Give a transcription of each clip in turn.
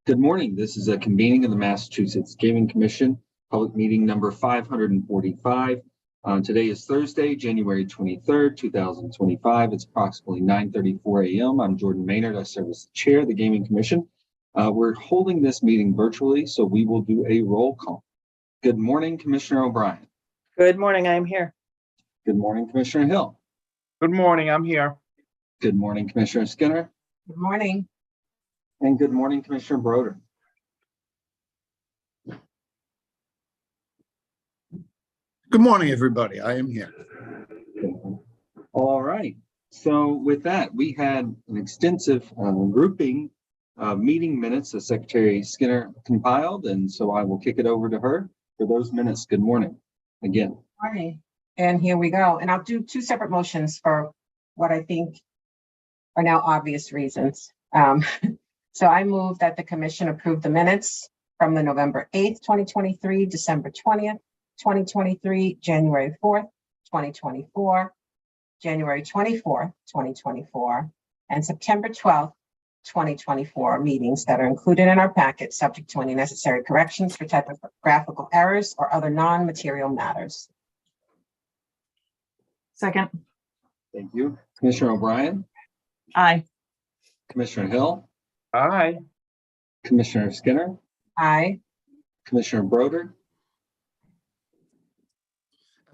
Good morning. This is a convening of the Massachusetts Gaming Commission, public meeting number 545. Today is Thursday, January 23rd, 2025. It's approximately 9:34 a.m. I'm Jordan Maynard. I serve as the chair of the Gaming Commission. We're holding this meeting virtually, so we will do a roll call. Good morning, Commissioner O'Brien. Good morning, I'm here. Good morning, Commissioner Hill. Good morning, I'm here. Good morning, Commissioner Skinner. Good morning. And good morning, Commissioner Broder. Good morning, everybody. I am here. All right. So with that, we had an extensive grouping of meeting minutes that Secretary Skinner compiled, and so I will kick it over to her for those minutes. Good morning again. Morning. And here we go. And I'll do two separate motions for what I think are now obvious reasons. So I move that the commission approve the minutes from the November 8th, 2023, December 20th, 2023, January 4th, 2024, January 24th, 2024, and September 12th, 2024 meetings that are included in our packet, subject to any necessary corrections for typographical errors or other non-material matters. Second. Thank you. Commissioner O'Brien. Aye. Commissioner Hill. Aye. Commissioner Skinner. Aye. Commissioner Broder.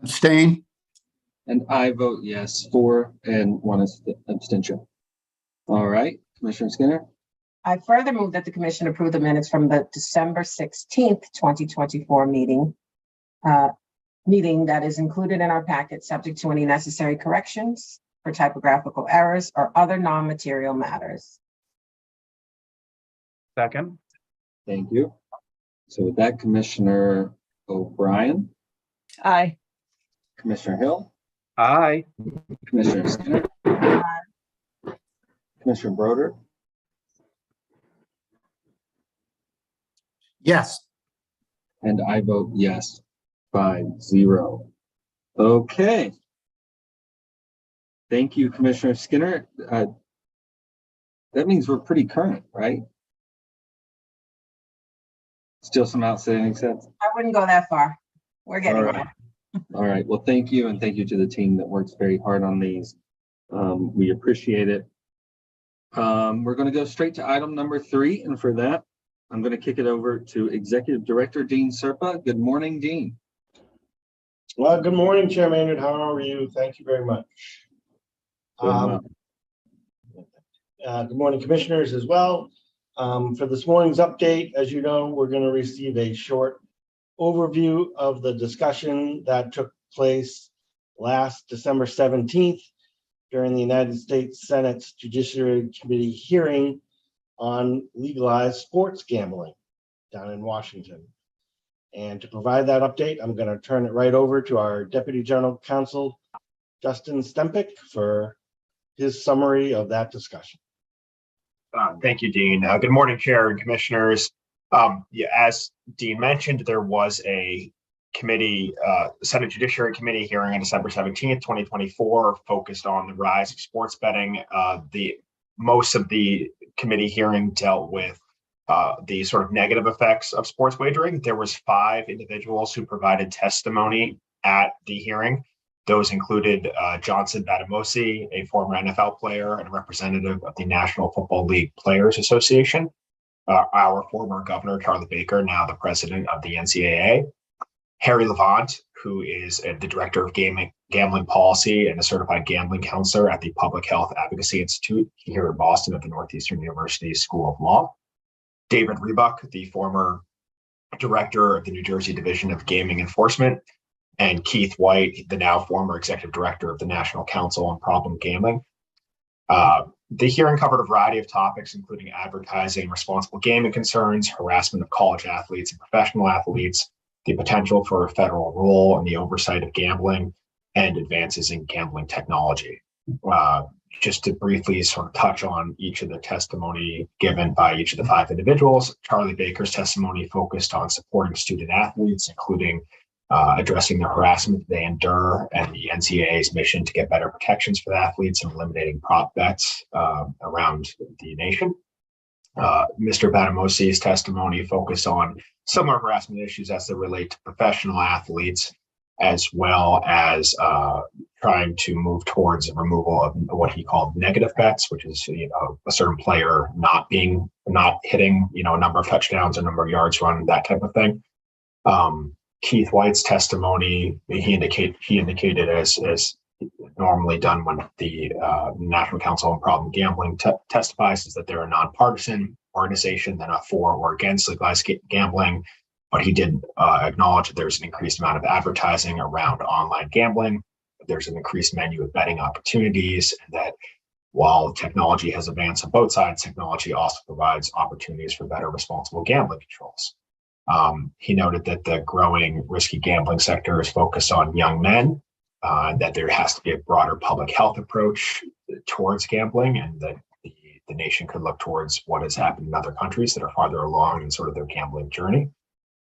Abstain. And I vote yes, 4 and 1 abstention. All right, Commissioner Skinner. I further move that the commission approve the minutes from the December 16th, 2024 meeting that is included in our packet, subject to any necessary corrections for typographical errors or other non-material matters. Second. Thank you. So with that, Commissioner O'Brien. Aye. Commissioner Hill. Aye. Commissioner Skinner. Commissioner Broder. Yes. And I vote yes, 5-0. Okay. Thank you, Commissioner Skinner. That means we're pretty current, right? Still some outstanding sets? I wouldn't go that far. We're getting there. All right. Well, thank you. And thank you to the team that works very hard on these. We appreciate it. We're going to go straight to item number 3. And for that, I'm going to kick it over to Executive Director Dean Serpa. Good morning, Dean. Well, good morning, Chair Maynard. How are you? Thank you very much. Good morning, commissioners, as well. For this morning's update, as you know, we're going to receive a short overview of the discussion that took place last December 17th during the United States Senate's Judiciary Committee hearing on legalized sports gambling down in Washington. And to provide that update, I'm going to turn it right over to our Deputy General Counsel, Justin Stempick, for his summary of that discussion. Thank you, Dean. Good morning, Chair and Commissioners. As Dean mentioned, there was a committee, Senate Judiciary Committee hearing on December 17th, 2024, focused on the rise of sports betting. Most of the committee hearing dealt with the sort of negative effects of sports wagering. There was 5 individuals who provided testimony at the hearing. Those included Johnson Batamosi, a former NFL player and a representative of the National Football League Players Association, our former governor, Charlie Baker, now the president of the NCAA, Harry Levant, who is the director of gambling policy and a certified gambling counselor at the Public Health Advocacy Institute here in Boston at the Northeastern University School of Law, David Rebuck, the former director of the New Jersey Division of Gaming Enforcement, and Keith White, the now former executive director of the National Council on Problem Gambling. The hearing covered a variety of topics, including advertising, responsible gaming concerns, harassment of college athletes and professional athletes, the potential for a federal role in the oversight of gambling, and advances in gambling technology. Just to briefly sort of touch on each of the testimony given by each of the 5 individuals, Charlie Baker's testimony focused on supporting student athletes, including addressing the harassment they endure and the NCAA's mission to get better protections for the athletes and eliminating prop bets around the nation. Mr. Batamosi's testimony focused on similar harassment issues as they relate to professional athletes, as well as trying to move towards the removal of what he called negative bets, which is a certain player not hitting a number of touchdowns, a number of yards run, that type of thing. Keith White's testimony, he indicated as normally done when the National Council on Problem Gambling testifies, is that they're a nonpartisan organization. They're not for or against legalized gambling, but he did acknowledge that there's an increased amount of advertising around online gambling. There's an increased menu of betting opportunities, and that while technology has advanced on both sides, technology also provides opportunities for better responsible gambling controls. He noted that the growing risky gambling sector is focused on young men, that there has to be a broader public health approach towards gambling, and that the nation could look towards what has happened in other countries that are farther along in sort of their gambling journey.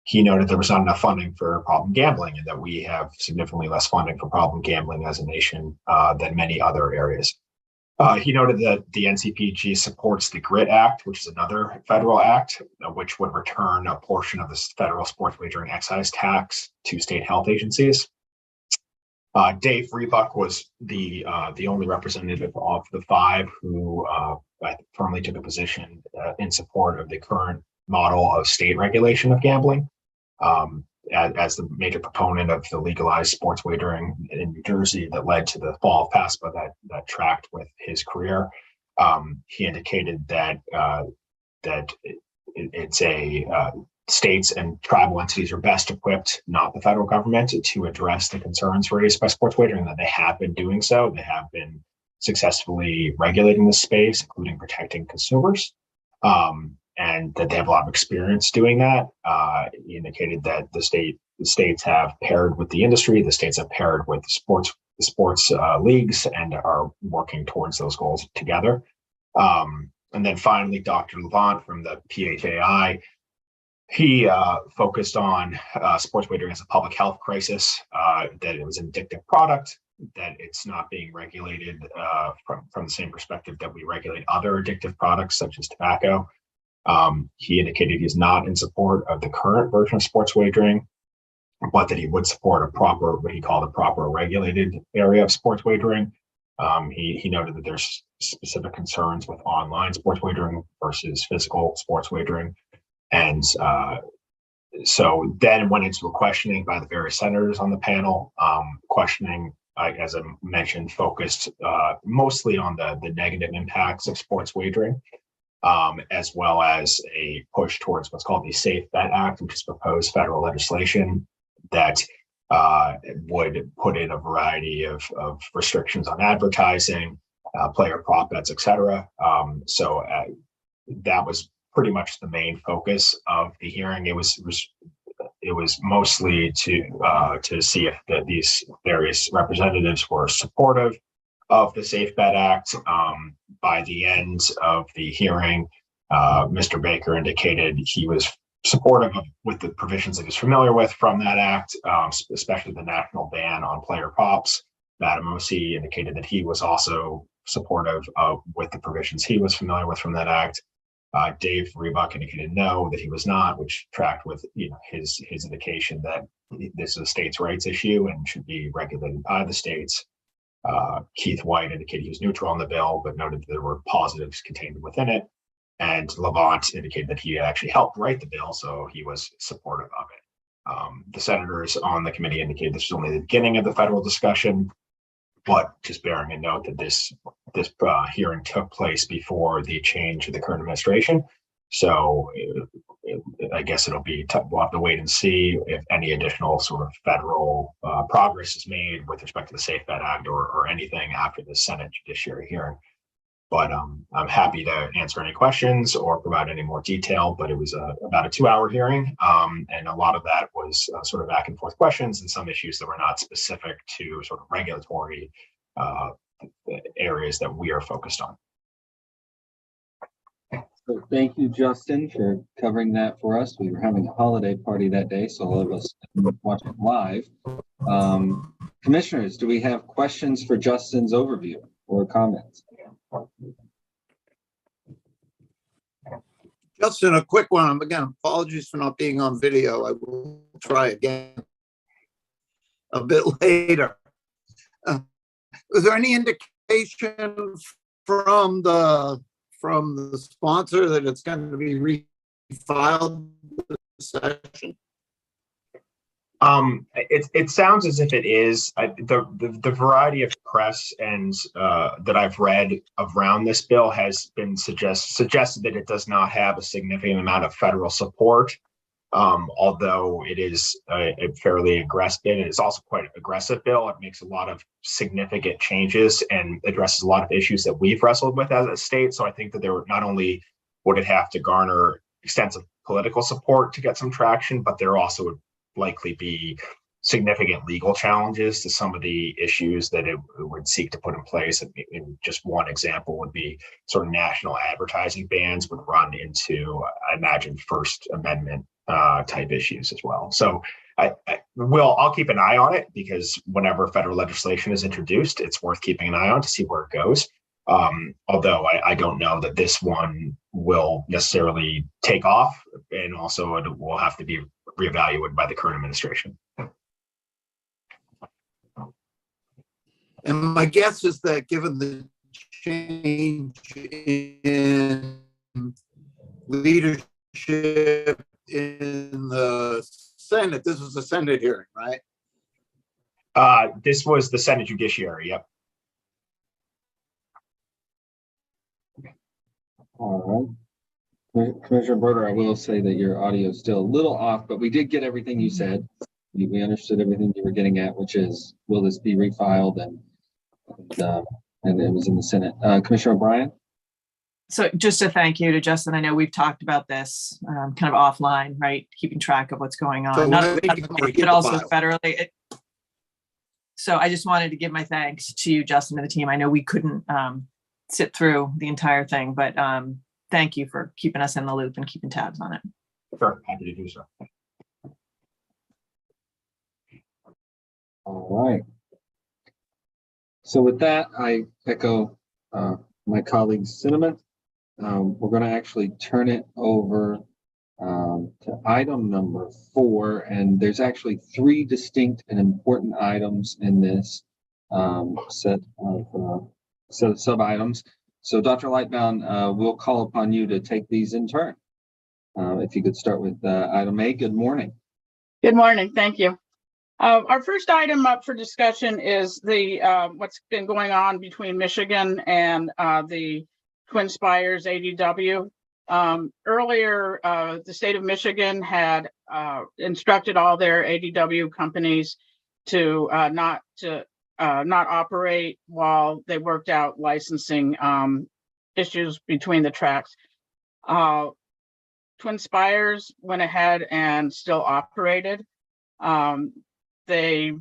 He noted there was not enough funding for problem gambling, and that we have significantly less funding for problem gambling as a nation than many other areas. He noted that the NCPG supports the GRIT Act, which is another federal act, which would return a portion of the federal sports wagering excise tax to state health agencies. Dave Rebuck was the only representative of the five who firmly took a position in support of the current model of state regulation of gambling. As the major proponent of the legalized sports wagering in New Jersey that led to the fall of PASPA that tracked with his career, he indicated that it's states and tribal entities are best equipped, not the federal government, to address the concerns raised by sports wagering, that they have been doing so. They have been successfully regulating this space, including protecting consumers. And that they have a lot of experience doing that. He indicated that the states have paired with the industry, the states have paired with the sports leagues, and are working towards those goals together. And then finally, Dr. Levant from the PHAI, he focused on sports wagering as a public health crisis, that it was an addictive product, that it's not being regulated from the same perspective that we regulate other addictive products such as tobacco. He indicated he's not in support of the current version of sports wagering, but that he would support what he called a proper regulated area of sports wagering. He noted that there's specific concerns with online sports wagering versus physical sports wagering. And so then went into a questioning by the various senators on the panel, questioning, as I mentioned, focused mostly on the negative impacts of sports wagering. As well as a push towards what's called the Safe Bet Act, which is proposed federal legislation that would put in a variety of restrictions on advertising, player prop bets, etc. So that was pretty much the main focus of the hearing. It was mostly to see if these various representatives were supportive of the Safe Bet Act. By the end of the hearing, Mr. Baker indicated he was supportive with the provisions that he's familiar with from that act, especially the national ban on player props. Batamosi indicated that he was also supportive with the provisions he was familiar with from that act. Dave Rebuck indicated no, that he was not, which tracked with his indication that this is a states' rights issue and should be regulated by the states. Keith White indicated he was neutral on the bill, but noted that there were positives contained within it. And Levant indicated that he had actually helped write the bill, so he was supportive of it. The senators on the committee indicated this was only the beginning of the federal discussion, but just bearing in note that this hearing took place before the change of the current administration. So I guess we'll have to wait and see if any additional sort of federal progress is made with respect to the Safe Bet Act or anything after the Senate judiciary hearing. But I'm happy to answer any questions or provide any more detail, but it was about a 2-hour hearing. And a lot of that was sort of back and forth questions and some issues that were not specific to sort of regulatory areas that we are focused on. So thank you, Justin, for covering that for us. We were having a holiday party that day, so all of us watch it live. Commissioners, do we have questions for Justin's overview or comments? Justin, a quick one. Again, apologies for not being on video. I will try again a bit later. Was there any indication from the sponsor that it's going to be refiled this session? It sounds as if it is. The variety of press and that I've read around this bill has been suggested that it does not have a significant amount of federal support, although it is a fairly aggressive bill. It's also quite an aggressive bill. It makes a lot of significant changes and addresses a lot of issues that we've wrestled with as a state. So I think that there not only would it have to garner extensive political support to get some traction, but there also would likely be significant legal challenges to some of the issues that it would seek to put in place. And just one example would be sort of national advertising bans would run into, I imagine, First Amendment type issues as well. So I'll keep an eye on it, because whenever federal legislation is introduced, it's worth keeping an eye on to see where it goes. Although I don't know that this one will necessarily take off, and also it will have to be reevaluated by the current administration. And my guess is that given the change in leadership in the Senate, this was a Senate hearing, right? This was the Senate Judiciary, yep. All right. Commissioner Berger, I will say that your audio is still a little off, but we did get everything you said. We understood everything you were getting at, which is, will this be refiled? And it was in the Senate. Commissioner O'Brien? So just a thank you to Justin. I know we've talked about this kind of offline, right? Keeping track of what's going on, So but also federally. So I just wanted to give my thanks to Justin and the team. I know we couldn't sit through the entire thing, but thank you for keeping us in the loop and keeping tabs on it. Sure, happy to do so. All right. So with that, I echo my colleague's sentiment. We're going to actually turn it over to item number 4, and there's actually 3 distinct and important items in this set of sub-items. So Dr. Lightbound, we'll call upon you to take these in turn. If you could start with item A. Good morning. Good morning. Thank you. Our first item up for discussion is the what's been going on between Michigan and the Twin Spires ADW. Earlier, the state of Michigan had instructed all their ADW companies to not operate while they worked out licensing issues between the tracks. Twin Spires went ahead and still operated. They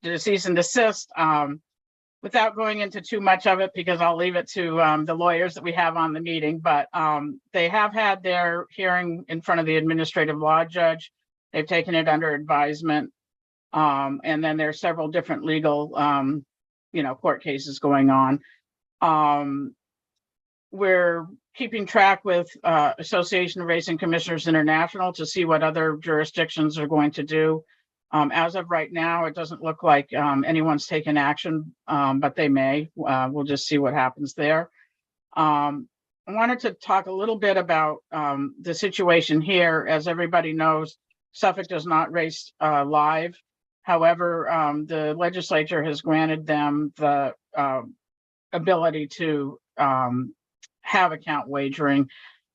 did a cease and desist without going into too much of it, because I'll leave it to the lawyers that we have on the meeting, but they have had their hearing in front of the administrative law judge. They've taken it under advisement. And then there's several different legal, court cases going on. We're keeping track with Association of Racing Commissioners International to see what other jurisdictions are going to do. As of right now, it doesn't look like anyone's taken action, but they may. We'll just see what happens there. I wanted to talk a little bit about the situation here. As everybody knows, Suffolk does not race live. However, the legislature has granted them the ability to have account wagering.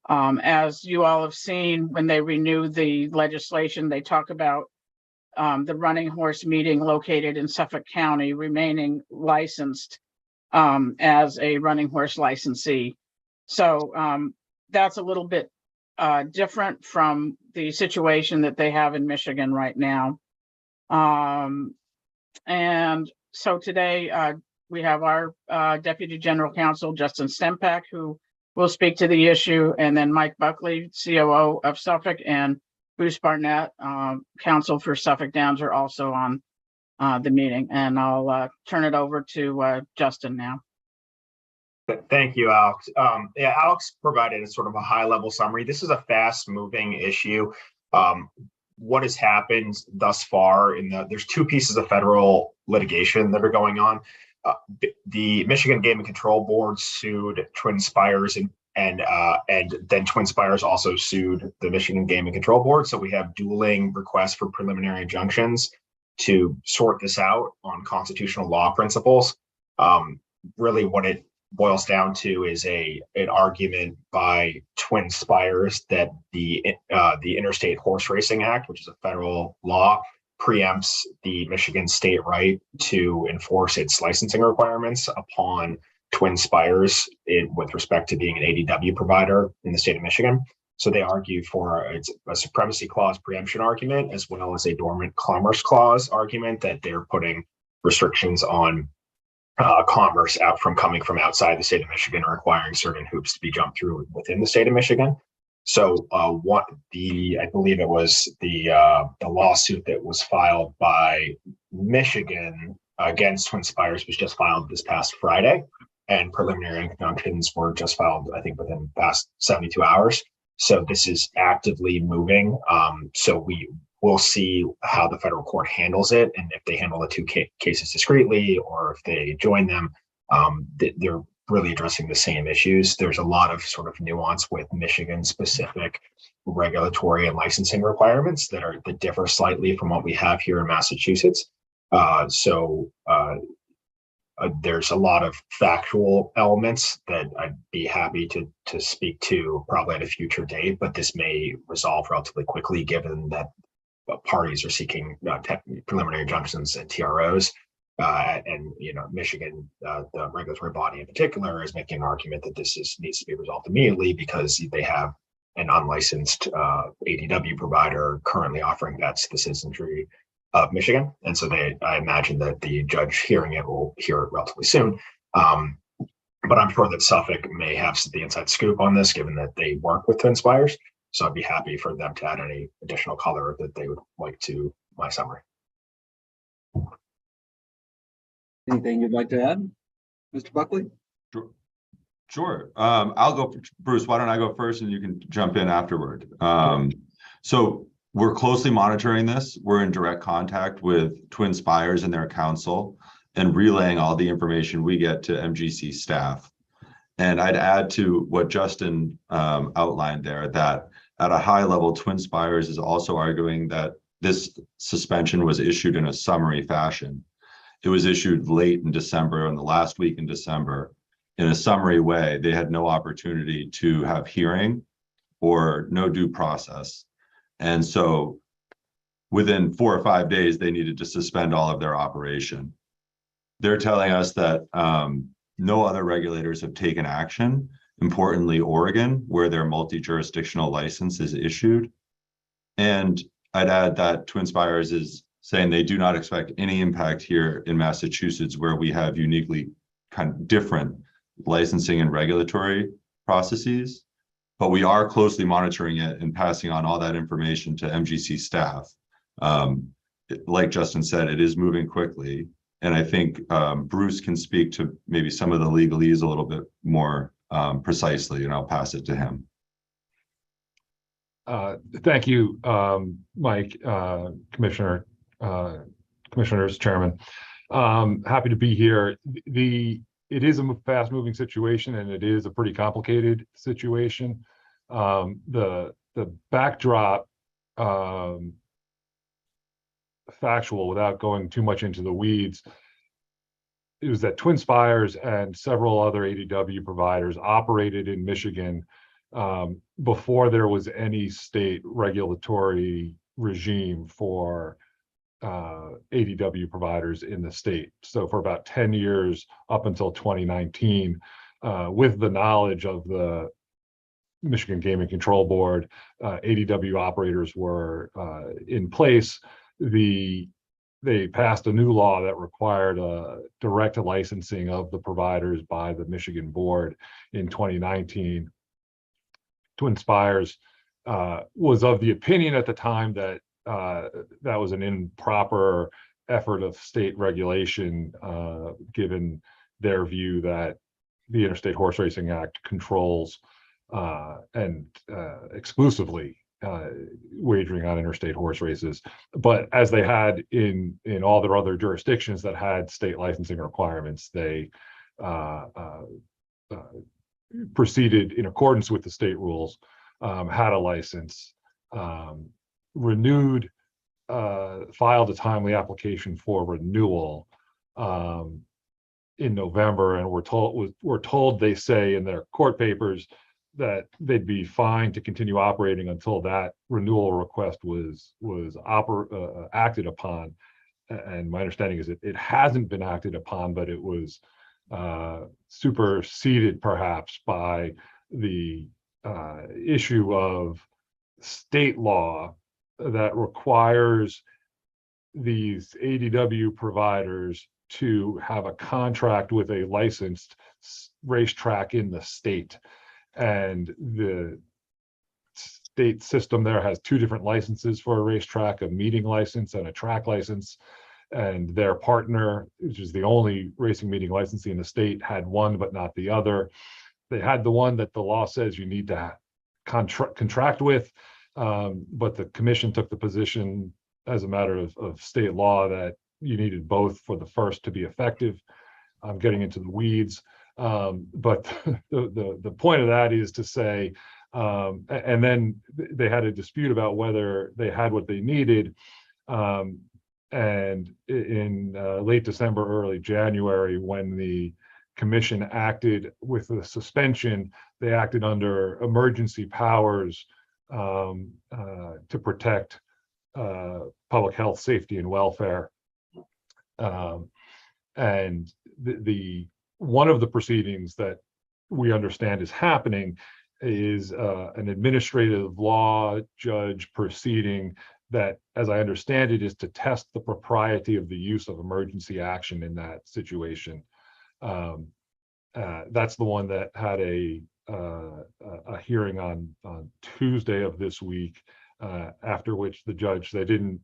As you all have seen, when they renew the legislation, they talk about the running horse meeting located in Suffolk County remaining licensed as a running horse licensee. So that's a little bit different from the situation that they have in Michigan right now. And so today we have our Deputy General Counsel, Justin Stempak, who will speak to the issue, and then Mike Buckley, COO of Suffolk, and Bruce Barnett, counsel for Suffolk Downs, are also on the meeting. And I'll turn it over to Justin now. Thank you, Alex. Yeah, Alex provided a sort of a high-level summary. This is a fast-moving issue. What has happened thus far there's two pieces of federal litigation that are going on. The Michigan Gaming Control Board sued Twin Spires and then Twin Spires also sued the Michigan Gaming Control Board. So we have dueling requests for preliminary injunctions to sort this out on constitutional law principles. Really what it boils down to is an argument by Twin Spires that the Interstate Horse Racing Act, which is a federal law, preempts the Michigan state right to enforce its licensing requirements upon Twin Spires with respect to being an ADW provider in the state of Michigan. So they argue for a supremacy clause preemption argument, as well as a dormant commerce clause argument that they're putting restrictions on commerce coming from outside the state of Michigan, requiring certain hoops to be jumped through within the state of Michigan. So I believe it was the lawsuit that was filed by Michigan against Twin Spires was just filed this past Friday, and preliminary injunctions were just filed, I think, within the past 72 hours. So this is actively moving. So we will see how the federal court handles it, and if they handle the two cases discreetly or if they join them. They're really addressing the same issues. There's a lot of sort of nuance with Michigan specific regulatory and licensing requirements that differ slightly from what we have here in Massachusetts. There's a lot of factual elements that I'd be happy to speak to probably at a future date, but this may resolve relatively quickly given that parties are seeking preliminary injunctions and TROs. And Michigan, the regulatory body in particular, is making an argument that this needs to be resolved immediately because they have an unlicensed ADW provider currently offering bets to the citizenry of Michigan, and so I imagine that the judge hearing it will hear it relatively soon. But I'm sure that Suffolk may have the inside scoop on this, given that they work with Twin Spires. So I'd be happy for them to add any additional color that they would like to my summary. Anything you'd like to add, Mr. Buckley? Sure. I'll go, Bruce, why don't I go first and you can jump in afterward. So we're closely monitoring this. We're in direct contact with Twin Spires and their counsel and relaying all the information we get to MGC staff. And I'd add to what Justin outlined there that at a high level, Twin Spires is also arguing that this suspension was issued in a summary fashion. It was issued late in December, in the last week in December, in a summary way. They had no opportunity to have hearing or no due process. And so within 4 or 5 days, they needed to suspend all of their operation. They're telling us that no other regulators have taken action. Importantly, Oregon, where their multi-jurisdictional license is issued. And I'd add that Twin Spires is saying they do not expect any impact here in Massachusetts, where we have uniquely kind of different licensing and regulatory processes. But we are closely monitoring it and passing on all that information to MGC staff. Like Justin said, it is moving quickly. And I think Bruce can speak to maybe some of the legalese a little bit more precisely, and I'll pass it to him. Thank you, Mike, Commissioners, Chairman. Happy to be here. It is a fast-moving situation, and it is a pretty complicated situation. The backdrop, factual, without going too much into the weeds, it was that Twin Spires and several other ADW providers operated in Michigan before there was any state regulatory regime for ADW providers in the state. So for about 10 years up until 2019, with the knowledge of the Michigan Gaming Control Board, ADW operators were in place. They passed a new law that required a direct licensing of the providers by the Michigan board in 2019. Twin Spires was of the opinion at the time that that was an improper effort of state regulation, given their view that the Interstate Horse Racing Act controls and exclusively wagering on interstate horse races. But as they had in all their other jurisdictions that had state licensing requirements, they proceeded in accordance with the state rules, had a license, renewed, filed a timely application for renewal in November, and we're told they say in their court papers that they'd be fine to continue operating until that renewal request was acted upon. And my understanding is it hasn't been acted upon, but it was superseded perhaps by the issue of state law that requires these ADW providers to have a contract with a licensed racetrack in the state. And the state system there has two different licenses for a racetrack, a meeting license and a track license. And their partner, which is the only racing meeting licensee in the state, had one but not the other. They had the one that the law says you need to contract with, but the commission took the position as a matter of state law that you needed both for the first to be effective. I'm getting into the weeds, but the point of that is to say, and then they had a dispute about whether they had what they needed. And in late December, early January, when the commission acted with the suspension, they acted under emergency powers to protect public health, safety, and welfare. And the one of the proceedings that we understand is happening is an administrative law judge proceeding that, as I understand it, is to test the propriety of the use of emergency action in that situation. That's the one that had a hearing on Tuesday of this week, after which the judge, they didn't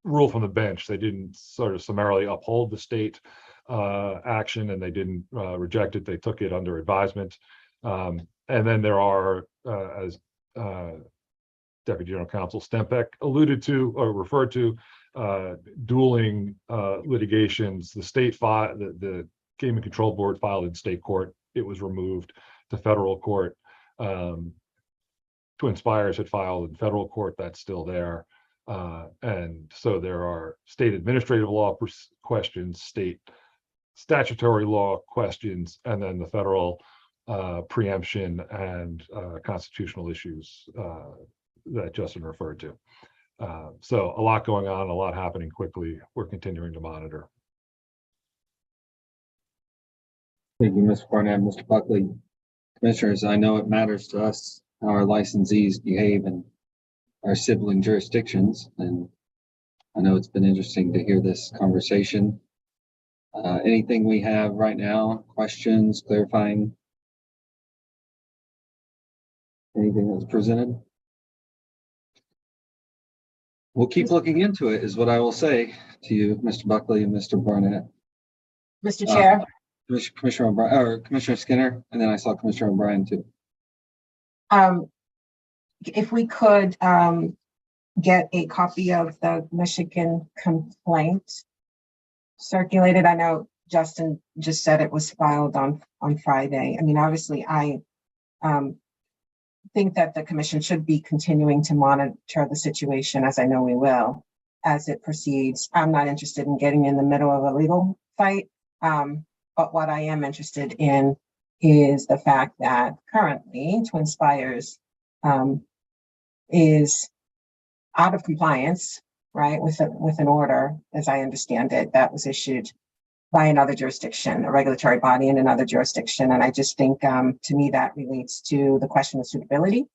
rule from the bench. They didn't sort of summarily uphold the state action, and they didn't reject it. They took it under advisement. And then there are, as Deputy General Counsel Stempeck alluded to or referred to, dueling litigations. The state the Gaming Control Board filed in state court. It was removed to federal court. Twin Spires had filed in federal court. That's still there. And so there are state administrative law questions, state statutory law questions, and then the federal preemption and constitutional issues that Justin referred to. So a lot going on, a lot happening quickly. We're continuing to monitor. Thank you, Mr. Barnett, Mr. Buckley. Commissioners, I know it matters to us how our licensees behave in our sibling jurisdictions, and I know it's been interesting to hear this conversation. Anything we have right now, questions, clarifying? Anything that's presented? We'll keep looking into it, is what I will say to you, Mr. Buckley and Mr. Barnett. Mr. Chair, Commissioner O'Brien, or Commissioner Skinner, and then I saw Commissioner O'Brien too. if we could get a copy of the Michigan complaint circulated. I know Justin just said it was filed on Friday. I mean, obviously, I think that the commission should be continuing to monitor the situation, as I know we will, as it proceeds. I'm not interested in getting in the middle of a legal fight, but what I am interested in is the fact that currently Twin Spires is out of compliance, right, with an order, as I understand it, that was issued by another jurisdiction, a regulatory body in another jurisdiction. And I just think, to me, that relates to the question of suitability.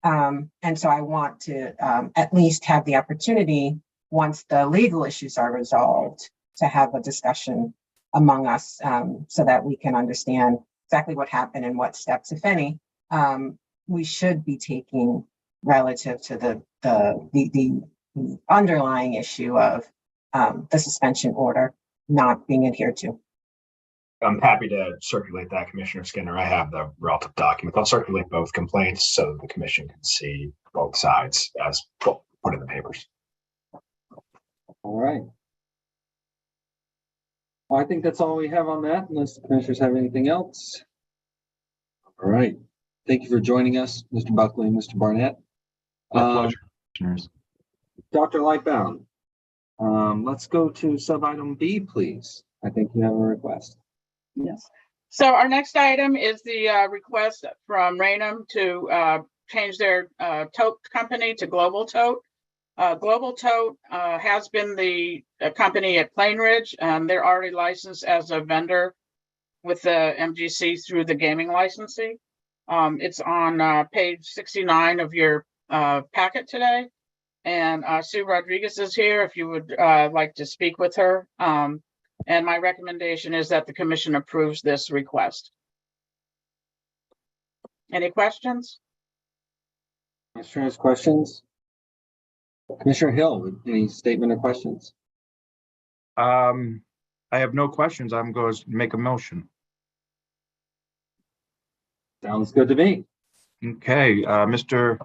And so I want to at least have the opportunity, once the legal issues are resolved, to have a discussion among us so that we can understand exactly what happened and what steps, if any, we should be taking relative to the underlying issue of the suspension order not being adhered to. I'm happy to circulate that, Commissioner Skinner. I have the relative document. I'll circulate both complaints so the commission can see both sides as put in the papers. All right. Well, I think that's all we have on that, unless the commissioners have anything else. All right. Thank you for joining us, Mr. Buckley and Mr. Barnett. My pleasure, commissioners. Dr. Lightbound, let's go to sub-item B, please. I think you have a request. Yes. So our next item is the request from Raynham to change their tote company to Global Tote. Global Tote has been the company at Plainridge, and they're already licensed as a vendor with the MGC through the gaming licensing. It's on page 69 of your packet today. And Sue Rodriguez is here if you would like to speak with her. And my recommendation is that the commission approves this request. Any questions? Commissioners, questions? Commissioner Hill, any statement or questions? I have no questions. I'm going to make a motion. Sounds good to me. Okay, Mr.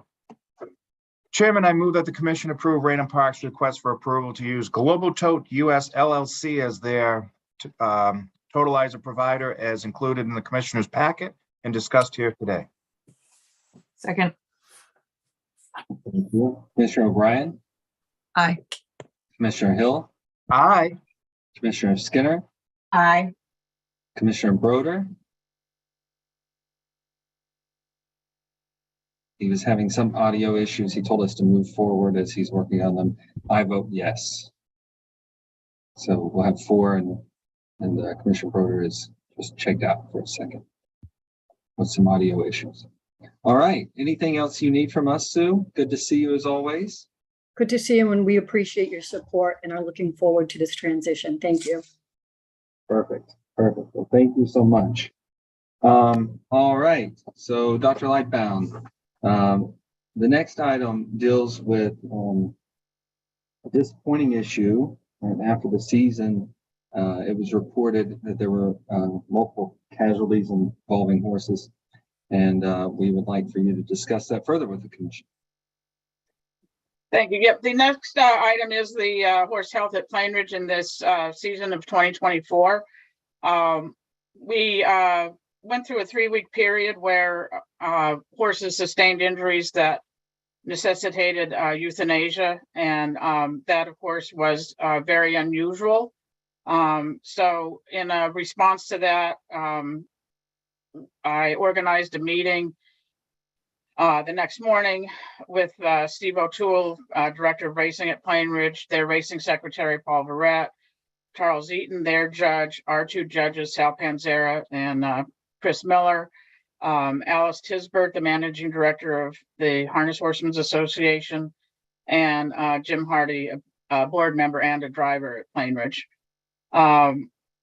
Chairman, I move that the commission approve Raynham Park's request for approval to use Global Tote US LLC as their totalizer provider as included in the commissioner's packet and discussed here today. Second. Thank you. Commissioner O'Brien, Aye. Commissioner Hill, Aye. Commissioner Skinner, Aye. Commissioner Broder. He was having some audio issues. He told us to move forward as he's working on them. I vote yes. So we'll have 4 and Commissioner Broder is just checked out for a second with some audio issues. All right. Anything else you need from us, Sue? Good to see you as always. Good to see you, and we appreciate your support and are looking forward to this transition. Thank you. Perfect. Perfect. Well, thank you so much. All right. So Dr. Lightbound, the next item deals with a disappointing issue. And after the season, it was reported that there were multiple casualties involving horses. And we would like for you to discuss that further with the commission. Thank you. Yep. The next item is the horse health at Plainridge in this season of 2024. We went through a 3-week period where horses sustained injuries that necessitated euthanasia. And that, of course, was very unusual. So in a response to that, I organized a meeting the next morning with Steve O'Toole, Director of Racing at Plainridge, their racing secretary, Paul Verrett, Charles Eaton, their judge, our 2 judges, Sal Panzera and Chris Miller, Alice Tisbert, the managing director of the Harness Horsemen's Association, and Jim Hardy, a board member and a driver at Plainridge.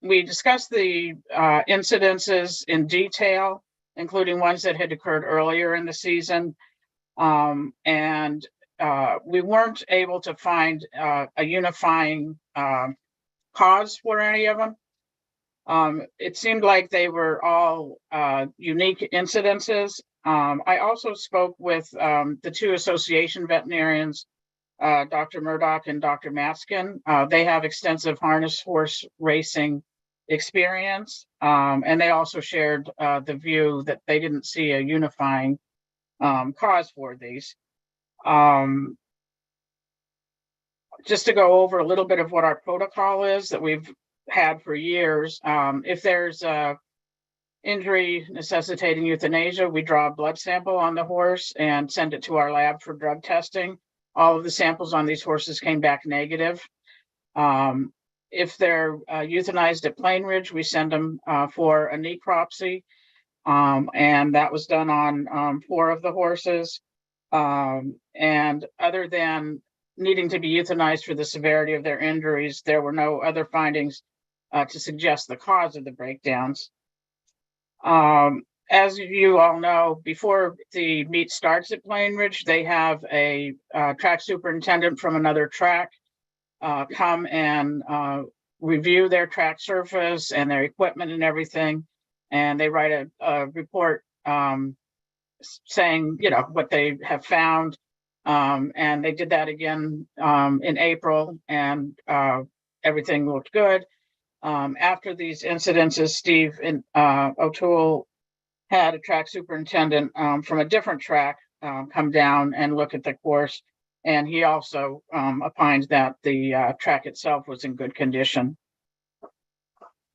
We discussed the incidences in detail, including ones that had occurred earlier in the season. And we weren't able to find a unifying cause for any of them. It seemed like they were all unique incidences. I also spoke with the 2 association veterinarians, Dr. Murdoch and Dr. Matskin. They have extensive harness horse racing experience, and they also shared the view that they didn't see a unifying cause for these. Just to go over a little bit of what our protocol is that we've had for years, if there's a injury necessitating euthanasia, we draw a blood sample on the horse and send it to our lab for drug testing. All of the samples on these horses came back negative. If they're euthanized at Plainridge, we send them for a necropsy, and that was done on 4 of the horses. And other than needing to be euthanized for the severity of their injuries, there were no other findings to suggest the cause of the breakdowns. As you all know, before the meet starts at Plainridge, they have a track superintendent from another track come and review their track surface and their equipment and everything. And they write a report saying, you know, what they have found. And they did that again in April, and everything looked good. After these incidences, Steve and O'Toole had a track superintendent from a different track come down and look at the course. And he also opined that the track itself was in good condition.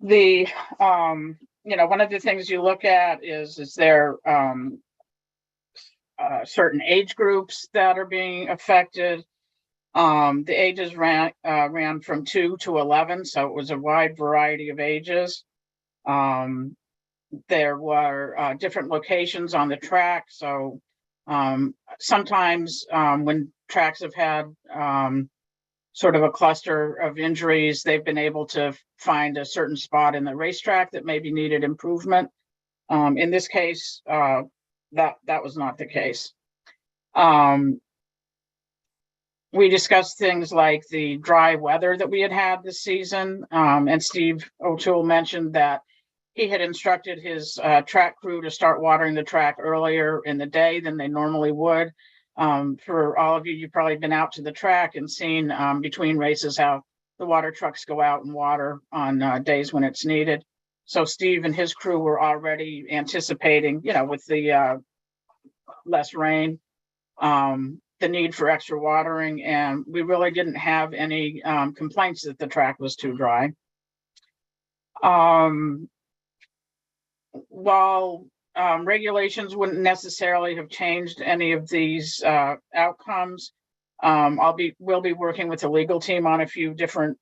The, you know, one of the things you look at is there certain age groups that are being affected. The ages ran from 2 to 11, so it was a wide variety of ages. There were different locations on the track, so sometimes when tracks have had sort of a cluster of injuries, they've been able to find a certain spot in the racetrack that maybe needed improvement. In this case, that was not the case. We discussed things like the dry weather that we had this season, and Steve O'Toole mentioned that he had instructed his track crew to start watering the track earlier in the day than they normally would. For all of you, you've probably been out to the track and seen between races how the water trucks go out and water on days when it's needed. So Steve and his crew were already anticipating, you know, with the less rain, the need for extra watering, and we really didn't have any complaints that the track was too dry. While regulations wouldn't necessarily have changed any of these outcomes, we'll be working with the legal team on a few different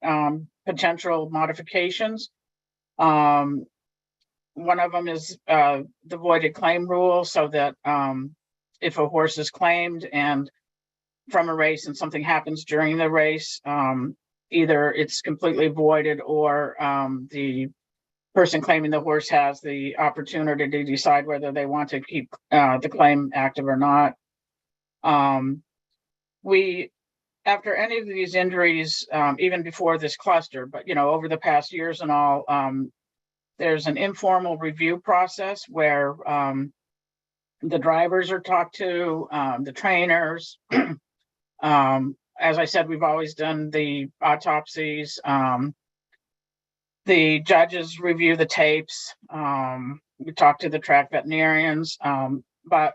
potential modifications. One of them is the voided claim rule, so that if a horse is claimed and from a race and something happens during the race, either it's completely voided or the person claiming the horse has the opportunity to decide whether they want to keep the claim active or not. After any of these injuries, even before this cluster, but you know, over the past years and all, there's an informal review process where the drivers are talked to, the trainers. As I said, we've always done the autopsies. The judges review the tapes. We talk to the track veterinarians, but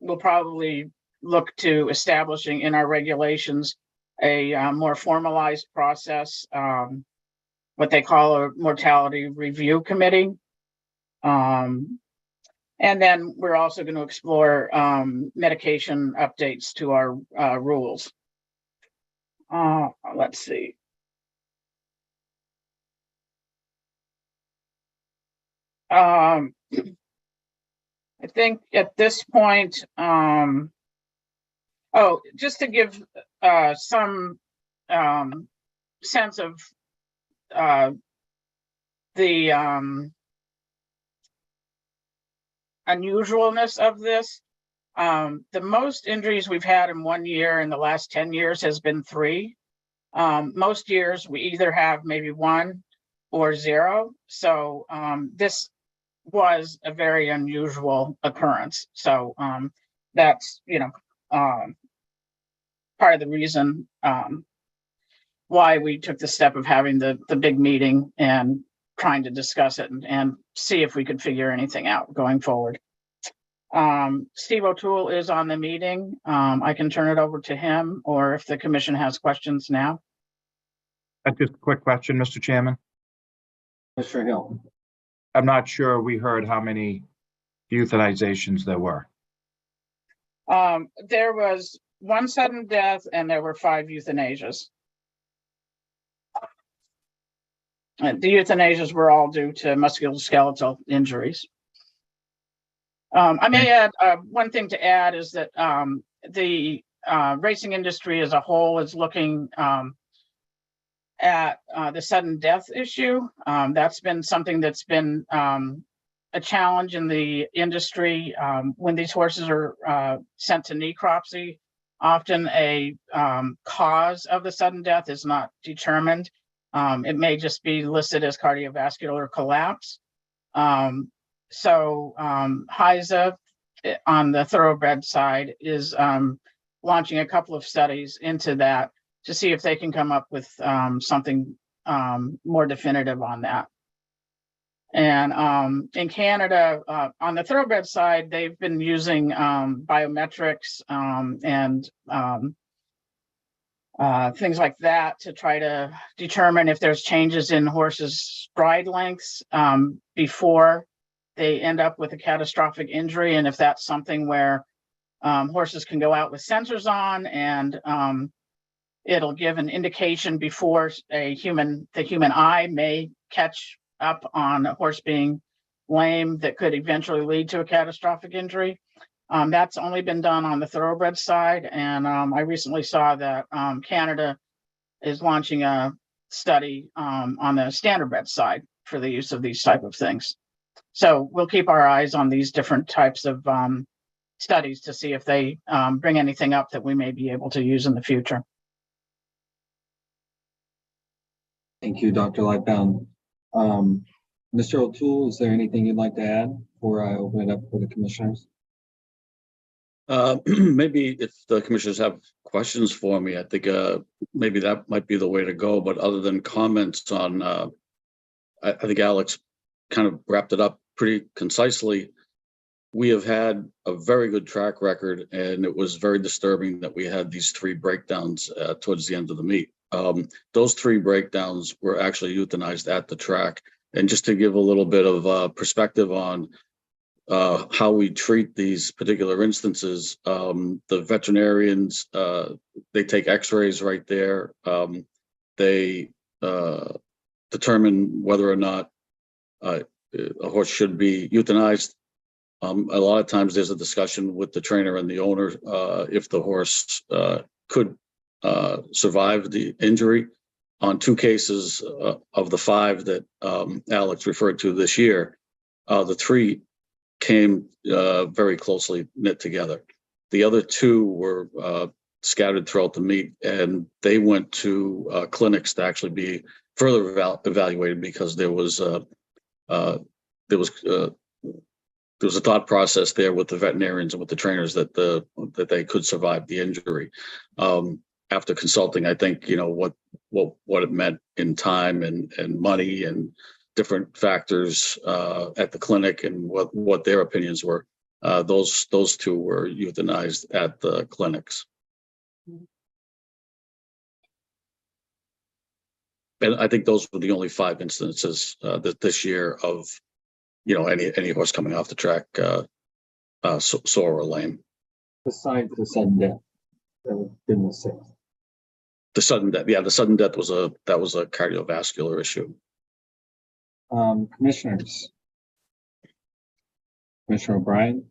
we'll probably look to establishing in our regulations a more formalized process, what they call a mortality review committee. And then we're also going to explore medication updates to our rules. Let's see. I think at this point, just to give some sense of the unusualness of this, the most injuries we've had in 1 year in the last 10 years has been 3. Most years we either have maybe 1 or 0. So this was a very unusual occurrence. So that's, you know, part of the reason why we took the step of having the big meeting and trying to discuss it and see if we could figure anything out going forward. Steve O'Toole is on the meeting. I can turn it over to him, or if the commission has questions now. Just a quick question, Mr. Chairman. Mr. Hill. I'm not sure we heard how many euthanizations there were. There was 1 sudden death and there were 5 euthanasias. The euthanasias were all due to musculoskeletal injuries. I may add, one thing to add is that the racing industry as a whole is looking at the sudden death issue. That's been something that's been a challenge in the industry. When these horses are sent to necropsy, often a cause of the sudden death is not determined. It may just be listed as cardiovascular collapse. HISA on the thoroughbred side is launching a couple of studies into that to see if they can come up with something more definitive on that. And in Canada, on the thoroughbred side, they've been using biometrics and things like that to try to determine if there's changes in horses' stride lengths before they end up with a catastrophic injury, and if that's something where horses can go out with sensors on and it'll give an indication before the human eye may catch up on a horse being lame that could eventually lead to a catastrophic injury. That's only been done on the thoroughbred side, and I recently saw that Canada is launching a study on the standardbred side for the use of these type of things. So we'll keep our eyes on these different types of studies to see if they bring anything up that we may be able to use in the future. Thank you, Dr. Lightbound. Mr. O'Toole, is there anything you'd like to add before I open it up for the commissioners? Maybe if the commissioners have questions for me, I think maybe that might be the way to go. But other than comments on, I think Alex kind of wrapped it up pretty concisely. We have had a very good track record, and it was very disturbing that we had these 3 breakdowns towards the end of the meet. Those 3 breakdowns were actually euthanized at the track. And just to give a little bit of perspective on how we treat these particular instances, the veterinarians, they take x-rays right there. They determine whether or not a horse should be euthanized. A lot of times there's a discussion with the trainer and the owner if the horse could survive the injury. On 2 cases of the 5 that Alex referred to this year, the 3 came very closely knit together. The other 2 were scattered throughout the meet, and they went to clinics to actually be further evaluated because there was a thought process there with the veterinarians and with the trainers that that they could survive the injury. After consulting, I think, you know, what it meant in time and money and different factors at the clinic and what their opinions were. Those 2 were euthanized at the clinics. And I think those were the only 5 instances this year of, you know, any horse coming off the track sore or lame. Besides the sudden death, that would have been the 6th. The sudden death, yeah, the sudden death was a cardiovascular issue. Commissioners. Commissioner O'Brien.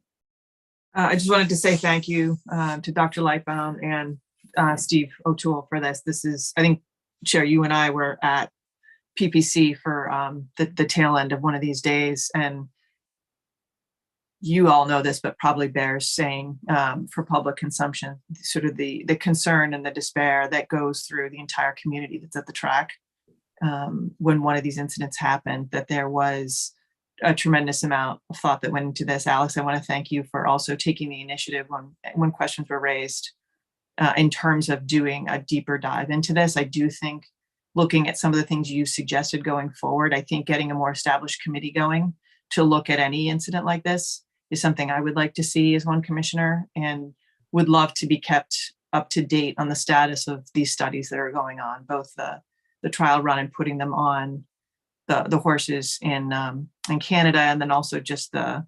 I just wanted to say thank you to Dr. Lightbound and Steve O'Toole for this. This is, I think, Chair, you and I were at PPC for the tail end of one of these days, and you all know this, but probably bears saying for public consumption, sort of the concern and the despair that goes through the entire community that's at the track when one of these incidents happened, that there was a tremendous amount of thought that went into this. Alex, I want to thank you for also taking the initiative when questions were raised in terms of doing a deeper dive into this. I do think looking at some of the things you suggested going forward, I think getting a more established committee going to look at any incident like this is something I would like to see as one commissioner, and would love to be kept up to date on the status of these studies that are going on, both the trial run and putting them on the horses in Canada, and then also just the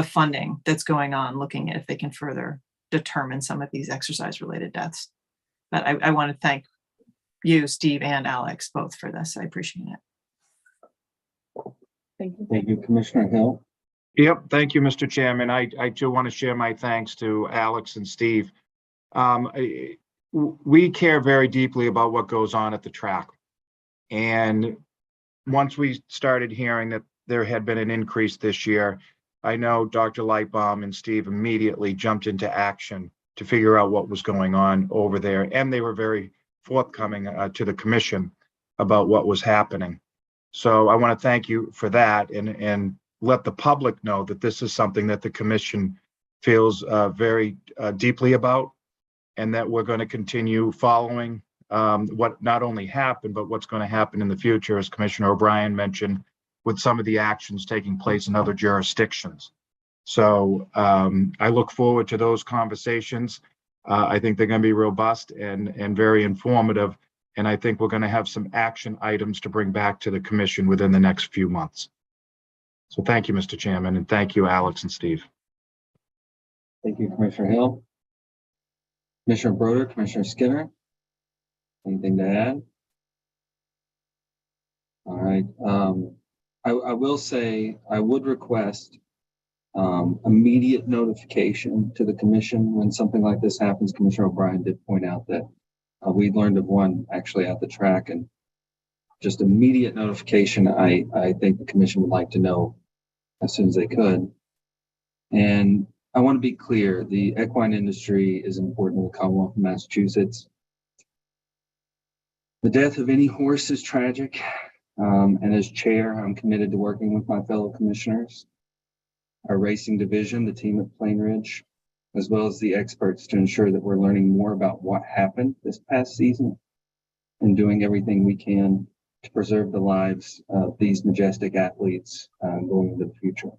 funding that's going on, looking at if they can further determine some of these exercise related deaths. But I want to thank you, Steve and Alex, both for this. I appreciate it. Thank you. Thank you, Commissioner Hill. Yep, thank you, Mr. Chairman. I too want to share my thanks to Alex and Steve. We care very deeply about what goes on at the track. And once we started hearing that there had been an increase this year, I know Dr. Lightbaum and Steve immediately jumped into action to figure out what was going on over there. And they were very forthcoming to the commission about what was happening. So I want to thank you for that and let the public know that this is something that the commission feels very deeply about, and that we're going to continue following what not only happened, but what's going to happen in the future, as Commissioner O'Brien mentioned, with some of the actions taking place in other jurisdictions. So I look forward to those conversations. I think they're going to be robust and very informative. And I think we're going to have some action items to bring back to the commission within the next few months. So thank you, Mr. Chairman, and thank you, Alex and Steve. Thank you, Commissioner Hill. Commissioner Broder, Commissioner Skinner. Anything to add? All right. I will say I would request immediate notification to the commission when something like this happens. Commissioner O'Brien did point out that we learned of one actually at the track, and just immediate notification. I think the commission would like to know as soon as they could. And I want to be clear, the equine industry is important to the Commonwealth of Massachusetts. The death of any horse is tragic. And as chair, I'm committed to working with my fellow commissioners, our racing division, the team at Plainridge, as well as the experts, to ensure that we're learning more about what happened this past season and doing everything we can to preserve the lives of these majestic athletes going into the future.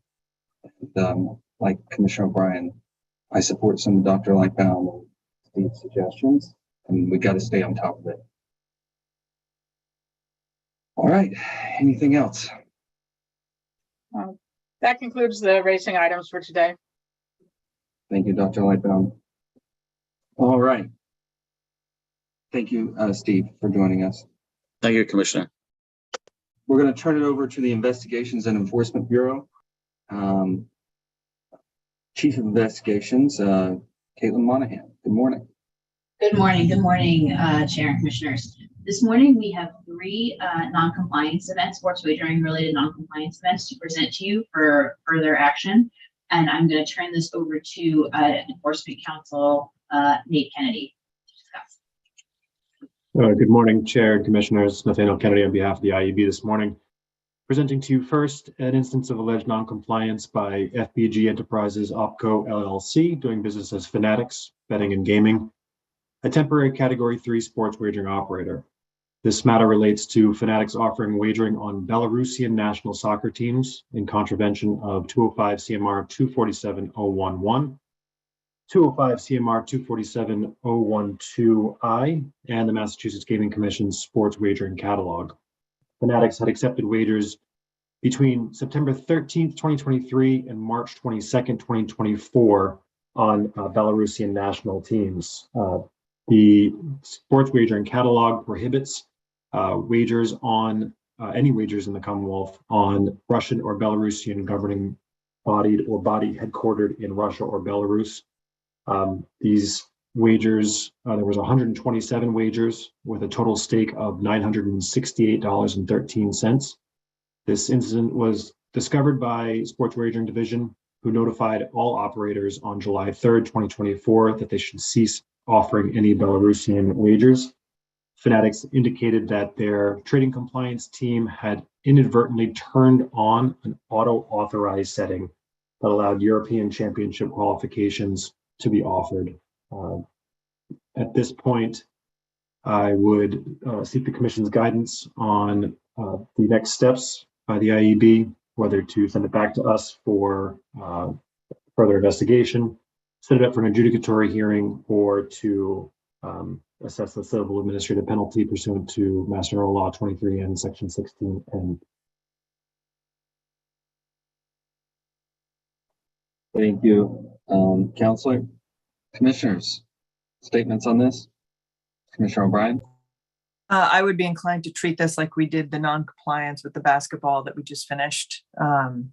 Like Commissioner O'Brien, I support some of Dr. Lightbound and Steve's suggestions, and we got to stay on top of it. All right, anything else? That concludes the racing items for today. Thank you, Dr. Lightbound. All right. Thank you, Steve, for joining us. Thank you, Commissioner. We're going to turn it over to the Investigations and Enforcement Bureau. Chief of Investigations, Caitlin Monahan. Good morning. Good morning, Chair and Commissioners. This morning, we have 3 non-compliance events, sports wagering related non-compliance events to present to you for further action. And I'm going to turn this over to Enforcement Counsel Nate Kennedy to discuss. Good morning, Chair and Commissioners. Nathaniel Kennedy on behalf of the IEB this morning. Presenting to you first an instance of alleged non-compliance by FBG Enterprises OpCo LLC, doing business as Fanatics, Betting and Gaming, a temporary Category 3 sports wagering operator. This matter relates to Fanatics offering wagering on Belarusian national soccer teams in contravention of 205 CMR 247011, 205 CMR 247012I, and the Massachusetts Gaming Commission's sports wagering catalog. Fanatics had accepted wagers between September 13th, 2023 and March 22nd, 2024 on Belarusian national teams. The sports wagering catalog prohibits wagers on any wagers in the Commonwealth on Russian or Belarusian governing body headquartered in Russia or Belarus. These wagers, there was 127 wagers with a total stake of $968.13. This incident was discovered by Sports Wagering Division, who notified all operators on July 3rd, 2024, that they should cease offering any Belarusian wagers. Fanatics indicated that their trading compliance team had inadvertently turned on an auto-authorized setting that allowed European Championship qualifications to be offered. At this point, I would seek the Commission's guidance on the next steps by the IEB, whether to send it back to us for further investigation, set it up for an adjudicatory hearing, or to assess the civil administrative penalty pursuant to Mass General Law 23N, Section 16N. Thank you, Counselor. Commissioners, statements on this? Commissioner O'Brien? I would be inclined to treat this like we did the non-compliance with the basketball that we just finished, and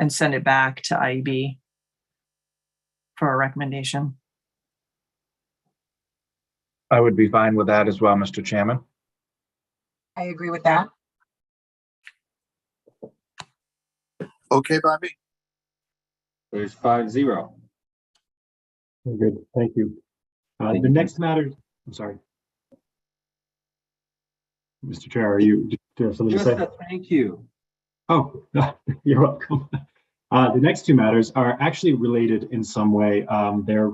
send it back to IEB for a recommendation. I would be fine with that as well, Mr. Chairman. I agree with that. Okay, Bobby? There's 5-0. Very good, thank you. Thank The you. next matter, I'm sorry. Mr. Chair, do you have something to say? Thank you. Oh, you're welcome. The next two matters are actually related in some way. They're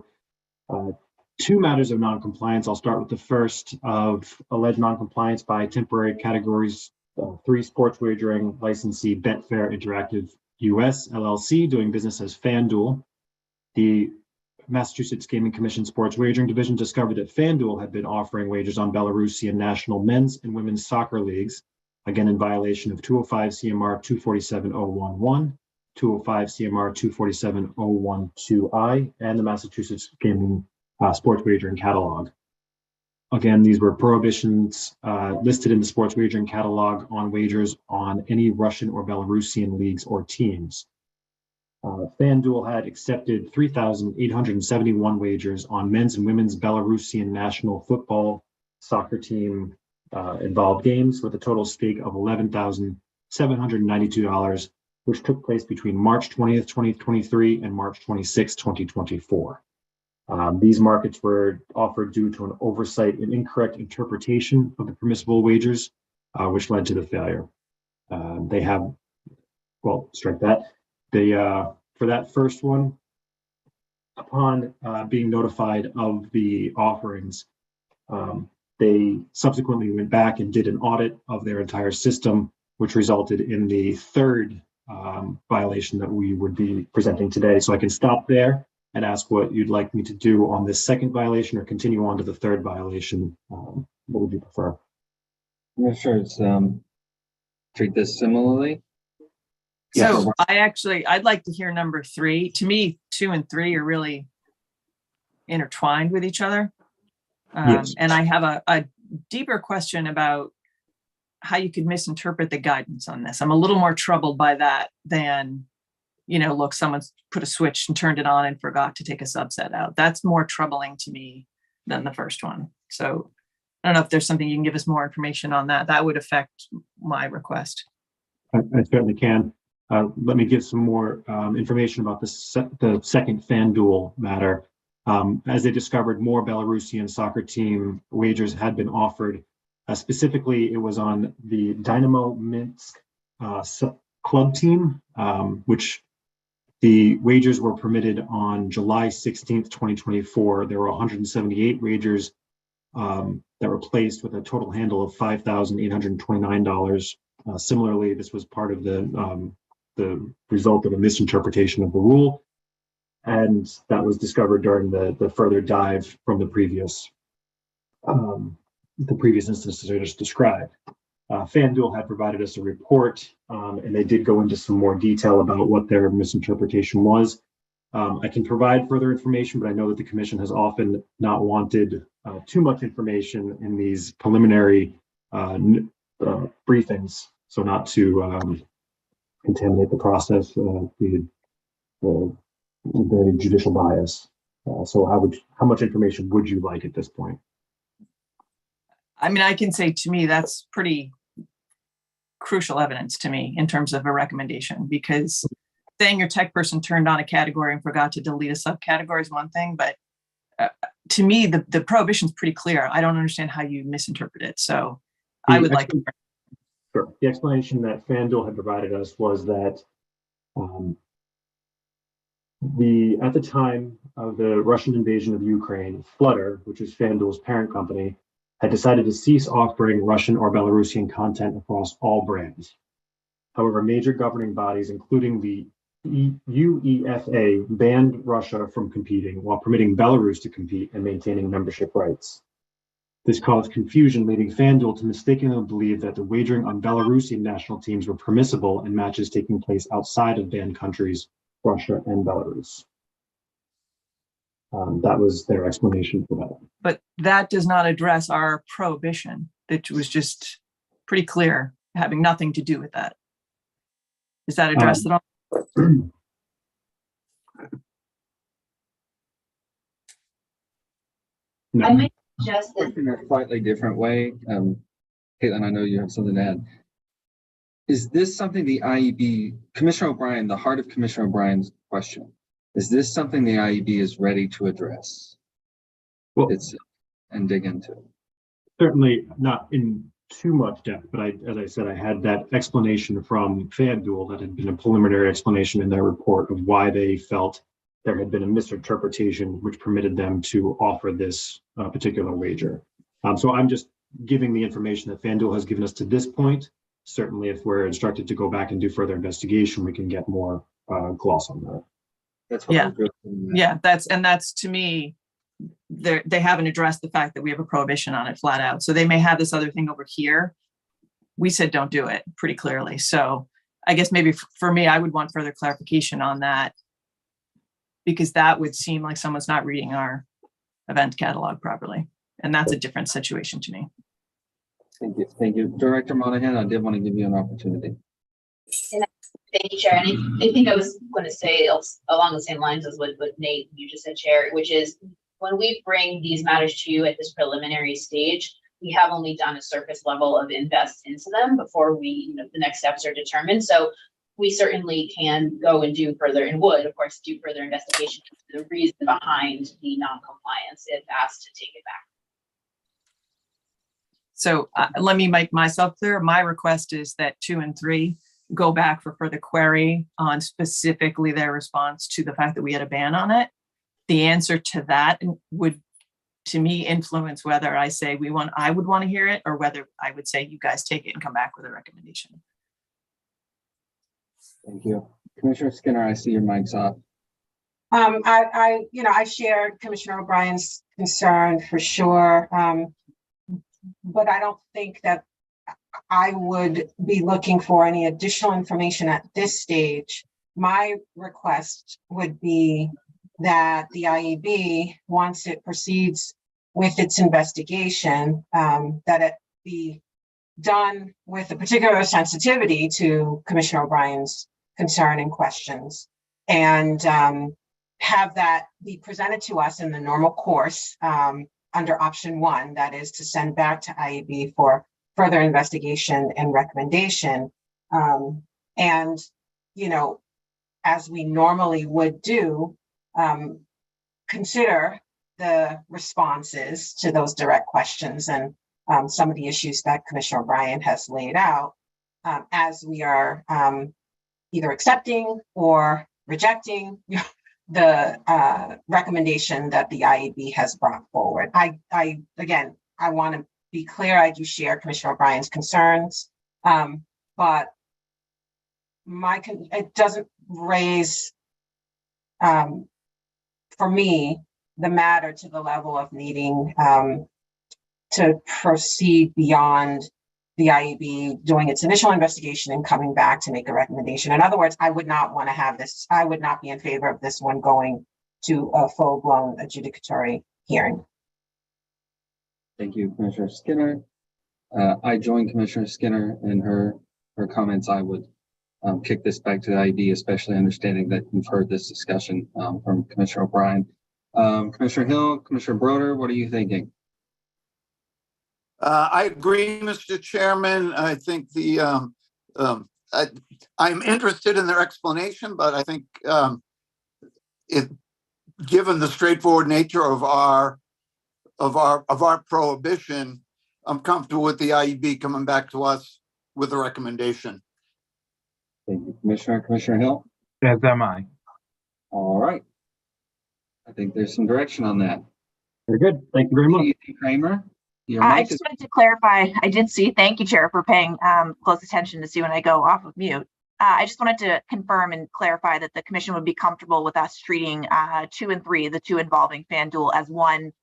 two matters of noncompliance. I'll start with the first of alleged noncompliance by temporary categories 3 sports wagering licensee Betfair Interactive US LLC, doing business as FanDuel. The Massachusetts Gaming Commission Sports Wagering Division discovered that FanDuel had been offering wagers on Belarusian national men's and women's soccer leagues, again in violation of 205 CMR 247011, 205 CMR 247012I, and the Massachusetts Gaming Sports Wagering Catalog. Again, these were prohibitions listed in the sports wagering catalog on wagers on any Russian or Belarusian leagues or teams. FanDuel had accepted 3,871 wagers on men's and women's Belarusian national football soccer team involved games with a total stake of $11,792, which took place between March 20th, 2023 and March 26th, 2024. These markets were offered due to an oversight and incorrect interpretation of the permissible wagers, which led to the failure. Strike that. For that first one, upon being notified of the offerings, they subsequently went back and did an audit of their entire system, which resulted in the third violation that we would be presenting today. So I can stop there and ask what you'd like me to do on this second violation or continue on to the third violation. What would you prefer? I'm sure it's treat this similarly. So I'd like to hear number 3. To me, 2 and 3 are really intertwined with each other. Yes. And I have a deeper question about how you could misinterpret the guidance on this. I'm a little more troubled by that than, look, someone's put a switch and turned it on and forgot to take a subset out. That's more troubling to me than the first one. So I don't know if there's something you can give us more information on that. That would affect my request. I certainly can. Let me give some more information about the second FanDuel matter. As they discovered, more Belarusian soccer team wagers had been offered. Specifically, it was on the Dynamo Minsk club team, which the wagers were permitted on July 16th, 2024. There were 178 wagers that were placed with a total handle of $5,829. Similarly, this was part of the result of a misinterpretation of the rule, and that was discovered during the further dive from the previous instances I just described. FanDuel had provided us a report, and they did go into some more detail about what their misinterpretation was. I can provide further information, but I know that the commission has often not wanted too much information in these preliminary briefings, so not to contaminate the process, the judicial bias. So how much information would you like at this point? I mean, I can say, to me, that's pretty crucial evidence to me in terms of a recommendation, because saying your tech person turned on a category and forgot to delete a subcategory is one thing, but to me, the prohibition is pretty clear. I don't understand how you misinterpret it. So I would like to. Sure. The explanation that FanDuel had provided us was that at the time of the Russian invasion of Ukraine, Flutter, which is FanDuel's parent company, had decided to cease offering Russian or Belarusian content across all brands. However, major governing bodies, including the UEFA, banned Russia from competing while permitting Belarus to compete and maintaining membership rights. This caused confusion, leading FanDuel to mistakenly believe that the wagering on Belarusian national teams were permissible in matches taking place outside of banned countries, Russia and Belarus. That was their explanation for that. But that does not address our prohibition, that was just pretty clear, having nothing to do with that. Is that addressed at all? No. I might suggest that In a slightly different way, Caitlin, I know you have something to add. Is this something the IEB, Commissioner O'Brien, the heart of Commissioner O'Brien's question, is this something the IEB is ready to address? Well, and dig into? Certainly not in too much depth, but as I said, I had that explanation from FanDuel that had been a preliminary explanation in their report of why they felt there had been a misinterpretation which permitted them to offer this particular wager. So I'm just giving the information that FanDuel has given us to this point. Certainly, if we're instructed to go back and do further investigation, we can get more gloss on that. That's what Yeah. I'm doing. Yeah, that's to me, they haven't addressed the fact that we have a prohibition on it flat out. So they may have this other thing over here. We said don't do it pretty clearly. So I guess maybe for me, I would want further clarification on that, because that would seem like someone's not reading our event catalog properly. And that's a different situation to me. Thank you. Thank you. Director Monahan, I did want to give you an opportunity. Thank you, Chair. And I think I was going to say along the same lines as what Nate, you just said, Chair, which is when we bring these matters to you at this preliminary stage, we have only done a surface level of invest into them before we, the next steps are determined. So we certainly can go and do further and would, of course, do further investigation into the reason behind the non-compliance if asked to take it back. So let me make myself clear. My request is that 2 and 3 go back for further query on specifically their response to the fact that we had a ban on it. The answer to that would, to me, influence whether I say I would want to hear it, or whether I would say you guys take it and come back with a recommendation. Thank you. Commissioner Skinner, I see your mic's off. I shared Commissioner O'Brien's concern for sure. But I don't think that I would be looking for any additional information at this stage. My request would be that the IEB, once it proceeds with its investigation, that it be done with a particular sensitivity to Commissioner O'Brien's concern and questions, and have that be presented to us in the normal course under option 1, that is to send back to IEB for further investigation and recommendation. And, as we normally would do, consider the responses to those direct questions and some of the issues that Commissioner O'Brien has laid out as we are either accepting or rejecting the recommendation that the IEB has brought forward. I want to be clear, I do share Commissioner O'Brien's concerns, but it doesn't raise, for me, the matter to the level of needing to proceed beyond the IEB doing its initial investigation and coming back to make a recommendation. In other words, I would not want to have this, I would not be in favor of this one going to a full-blown adjudicatory hearing. Thank you, Commissioner Skinner. I join Commissioner Skinner in her comments. I would kick this back to the IEB, especially understanding that you've heard this discussion from Commissioner O'Brien. Commissioner Hill, Commissioner Broder, what are you thinking? I agree, Mr. Chairman. I think I'm interested in their explanation, but I think given the straightforward nature of our prohibition, I'm comfortable with the IEB coming back to us with a recommendation. Thank you, Commissioner. Commissioner Hill? As am I. All right. I think there's some direction on that. Very good. Thank you very much. Kramer? I just wanted to clarify, I did see, thank you, Chair, for paying close attention to see when I go off of mute. I just wanted to confirm and clarify that the commission would be comfortable with us treating 2 and 3, the 2 involving FanDuel, as one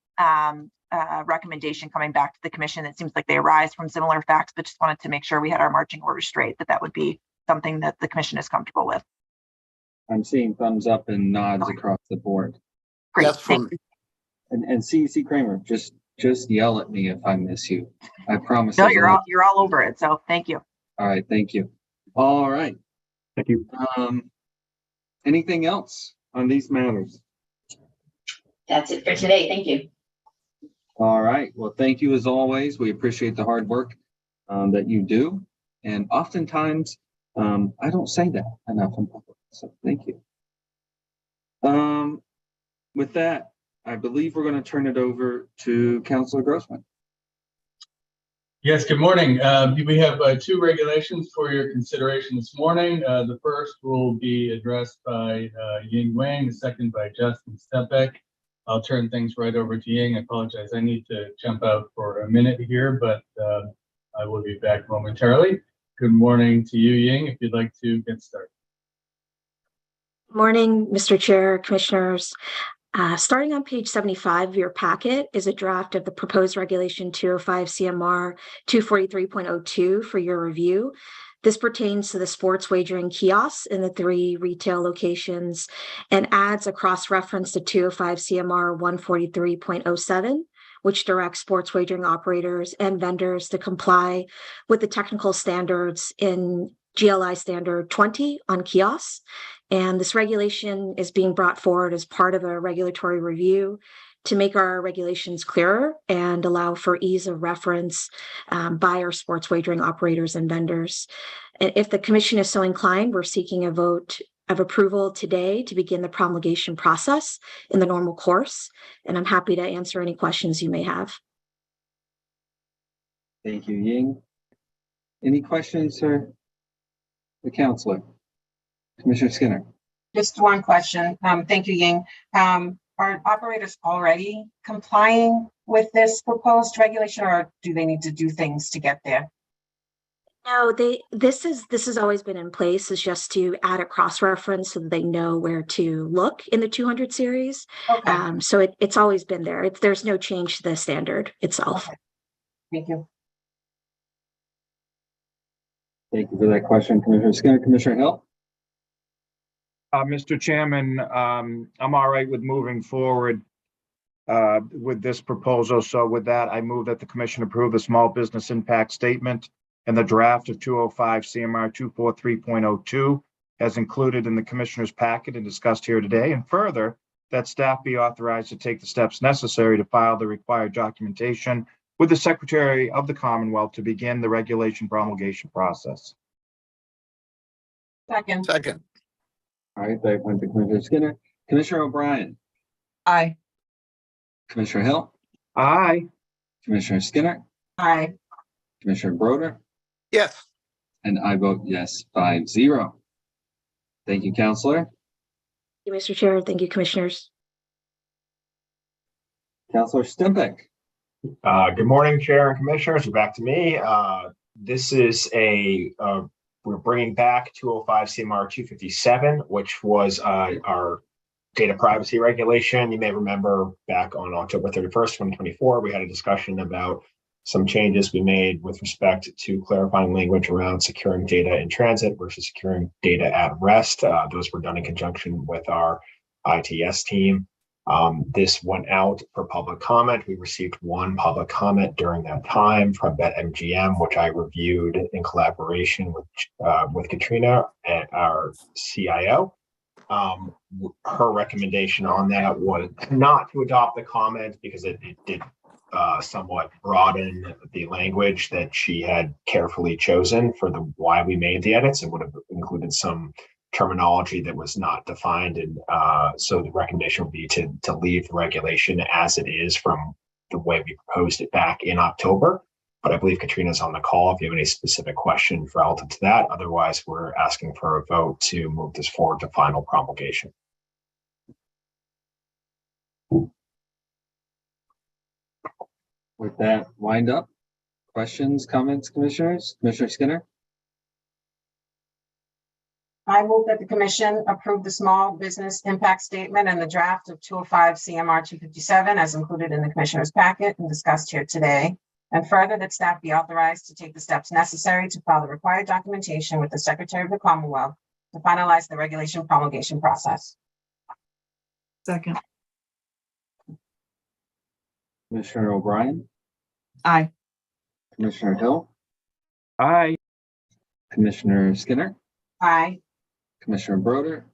recommendation coming back to the commission. It seems like they arise from similar facts, but just wanted to make sure we had our marching orders straight, that would be something that the commission is comfortable with. I'm seeing thumbs up and nods across the board. Great. Yes, Thank you. And CC Kramer, just yell at me if I miss you. I promise. No, you're all over it. So thank you. All right, thank you. All right. Thank you. Anything else on these matters? That's it for today. Thank you. All right. Well, thank you as always. We appreciate the hard work that you do. And oftentimes, I don't say that enough in public. So thank you. With that, I believe we're going to turn it over to Councilor Grossman. Yes, good morning. We have two regulations for your consideration this morning. The first will be addressed by Ying Wang, the second by Justin Stepek. I'll turn things right over to Ying. I apologize. I need to jump out for a minute here, but I will be back momentarily. Good morning to you, Ying, if you'd like to get started. Morning, Mr. Chair, Commissioners. Starting on page 75 of your packet is a draft of the proposed regulation 205 CMR 243.02 for your review. This pertains to the sports wagering kiosks in the 3 retail locations and adds a cross-reference to 205 CMR 143.07, which directs sports wagering operators and vendors to comply with the technical standards in GLI Standard 20 on kiosks. And this regulation is being brought forward as part of a regulatory review to make our regulations clearer and allow for ease of reference by our sports wagering operators and vendors. And if the commission is so inclined, we're seeking a vote of approval today to begin the promulgation process in the normal course. And I'm happy to answer any questions you may have. Thank you, Ying. Any questions for the counselor? Commissioner Skinner. Just one question. Thank you, Ying. Are operators already complying with this proposed regulation, or do they need to do things to get there? No, this has always been in place. It's just to add a cross-reference so that they know where to look in the 200 series. Okay. So it's always been there. There's no change to the standard itself. Okay. Thank you. Thank you for that question, Commissioner Skinner. Commissioner Hill. Mr. Chairman, I'm all right with moving forward with this proposal. So with that, I move that the commission approve the small business impact statement and the draft of 205 CMR 243.02 as included in the commissioner's packet and discussed here today. And further, that staff be authorized to take the steps necessary to file the required documentation with the Secretary of the Commonwealth to begin the regulation promulgation process. Second. Second. All right, that went to Commissioner Skinner. Commissioner O'Brien. Aye. Commissioner Hill. Aye. Commissioner Skinner. Aye. Commissioner Broder. Yes. And I vote yes, 5-0. Thank you, Counselor. Thank you, Mr. Chair. Thank you, Commissioners. Counselor Stimpak. Good morning, Chair and Commissioners. Back to me. This is we're bringing back 205 CMR 257, which was our data privacy regulation. You may remember back on October 31st, 2024, we had a discussion about some changes we made with respect to clarifying language around securing data in transit versus securing data at rest. Those were done in conjunction with our ITS team. This went out for public comment. We received one public comment during that time from BetMGM, which I reviewed in collaboration with Katrina, our CIO. Her recommendation on that was not to adopt the comment because it did somewhat broaden the language that she had carefully chosen for why we made the edits. It would have included some terminology that was not defined, and so the recommendation would be to leave the regulation as it is from the way we proposed it back in October. But I believe Katrina's on the call if you have any specific questions relative to that. Otherwise, we're asking for a vote to move this forward to final promulgation. With that wind up, questions, comments, Commissioners? Commissioner Skinner. I move that the commission approve the small business impact statement and the draft of 205 CMR 257 as included in the commissioner's packet and discussed here today. And further, that staff be authorized to take the steps necessary to file the required documentation with the Secretary of the Commonwealth to finalize the regulation promulgation process. Second. Commissioner O'Brien. Aye. Commissioner Hill. Aye. Commissioner Skinner. Aye. Commissioner Broder.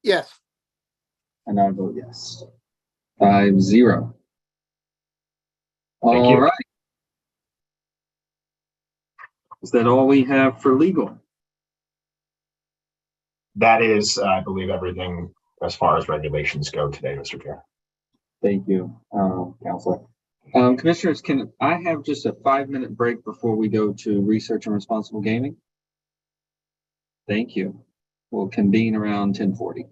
Yes. And I vote yes. 5-0. Thank All you. right. Is that all we have for legal? That is, I believe, everything as far as regulations go today, Mr. Chair. Thank you, Counselor. Commissioners, can I have just a 5-minute break before we go to research and responsible gaming? Thank you. We'll convene around 10:40.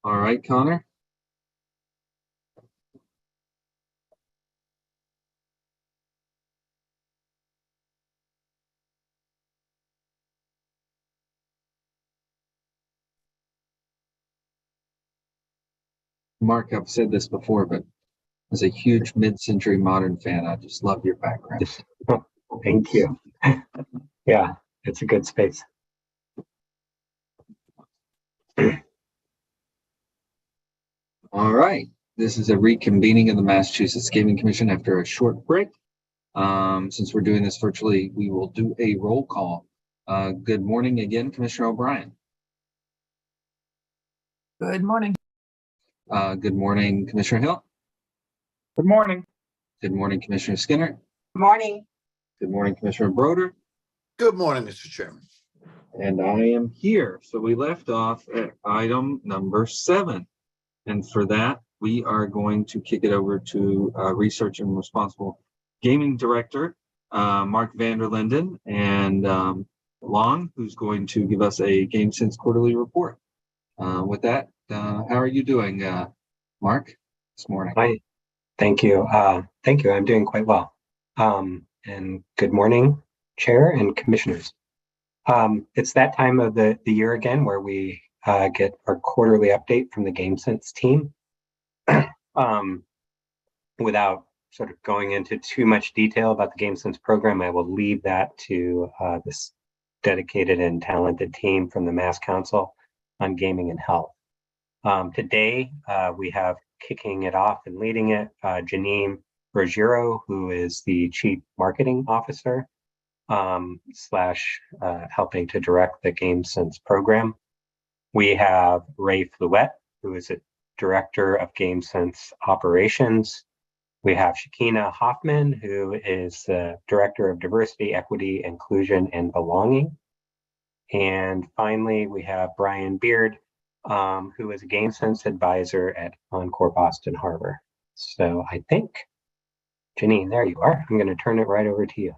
All right, Connor. Mark, I've said this before, but as a huge mid-century modern fan, I just love your background. Thank you. Yeah, it's a good space. All right. This is a reconvening of the Massachusetts Gaming Commission after a short break. Since we're doing this virtually, we will do a roll call. Good morning again, Commissioner O'Brien. Good morning. Good morning, Commissioner Hill. Good morning. Good morning, Commissioner Skinner. Morning. Good morning, Commissioner Broder. Good morning, Mr. Chairman. And I am here. So we left off at item number 7. And for that, we are going to kick it over to Research and Responsible Gaming Director, Mark Vanderlinden, and Long, who's going to give us a GameSense quarterly report. With that, how are you doing, Mark, this morning? Hi. Thank you. Thank you. I'm doing quite well. And good morning, Chair and Commissioners. It's that time of the year again where we get our quarterly update from the GameSense team. Without sort of going into too much detail about the GameSense program, I will leave that to this dedicated and talented team from the Mass Council on Gaming and Health. Today, we have kicking it off and leading it, Janine Ruggiero, who is the Chief Marketing Officer, helping to direct the GameSense program. We have Ray Fluette, who is a Director of GameSense Operations. We have Shakina Hoffman, who is the Director of Diversity, Equity, Inclusion, and Belonging. And finally, we have Brian Beard, who is a GameSense advisor at Encore Boston Harbor. So I think, Janine, there you are. I'm going to turn it right over to you.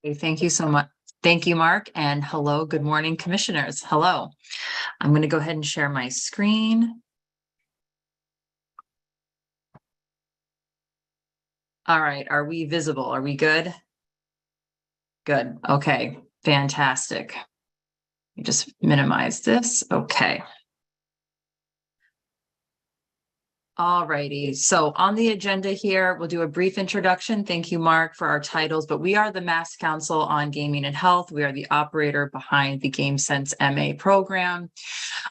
Okay, thank you so much. Thank you, Mark. And hello, good morning, commissioners. Hello. I'm going to go ahead and share my screen. All right. Are we visible? Are we good? Good. Okay. Fantastic. Let me just minimize this. Okay. All righty. So on the agenda here, we'll do a brief introduction. Thank you, Mark, for our titles, but we are the Mass Council on Gaming and Health. We are the operator behind the GameSense MA program.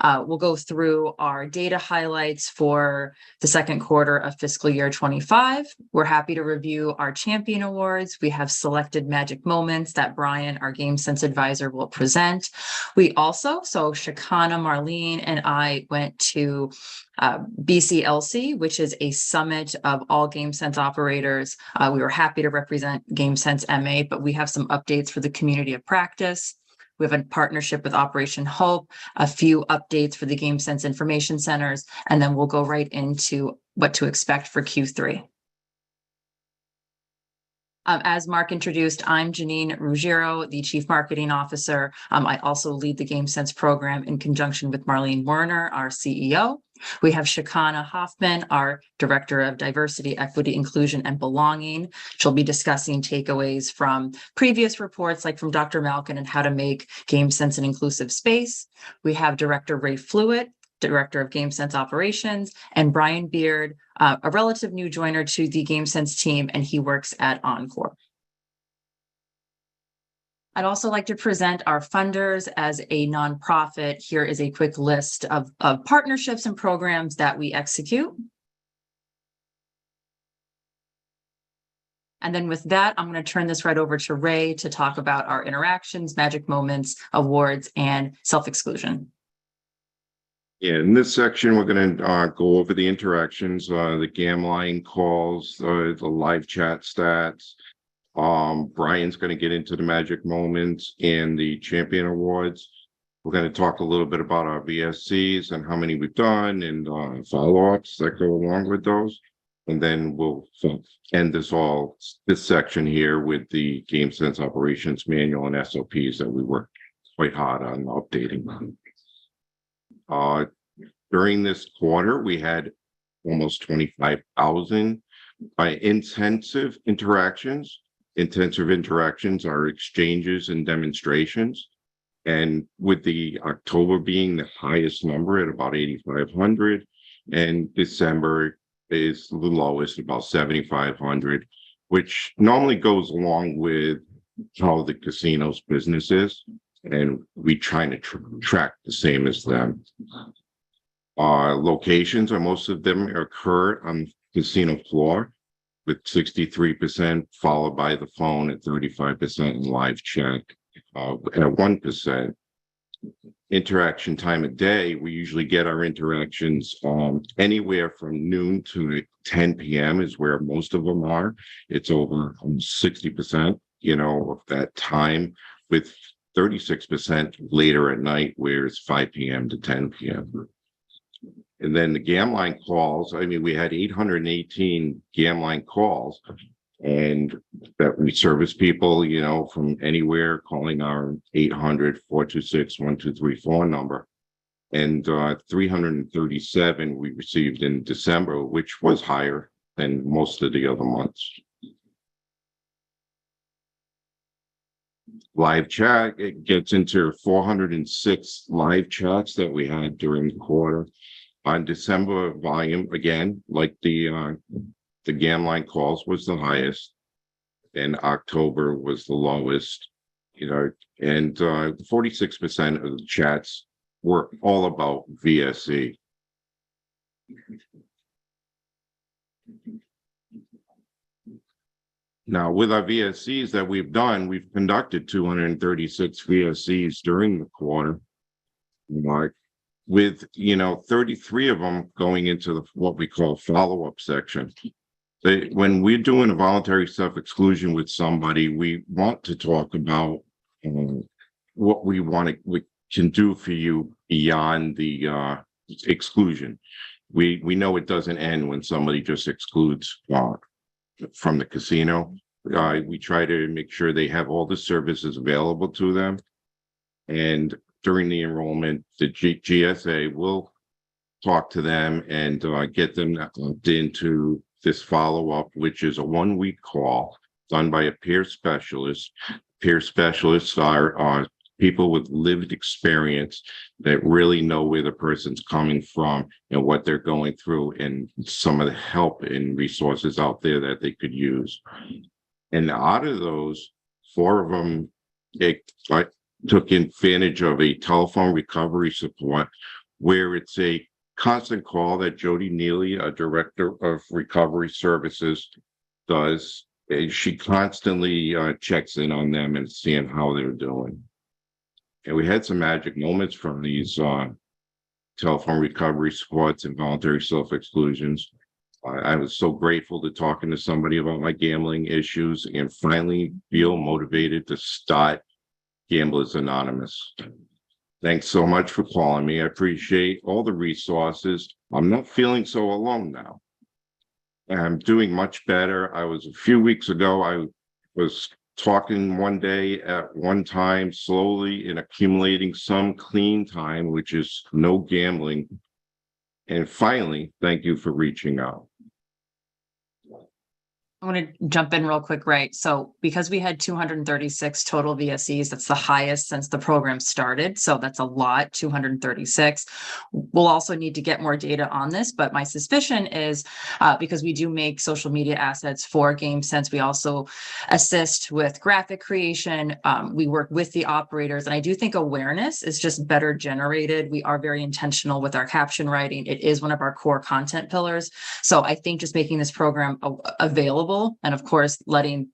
We'll go through our data highlights for the second quarter of fiscal year 25. We're happy to review our champion awards. We have selected magic moments that Brian, our GameSense advisor, will present. We also, so Shakana, Marlene, and I went to BCLC, which is a summit of all GameSense operators. We were happy to represent GameSense MA, but we have some updates for the community of practice. We have a partnership with Operation Hope, a few updates for the GameSense information centers, and then we'll go right into what to expect for Q3. As Mark introduced, I'm Janine Ruggiero, the Chief Marketing Officer. I also lead the GameSense program in conjunction with Marlene Werner, our CEO. We have Shakana Hoffman, our Director of Diversity, Equity, Inclusion, and Belonging. She'll be discussing takeaways from previous reports, like from Dr. Malkin, and how to make GameSense an inclusive space. We have Director Ray Fluette, Director of GameSense Operations, and Brian Beard, a relative new joiner to the GameSense team, and he works at Encore. I'd also like to present our funders as a nonprofit. Here is a quick list of partnerships and programs that we execute. And then with that, I'm going to turn this right over to Ray to talk about our interactions, magic moments, awards, and self-exclusion. Yeah, in this section, we're going to go over the interactions, the GAM line calls, the live chat stats. Brian's going to get into the magic moments and the champion awards. We're going to talk a little bit about our VSCs and how many we've done and follow-ups that go along with those. And then we'll end this section here with the GameSense operations manual and SOPs that we worked quite hard on updating. During this quarter, we had almost 25,000 intensive interactions. Intensive interactions are exchanges and demonstrations. And with the October being the highest number at about 8,500, and December is the lowest, about 7,500, which normally goes along with how the casino's business is. And we try to track the same as them. Locations, or most of them occur on the casino floor, with 63%, followed by the phone at 35% and live chat at 1%. Interaction time of day, we usually get our interactions anywhere from noon to 10 p.m. is where most of them are. It's over 60%, of that time, with 36% later at night, where it's 5 p.m. to 10 p.m. And then the GamLine calls, we had 818 GamLine calls, and that we service people, from anywhere, calling our 800-426-1234 number. And 337 we received in December, which was higher than most of the other months. Live chat, it gets into 406 live chats that we had during the quarter. On December volume, again, like the GamLine calls was the highest, and October was the lowest, and 46% of the chats were all about VSE. Now, with our VSEs that we've done, we've conducted 236 VSEs during the quarter, with 33 of them going into what we call follow-up section. When we're doing a voluntary self-exclusion with somebody, we want to talk about what we can do for you beyond the exclusion. We know it doesn't end when somebody just excludes from the casino. We try to make sure they have all the services available to them. And during the enrollment, the GSA will talk to them and get them into this follow-up, which is a 1-week call done by a peer specialist. Peer specialists are people with lived experience that really know where the person's coming from and what they're going through, and some of the help and resources out there that they could use. And out of those, 4 of them, took advantage of a telephone recovery support, where it's a constant call that Jody Neely, a director of recovery services, does. She constantly checks in on them and seeing how they're doing. And we had some magic moments from these telephone recovery supports and voluntary self-exclusions. I was so grateful to talking to somebody about my gambling issues and finally feel motivated to start Gamblers Anonymous. Thanks so much for calling me. I appreciate all the resources. I'm not feeling so alone now. I'm doing much better. A few weeks ago, I was talking one day at one time, slowly, and accumulating some clean time, which is no gambling. And finally, thank you for reaching out. I want to jump in real quick, right? So because we had 236 total VSEs, that's the highest since the program started. So that's a lot, 236. We'll also need to get more data on this, but my suspicion is because we do make social media assets for GameSense, we also assist with graphic creation. We work with the operators, and I do think awareness is just better generated. We are very intentional with our caption writing. It is one of our core content pillars. So I think just making this program available, and of course, letting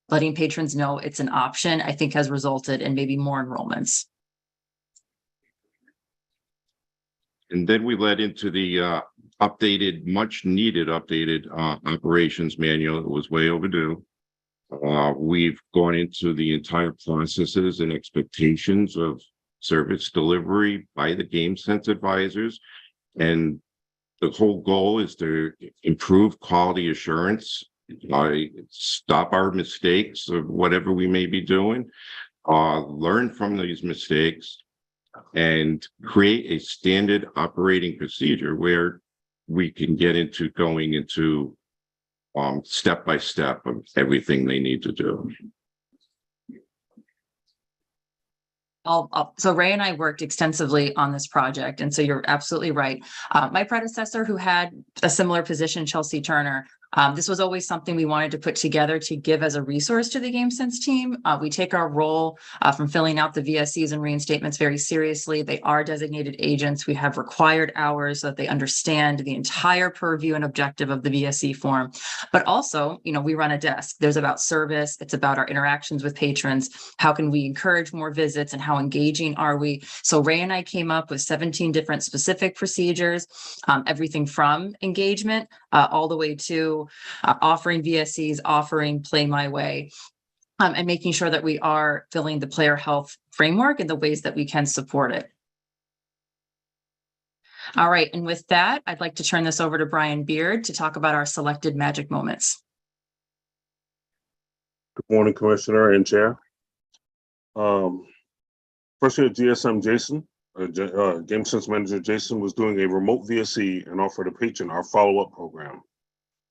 patrons know it's an option, I think has resulted in maybe more enrollments. And then we led into the much needed updated operations manual. It was way overdue. We've gone into the entire processes and expectations of service delivery by the GameSense advisors. And the whole goal is to improve quality assurance, stop our mistakes of whatever we may be doing, learn from these mistakes, and create a standard operating procedure where we can get into going into step by step of everything they need to do. So Ray and I worked extensively on this project, and so you're absolutely right. My predecessor, who had a similar position, Chelsea Turner, this was always something we wanted to put together to give as a resource to the GameSense team. We take our role from filling out the VSCs and reinstatements very seriously. They are designated agents. We have required hours so that they understand the entire purview and objective of the VSC form. But also, we run a desk. There's about service. It's about our interactions with patrons. How can we encourage more visits and how engaging are we? So Ray and I came up with 17 different specific procedures, everything from engagement all the way to offering VSCs, offering Play My Way, and making sure that we are filling the player health framework in the ways that we can support it. All right, and with that, I'd like to turn this over to Brian Beard to talk about our selected magic moments. Good morning, Commissioner and Chair. First year GSM Jason, GameSense manager Jason, was doing a remote VSC and offered a patron our follow-up program.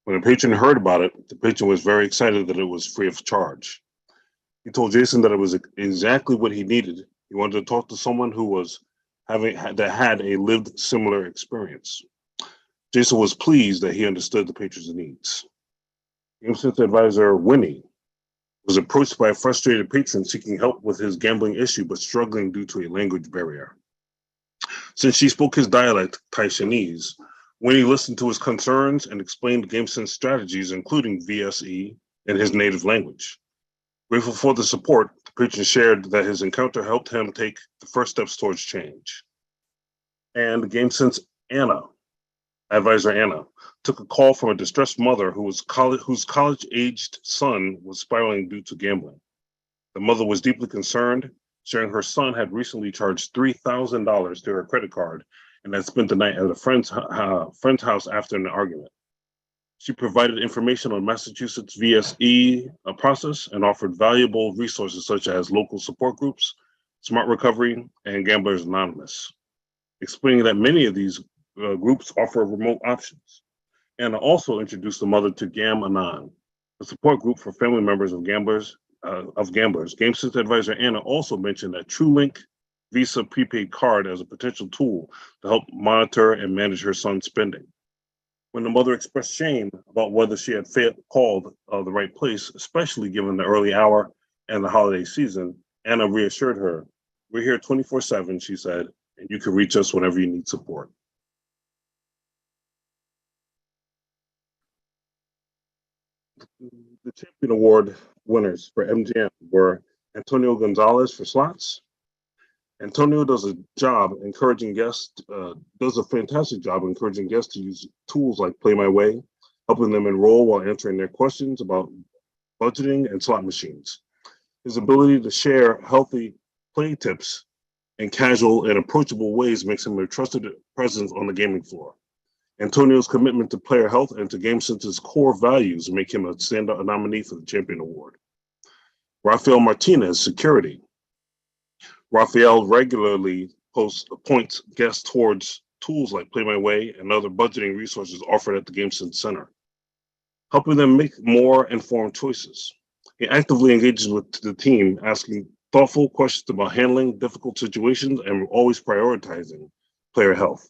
When a patron heard about it, the patron was very excited that it was free of charge. He told Jason that it was exactly what he needed. He wanted to talk to someone who had a lived similar experience. Jason was pleased that he understood the patron's needs. GameSense advisor Winnie was approached by a frustrated patron seeking help with his gambling issue but struggling due to a language barrier. Since she spoke his dialect, Taishanese, Winnie listened to his concerns and explained GameSense strategies, including VSE, in his native language. Grateful for the support, the patron shared that his encounter helped him take the first steps towards change. And GameSense advisor Anna, took a call from a distressed mother whose college-aged son was spiraling due to gambling. The mother was deeply concerned, sharing her son had recently charged $3,000 to her credit card and had spent the night at a friend's house after an argument. She provided information on Massachusetts VSE process and offered valuable resources such as local support groups, Smart Recovery, and Gamblers Anonymous, explaining that many of these groups offer remote options. Anna also introduced the mother to Gam Anon, a support group for family members of gamblers. GameSense advisor Anna also mentioned that TrueLink Visa prepaid card as a potential tool to help monitor and manage her son's spending. When the mother expressed shame about whether she had called the right place, especially given the early hour and the holiday season, Anna reassured her, "We're here 24/7, she said, and you can reach us whenever you need support." The Champion Award winners for MGM were Antonio Gonzalez for slots. Antonio does a fantastic job encouraging guests to use tools like Play My Way, helping them enroll while answering their questions about budgeting and slot machines. His ability to share healthy play tips in casual and approachable ways makes him a trusted presence on the gaming floor. Antonio's commitment to player health and to GameSense's core values make him a standout nominee for the Champion Award. Rafael Martinez, security. Rafael regularly points guests towards tools like Play My Way and other budgeting resources offered at the GameSense Center, helping them make more informed choices. He actively engages with the team, asking thoughtful questions about handling difficult situations and always prioritizing player health.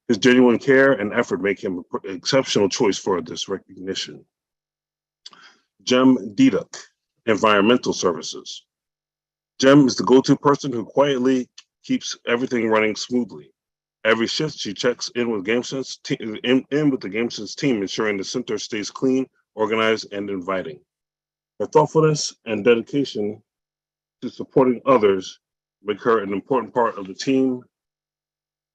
His genuine care and effort make him an exceptional choice for this recognition. Jem Diduk, environmental services. Jem is the go-to person who quietly keeps everything running smoothly. Every shift, she checks in with GameSense with the GameSense team, ensuring the center stays clean, organized, and inviting. Her thoughtfulness and dedication to supporting others make her an important part of the team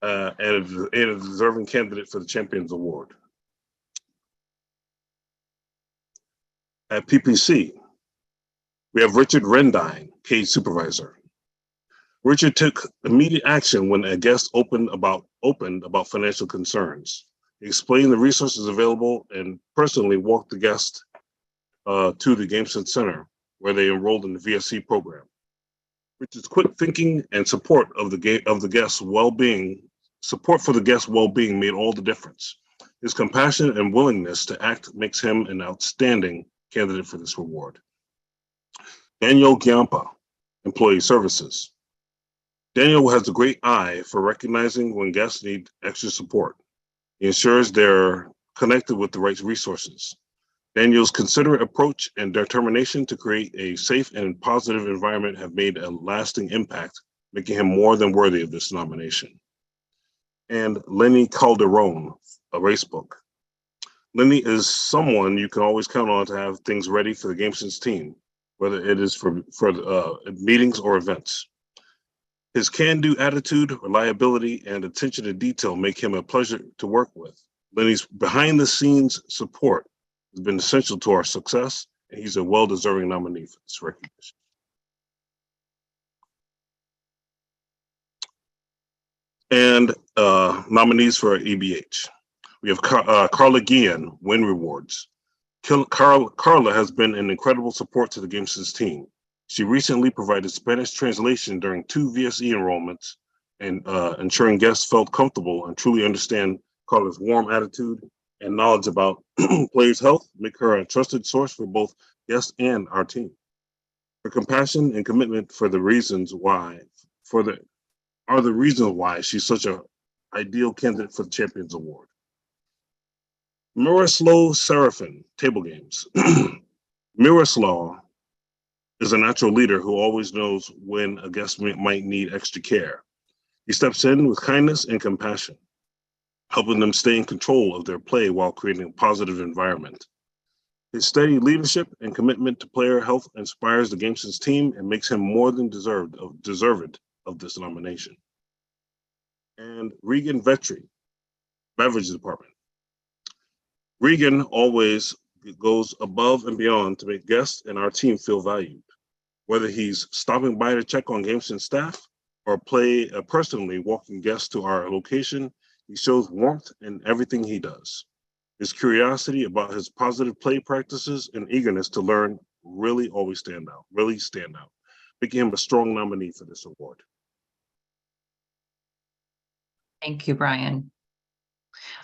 and a deserving candidate for the Champions Award. At PPC, we have Richard Rendine, cage supervisor. Richard took immediate action when a guest opened about financial concerns. He explained the resources available and personally walked the guest to the GameSense Center, where they enrolled in the VSC program. Richard's quick thinking and support of the guests' well-being, support for the guests' well-being made all the difference. His compassion and willingness to act makes him an outstanding candidate for this reward. Daniel Giampa, Employee Services. Daniel has a great eye for recognizing when guests need extra support. He ensures they're connected with the right resources. Daniel's considerate approach and determination to create a safe and positive environment have made a lasting impact, making him more than worthy of this nomination. And Lenny Calderon, a racebook. Lenny is someone you can always count on to have things ready for the GameSense team, whether it is for meetings or events. His can-do attitude, reliability, and attention to detail make him a pleasure to work with. Lenny's behind-the-scenes support has been essential to our success, and he's a well-deserving nominee for this recognition. And nominees for EBH. We have Carla Guillen, Win Rewards. Carla has been an incredible support to the GameSense team. She recently provided Spanish translation during 2 VSE enrollments and ensuring guests felt comfortable and truly understand Carla's warm attitude and knowledge about players' health make her a trusted source for both guests and our team. Her compassion and commitment are the reasons why she's such an ideal candidate for the Champions Award. Miroslav Serafin, Table Games. Miroslav is a natural leader who always knows when a guest might need extra care. He steps in with kindness and compassion, helping them stay in control of their play while creating a positive environment. His steady leadership and commitment to player health inspires the GameSense team and makes him more than deserved of this nomination. And Regan Vetri, Beverage Department. Regan always goes above and beyond to make guests and our team feel valued. Whether he's stopping by to check on GameSense staff or personally walking guests to our location, he shows warmth in everything he does. His curiosity about his positive play practices and eagerness to learn really stand out, making him a strong nominee for this award. Thank you, Brian.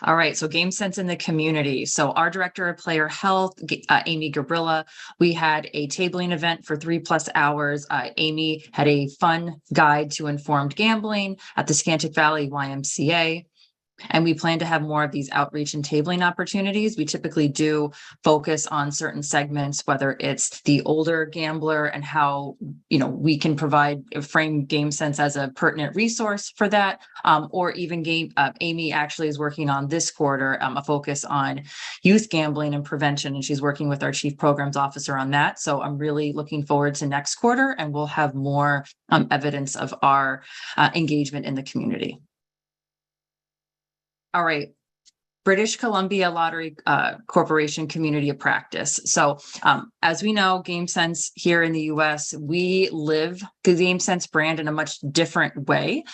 All right, so GameSense in the community. So our Director of Player Health, Amy Gabrilla, we had a tabling event for 3+ hours. Amy had a fun guide to informed gambling at the Scantic Valley YMCA. And we plan to have more of these outreach and tabling opportunities. We typically do focus on certain segments, whether it's the older gambler and how, we can frame GameSense as a pertinent resource for that, or even Amy actually is working on this quarter, a focus on youth gambling and prevention, and she's working with our Chief Programs Officer on that. So I'm really looking forward to next quarter, and we'll have more evidence of our engagement in the community. All right, British Columbia Lottery Corporation Community of Practice. So as we know, GameSense here in the US, we live the GameSense brand in a much different way.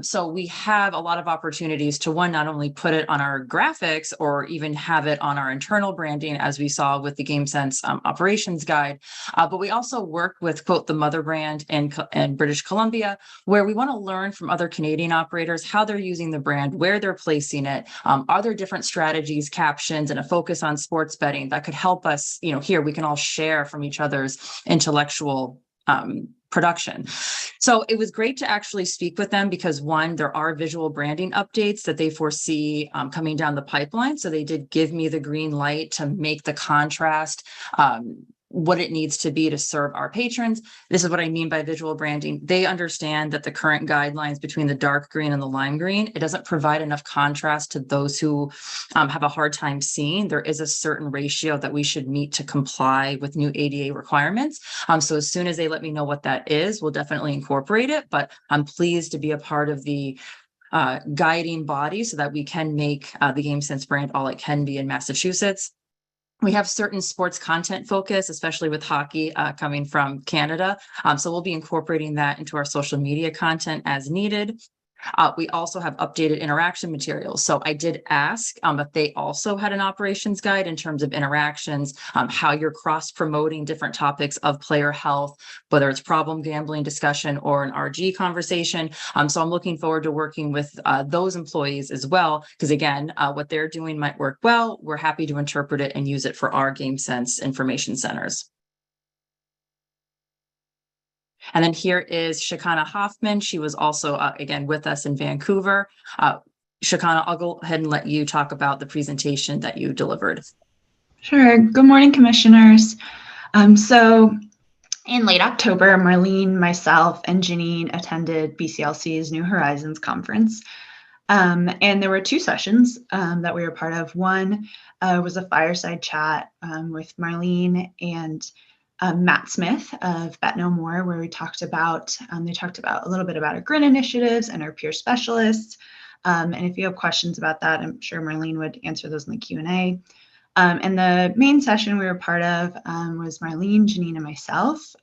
So we have a lot of opportunities to not only put it on our graphics or even have it on our internal branding, as we saw with the GameSense operations guide, but we also work with, quote, the mother brand in British Columbia, where we want to learn from other Canadian operators, how they're using the brand, where they're placing it, are there different strategies, captions, and a focus on sports betting that could help us, here we can all share from each other's intellectual production. So it was great to actually speak with them because, one, there are visual branding updates that they foresee coming down the pipeline. So they did give me the green light to make the contrast what it needs to be to serve our patrons. This is what I mean by visual branding. They understand that the current guidelines between the dark green and the lime green, it doesn't provide enough contrast to those who have a hard time seeing. There is a certain ratio that we should meet to comply with new ADA requirements. So as soon as they let me know what that is, we'll definitely incorporate it. But I'm pleased to be a part of the guiding body so that we can make the GameSense brand all it can be in Massachusetts. We have certain sports content focus, especially with hockey coming from Canada. So we'll be incorporating that into our social media content as needed. We also have updated interaction materials. So I did ask if they also had an operations guide in terms of interactions, how you're cross-promoting different topics of player health, whether it's problem gambling discussion or an RG conversation. So I'm looking forward to working with those employees as well, because again, what they're doing might work well. We're happy to interpret it and use it for our GameSense information centers. And then here is Shakana Hoffman. She was also, again, with us in Vancouver. Shakana, I'll go ahead and let you talk about the presentation that you delivered. Sure. Good morning, commissioners. So in late October, Marlene, myself, and Janine attended BCLC's New Horizons conference. And there were two sessions that we were part of. One was a fireside chat with Marlene and Matt Smith of Bet No More, where we talked about, they talked about a little bit about our GRIN initiatives and our peer specialists. And if you have questions about that, I'm sure Marlene would answer those in the Q&A. And the main session we were part of was Marlene, Janine, and myself,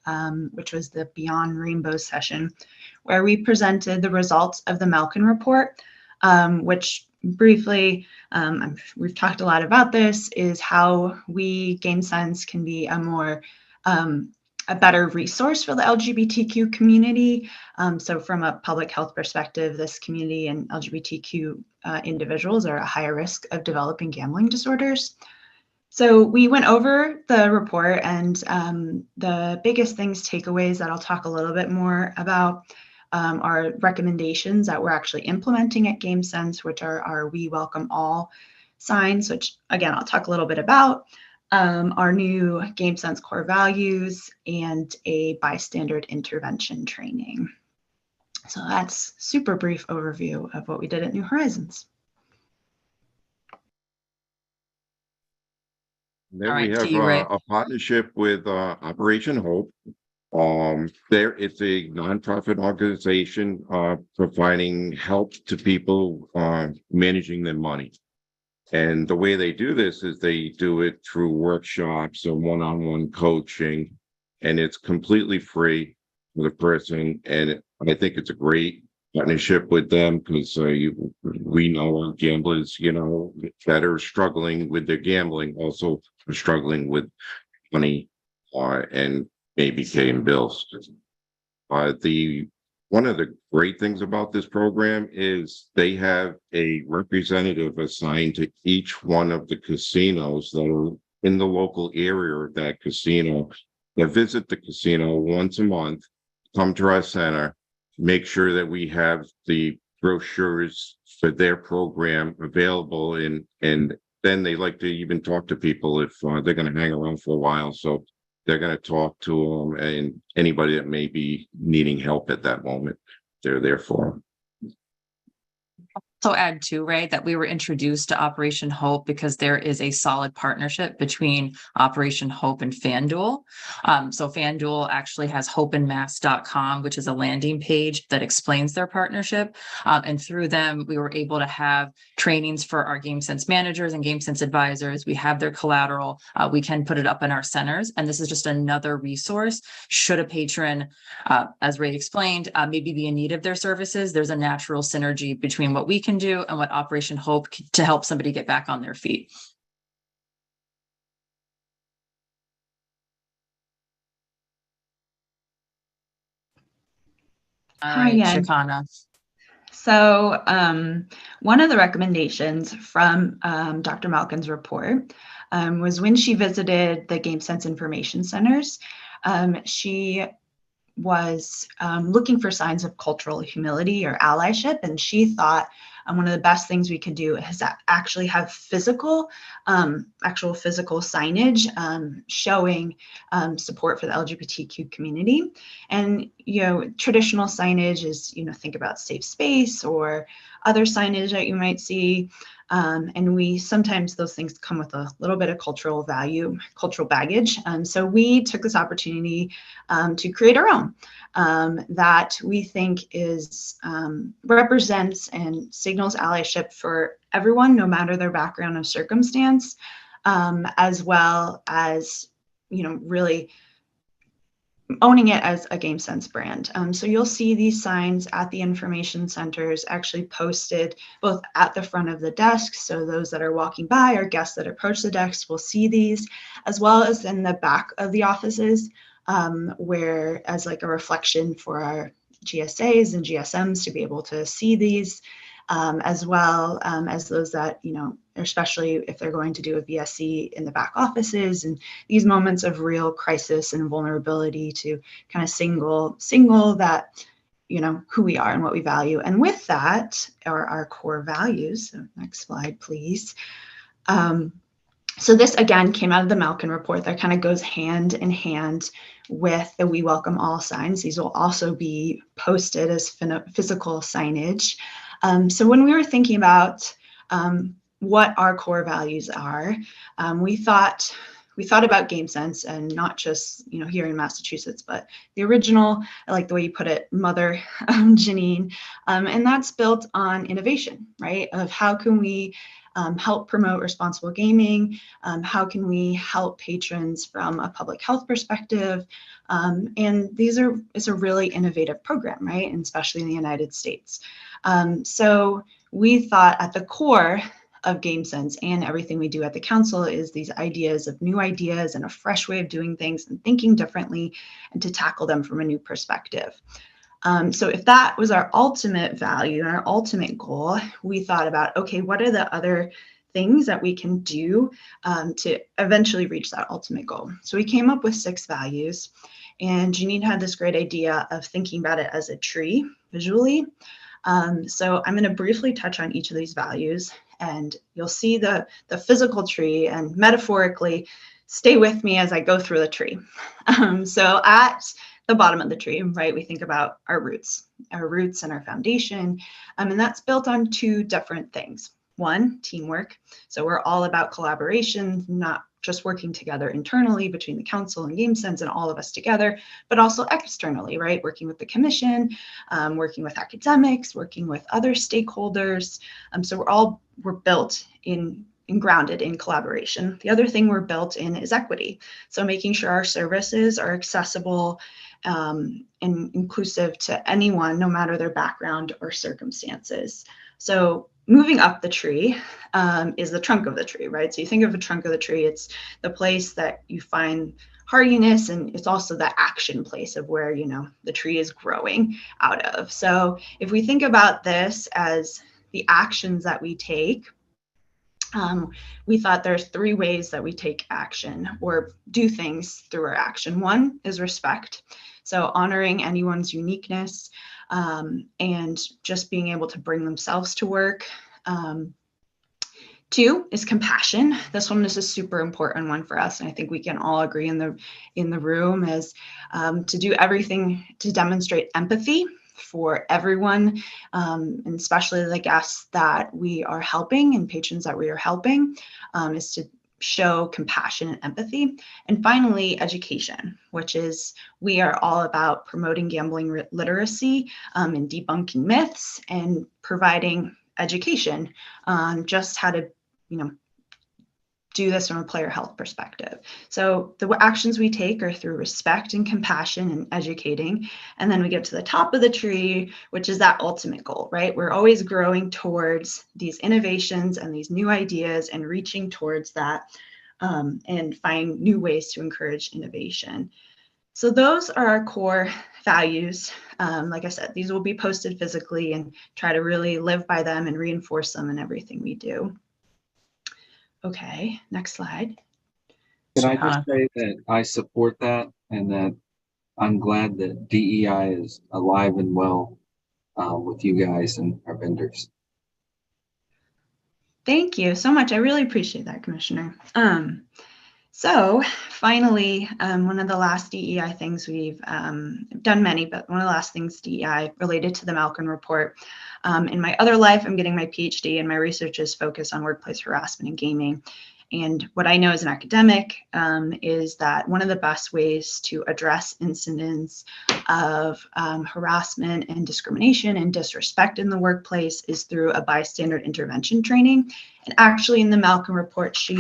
which was the Beyond Rainbow session, where we presented the results of the Malkin report, which briefly, we've talked a lot about this, is how we, GameSense, can be a better resource for the LGBTQ community. So from a public health perspective, this community and LGBTQ individuals are at a higher risk of developing gambling disorders. So we went over the report, and the biggest takeaways that I'll talk a little bit more about are recommendations that we're actually implementing at GameSense, which are our We Welcome All signs, which again, I'll talk a little bit about. Our new GameSense core values, and a bystander intervention training. So that's super brief overview of what we did at New Horizons. Then we have a partnership with Operation Hope. It's a nonprofit organization providing help to people managing their money. And the way they do this is they do it through workshops and one-on-one coaching, and it's completely free for the person. And I think it's a great partnership with them, because we know our gamblers, that are struggling with their gambling, also struggling with money and maybe paying bills. One of the great things about this program is they have a representative assigned to each one of the casinos that are in the local area of that casino. They visit the casino once a month, come to our center, make sure that we have the brochures for their program available, and then they like to even talk to people if they're going to hang around for a while. So they're going to talk to them, and anybody that may be needing help at that moment, they're there for them. Also add too, Ray, that we were introduced to Operation Hope because there is a solid partnership between Operation Hope and FanDuel. So FanDuel actually has hopeandmass.com, which is a landing page that explains their partnership. And through them, we were able to have trainings for our GameSense managers and GameSense advisors. We have their collateral. We can put it up in our centers. And this is just another resource. Should a patron, as Ray explained, maybe be in need of their services, there's a natural synergy between what we can do and what Operation Hope to help somebody get back on their feet. All right, Shakana. So one of the recommendations from Dr. Malkin's report was when she visited the GameSense information centers, she was looking for signs of cultural humility or allyship, and she thought one of the best things we could do is actually have actual physical signage showing support for the LGBTQ community. And traditional signage is think about safe space or other signage that you might see. And sometimes those things come with a little bit of cultural baggage. So we took this opportunity to create our own that we think represents and signals allyship for everyone, no matter their background or circumstance, as well as, really owning it as a GameSense brand. So you'll see these signs at the information centers actually posted both at the front of the desk. So those that are walking by or guests that approach the desk will see these, as well as in the back of the offices, where as like a reflection for our GSAs and GSMs to be able to see these, as well as those that, you know, especially if they're going to do a VSC in the back offices and these moments of real crisis and vulnerability to kind of single that, you know, who we are and what we value. And with that are our core values. So next slide, please. So this again came out of the Malkin report that kind of goes hand in hand with the We Welcome All signs. These will also be posted as physical signage. So when we were thinking about what our core values are, we thought about GameSense and not just, you know, here in Massachusetts, but the original, I like the way you put it, mother, Janine, and that's built on innovation, right? Of how can we help promote responsible gaming? How can we help patrons from a public health perspective? And it's a really innovative program, right? And especially in the United States. So we thought at the core of GameSense and everything we do at the council is these ideas of new ideas and a fresh way of doing things and thinking differently and to tackle them from a new perspective. So if that was our ultimate value and our ultimate goal, we thought about, okay, what are the other things that we can do to eventually reach that ultimate goal? So we came up with 6 values, and Janine had this great idea of thinking about it as a tree visually. So I'm going to briefly touch on each of these values, and you'll see the physical tree, and metaphorically, stay with me as I go through the tree. So at the bottom of the tree, right, we think about our roots and our foundation, and that's built on 2 different things. One, teamwork. So we're all about collaboration, not just working together internally between the council and GameSense and all of us together, but also externally, right? Working with the commission, working with academics, working with other stakeholders. So we're built in and grounded in collaboration. The other thing we're built in is equity. So making sure our services are accessible and inclusive to anyone, no matter their background or circumstances. So moving up the tree is the trunk of the tree, right? So you think of a trunk of the tree, it's the place that you find hardiness, and it's also the action place of where, you know, the tree is growing out of. So if we think about this as the actions that we take, we thought there's 3 ways that we take action or do things through our action. One is respect. So honoring anyone's uniqueness and just being able to bring themselves to work. 2 is compassion. This one is a super important one for us, and I think we can all agree in the room is to do everything to demonstrate empathy for everyone, and especially the guests that we are helping and patrons that we are helping, is to show compassion and empathy. And finally, education, which is we are all about promoting gambling literacy and debunking myths and providing education on just how to, you know, do this from a player health perspective. So the actions we take are through respect and compassion and educating. And then we get to the top of the tree, which is that ultimate goal, right? We're always growing towards these innovations and these new ideas and reaching towards that and find new ways to encourage innovation. So those are our core values. Like I said, these will be posted physically and try to really live by them and reinforce them in everything we do. Okay, next slide. Can I just say that I support that and that I'm glad that DEI is alive and well with you guys and our vendors. Thank you so much. I really appreciate that, Commissioner. So finally, one of the last DEI things we've done many, but one of the last things DEI related to the Malkin report. In my other life, I'm getting my PhD and my research is focused on workplace harassment and gaming. And what I know as an academic is that one of the best ways to address incidents of harassment and discrimination and disrespect in the workplace is through a bystander intervention training. And actually in the Malkin report sheet,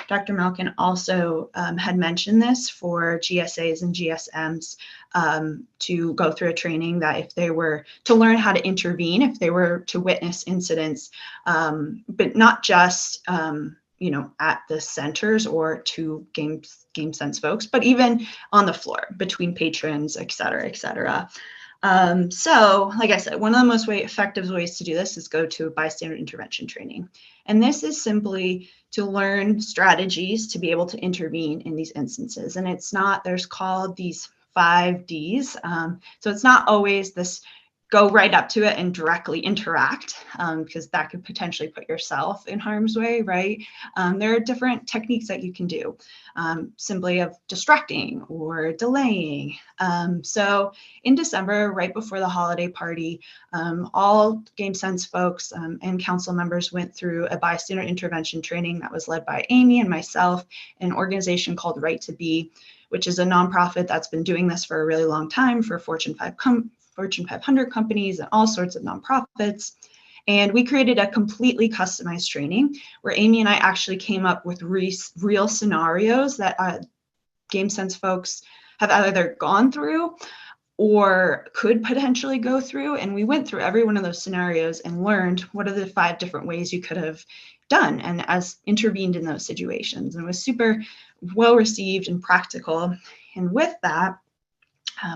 Dr. Malkin also had mentioned this for GSAs and GSMs to go through a training that if they were to learn how to intervene, if they were to witness incidents, but not just at the centers or to GameSense folks, but even on the floor between patrons, et cetera, et cetera. So like I said, one of the most effective ways to do this is go to a bystander intervention training. And this is simply to learn strategies to be able to intervene in these instances. And there's called these 5 Ds. So it's not always this go right up to it and directly interact, because that could potentially put yourself in harm's way, right? There are different techniques that you can do, simply of distracting or delaying. So in December, right before the holiday party, all GameSense folks and council members went through a bystander intervention training that was led by Amy and myself, an organization called Right to Be, which is a nonprofit that's been doing this for a really long time for Fortune 500 companies and all sorts of nonprofits. And we created a completely customized training where Amy and I actually came up with real scenarios that GameSense folks have either gone through or could potentially go through. And we went through every one of those scenarios and learned what are the 5 different ways you could have done and as intervened in those situations. And it was super well received and practical. And with that,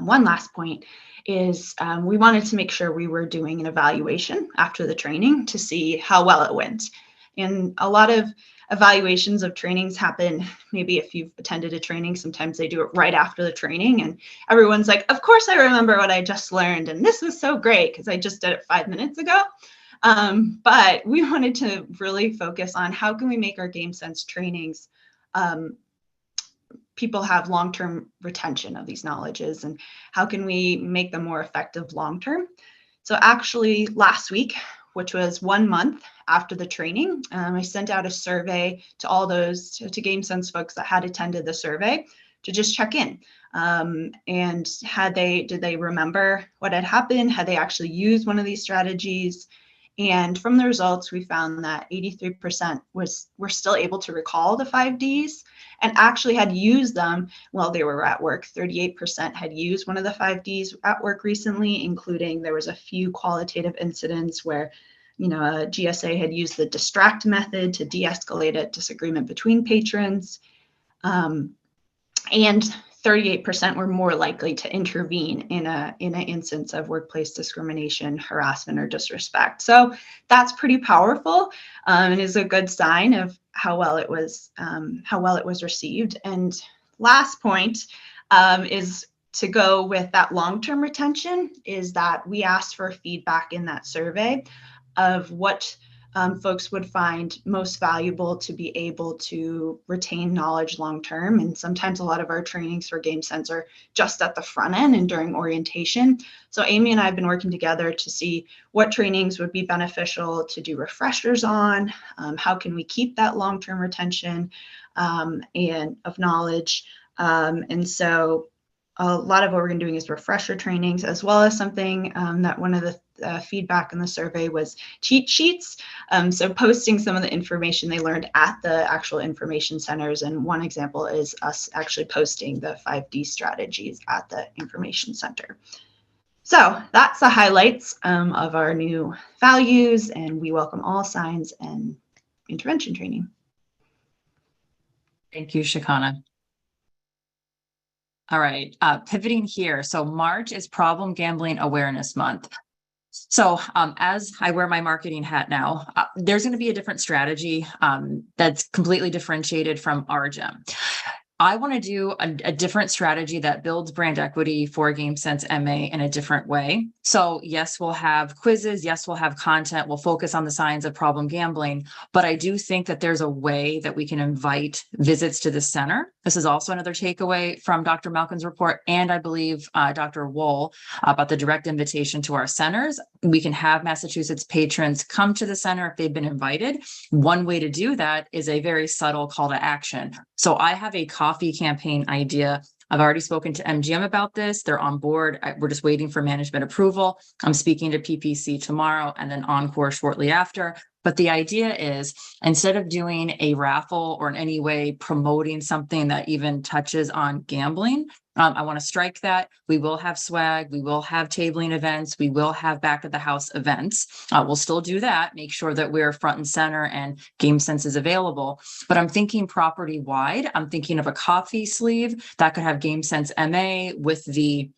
one last point is we wanted to make sure we were doing an evaluation after the training to see how well it went. And a lot of evaluations of trainings happen, maybe if you've attended a training, sometimes they do it right after the training and everyone's like, of course I remember what I just learned and this was so great because I just did it 5 minutes ago. But we wanted to really focus on how can we make our GameSense trainings people have long-term retention of these knowledges and how can we make them more effective long-term. So actually last week, which was 1 month after the training, I sent out a survey to all those to GameSense folks that had attended the survey to just check in. And did they remember what had happened? Had they actually used one of these strategies? And from the results, we found that 83% were still able to recall the 5 Ds and actually had used them while they were at work. 38% had used one of the 5 Ds at work recently, including there was a few qualitative incidents where, a GSA had used the distract method to de-escalate a disagreement between patrons. And 38% were more likely to intervene in an instance of workplace discrimination, harassment, or disrespect. So that's pretty powerful and is a good sign of how well it was received. And last point is to go with that long-term retention is that we asked for feedback in that survey of what folks would find most valuable to be able to retain knowledge long-term. And sometimes a lot of our trainings for GameSense are just at the front end and during orientation. So Amy and I have been working together to see what trainings would be beneficial to do refreshers on, how can we keep that long-term retention and of knowledge. And so a lot of what we're going to be doing is refresher trainings, as well as something that one of the feedback in the survey was cheat sheets. So posting some of the information they learned at the actual information centers. And one example is us actually posting the 5D strategies at the information center. So that's the highlights of our new values, and we welcome all signs and intervention training. Thank you, Shakana. All right, pivoting here. So March is Problem Gambling Awareness Month. So as I wear my marketing hat now, there's going to be a different strategy that's completely differentiated from our gym. I want to do a different strategy that builds brand equity for GameSense MA in a different way. So yes, we'll have quizzes. Yes, we'll have content. We'll focus on the signs of problem gambling. But I do think that there's a way that we can invite visits to the center. This is also another takeaway from Dr. Malkin's report, and I believe Dr. Wool about the direct invitation to our centers. We can have Massachusetts patrons come to the center if they've been invited. One way to do that is a very subtle call to action. So I have a coffee campaign idea. I've already spoken to MGM about this. They're on board. We're just waiting for management approval. I'm speaking to PPC tomorrow and then Encore shortly after. But the idea is, instead of doing a raffle or in any way promoting something that even touches on gambling, I want to strike that. We will have swag, we will have tabling events, we will have back of the house events. We'll still do that, make sure that we're front and center and GameSense is available. But I'm thinking property wide. I'm thinking of a coffee sleeve that could have GameSense MA with the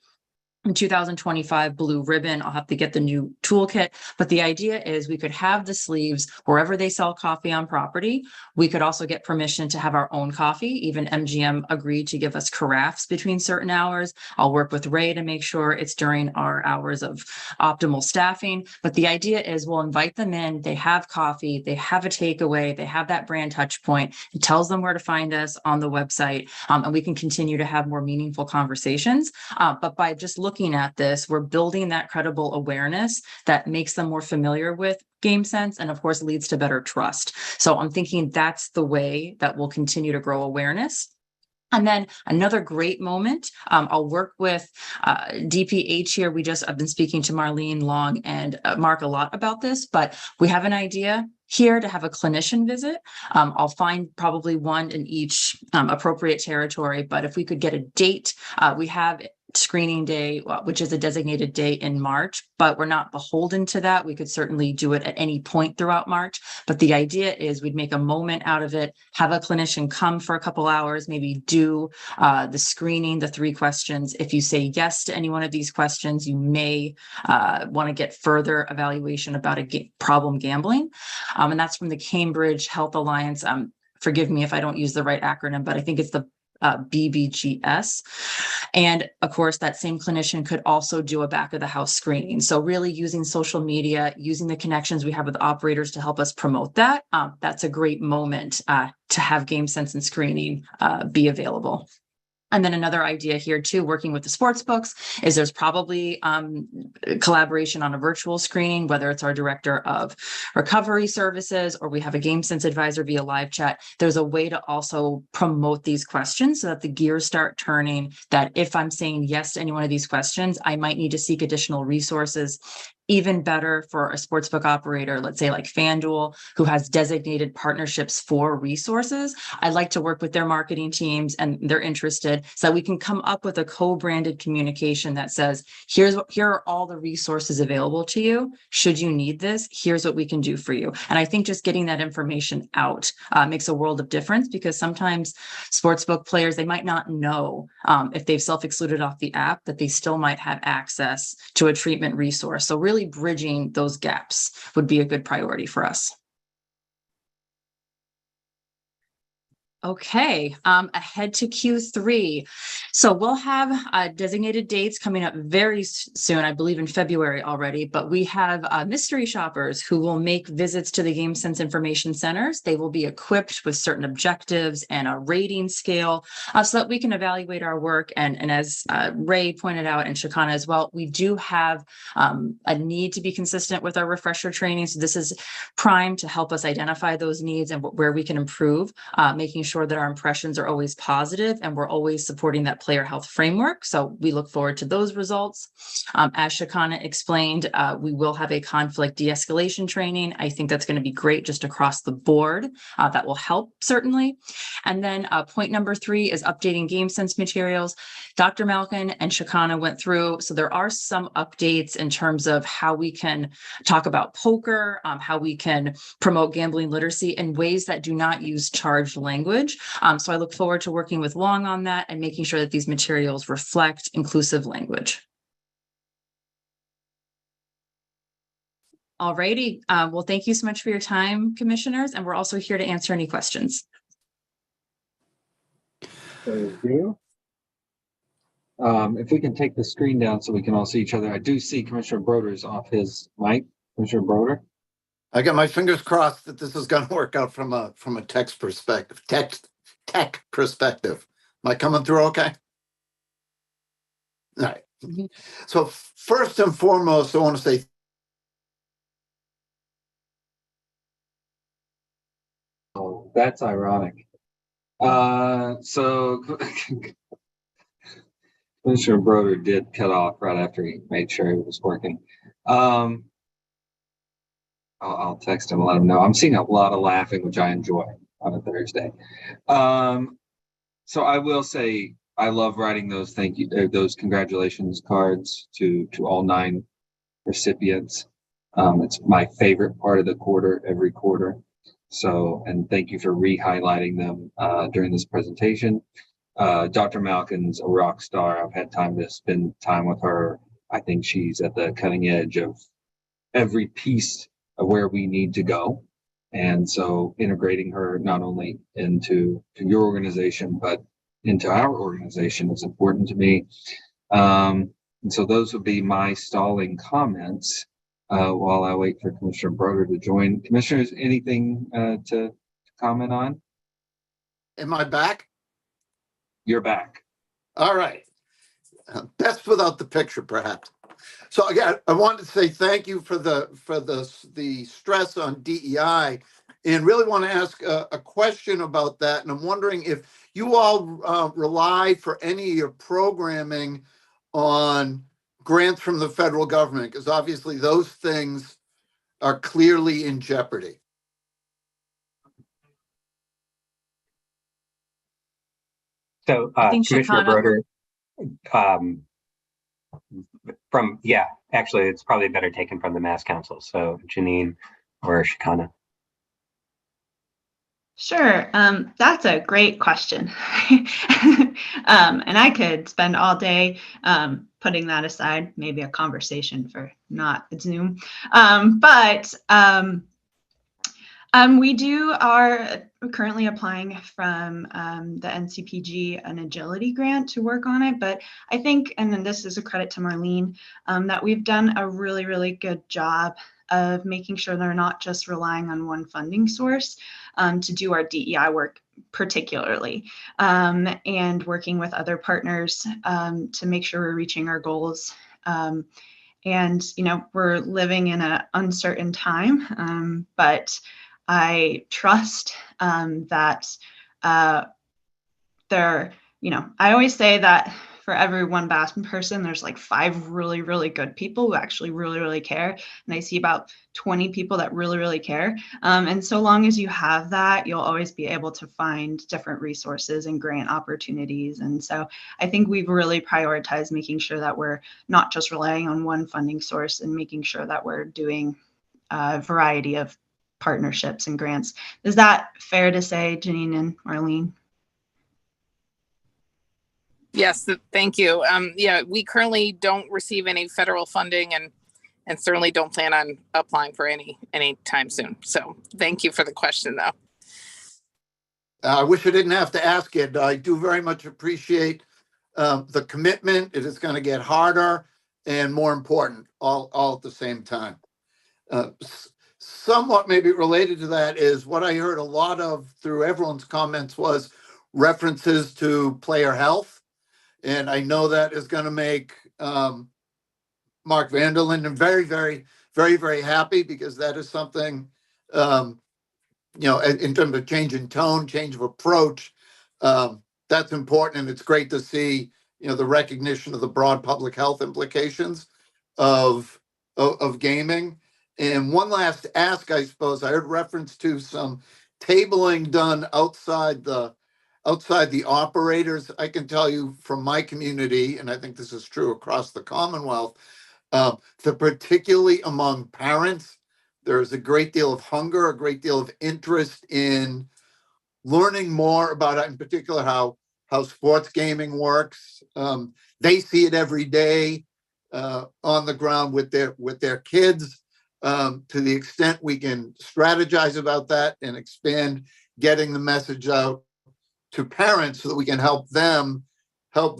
2025 blue ribbon. I'll have to get the new toolkit, but the idea is we could have the sleeves wherever they sell coffee on property. We could also get permission to have our own coffee. Even MGM agreed to give us carafes between certain hours. I'll work with Ray to make sure it's during our hours of optimal staffing. But the idea is we'll invite them in, they have coffee, they have a takeaway, they have that brand touch point. It tells them where to find us on the website, and we can continue to have more meaningful conversations. But by just looking at this, we're building that credible awareness that makes them more familiar with GameSense and of course leads to better trust. So I'm thinking that's the way that we'll continue to grow awareness. And then another great moment, I'll work with DPH here. I've been speaking to Marlene Long and Mark a lot about this, but we have an idea here to have a clinician visit. I'll find probably one in each appropriate territory, but if we could get a date, we have screening day, which is a designated day in March, but we're not beholden to that. We could certainly do it at any point throughout March. But the idea is we'd make a moment out of it, have a clinician come for a couple hours, maybe do the screening, the 3 questions. If you say yes to any one of these questions, you may want to get further evaluation about problem gambling. And that's from the Cambridge Health Alliance. Forgive me if I don't use the right acronym, but I think it's the BBGS. And of course, that same clinician could also do a back of the house screening. So really using social media, using the connections we have with operators to help us promote that. That's a great moment to have GameSense and screening be available. And then another idea here too, working with the sports books, is there's probably collaboration on a virtual screening, whether it's our director of recovery services or we have a GameSense advisor via live chat. There's a way to also promote these questions so that the gears start turning, that if I'm saying yes to any one of these questions, I might need to seek additional resources. Even better for a sportsbook operator, let's say like FanDuel, who has designated partnerships for resources. I'd like to work with their marketing teams and they're interested so that we can come up with a co-branded communication that says, here are all the resources available to you. Should you need this, here's what we can do for you. And I think just getting that information out makes a world of difference, because sometimes sportsbook players, they might not know if they've self-excluded off the app that they still might have access to a treatment resource. So really bridging those gaps would be a good priority for us. Okay, ahead to Q3. So we'll have designated dates coming up very soon, I believe in February already, but we have mystery shoppers who will make visits to the GameSense information centers. They will be equipped with certain objectives and a rating scale so that we can evaluate our work. And as Ray pointed out, and Shakana as well, we do have a need to be consistent with our refresher training. So this is primed to help us identify those needs and where we can improve, making sure that our impressions are always positive and we're always supporting that player health framework. So we look forward to those results. As Shakana explained, we will have a conflict de-escalation training. I think that's going to be great just across the board. That will help certainly. And then point number 3 is updating GameSense materials. Dr. Malkin and Shakana went through. So there are some updates in terms of how we can talk about poker, how we can promote gambling literacy in ways that do not use charged language. So I look forward to working with Long on that and making sure that these materials reflect inclusive language. Alrighty, well, thank you so much for your time, commissioners, and we're also here to answer any questions. Thank you. If we can take the screen down so we can all see each other. I do see Commissioner Broder's off his mic. Commissioner Broder? I got my fingers crossed that this is going to work out from a text perspective, tech perspective. Am I coming through okay? All right. So first and foremost, I want to say oh, that's ironic. So Commissioner Broder did cut off right after he made sure he was working. I'll text him and let him know. I'm seeing a lot of laughing, which I enjoy on a Thursday. So I will say I love writing those those congratulations cards to all 9 recipients. It's my favorite part of the quarter, every quarter. So, and thank you for re-highlighting them during this presentation. Dr. Malkin's a rock star. I've had time to spend time with her. I think she's at the cutting edge of every piece of where we need to go. And so integrating her not only into your organization, but into our organization is important to me. And so those would be my stalling comments while I wait for Commissioner Broder to join. Commissioners, anything to comment on? Am I back? You're back. All right. Best without the picture, perhaps. So again, I wanted to say thank you for the stress on DEI, and really want to ask a question about that. And I'm wondering if you all rely for any of your programming on grants from the federal government, because obviously those things are clearly in jeopardy. So, Commissioner Broder, actually, it's probably better taken from the Mass Council. So, Janine or Shikana. Sure, that's a great question. And I could spend all day putting that aside, maybe a conversation for not Zoom. We are currently applying from the NCPG an agility grant to work on it. But I think, and then this is a credit to Marlene, that we've done a really, really good job of making sure they're not just relying on one funding source to do our DEI work particularly, and working with other partners to make sure we're reaching our goals. And, we're living in an uncertain time, but I trust that I always say that for every one bad person, there's like 5 really, really good people who actually really, really care. And I see about 20 people that really, really care. And so long as you have that, you'll always be able to find different resources and grant opportunities. And so I think we've really prioritized making sure that we're not just relying on one funding source and making sure that we're doing a variety of partnerships and grants. Is that fair to say, Janine and Marlene? Yes, thank you. We currently don't receive any federal funding and certainly don't plan on applying for any time soon. So thank you for the question, though. I wish I didn't have to ask it. I do very much appreciate the commitment. It is going to get harder and more important all at the same time. Somewhat maybe related to that is what I heard a lot of through everyone's comments was references to player health. And I know that is going to make Mark Vanderlinden very, very, very, very happy, because that is something, in terms of change in tone, change of approach, that's important. And it's great to see, the recognition of the broad public health implications of gaming. And one last ask, I suppose, I heard reference to some tabling done outside the operators. I can tell you from my community, and I think this is true across the Commonwealth, that particularly among parents, there is a great deal of hunger, a great deal of interest in learning more about, in particular, how sports gaming works. They see it every day on the ground with their kids. To the extent we can strategize about that and expand getting the message out to parents so that we can help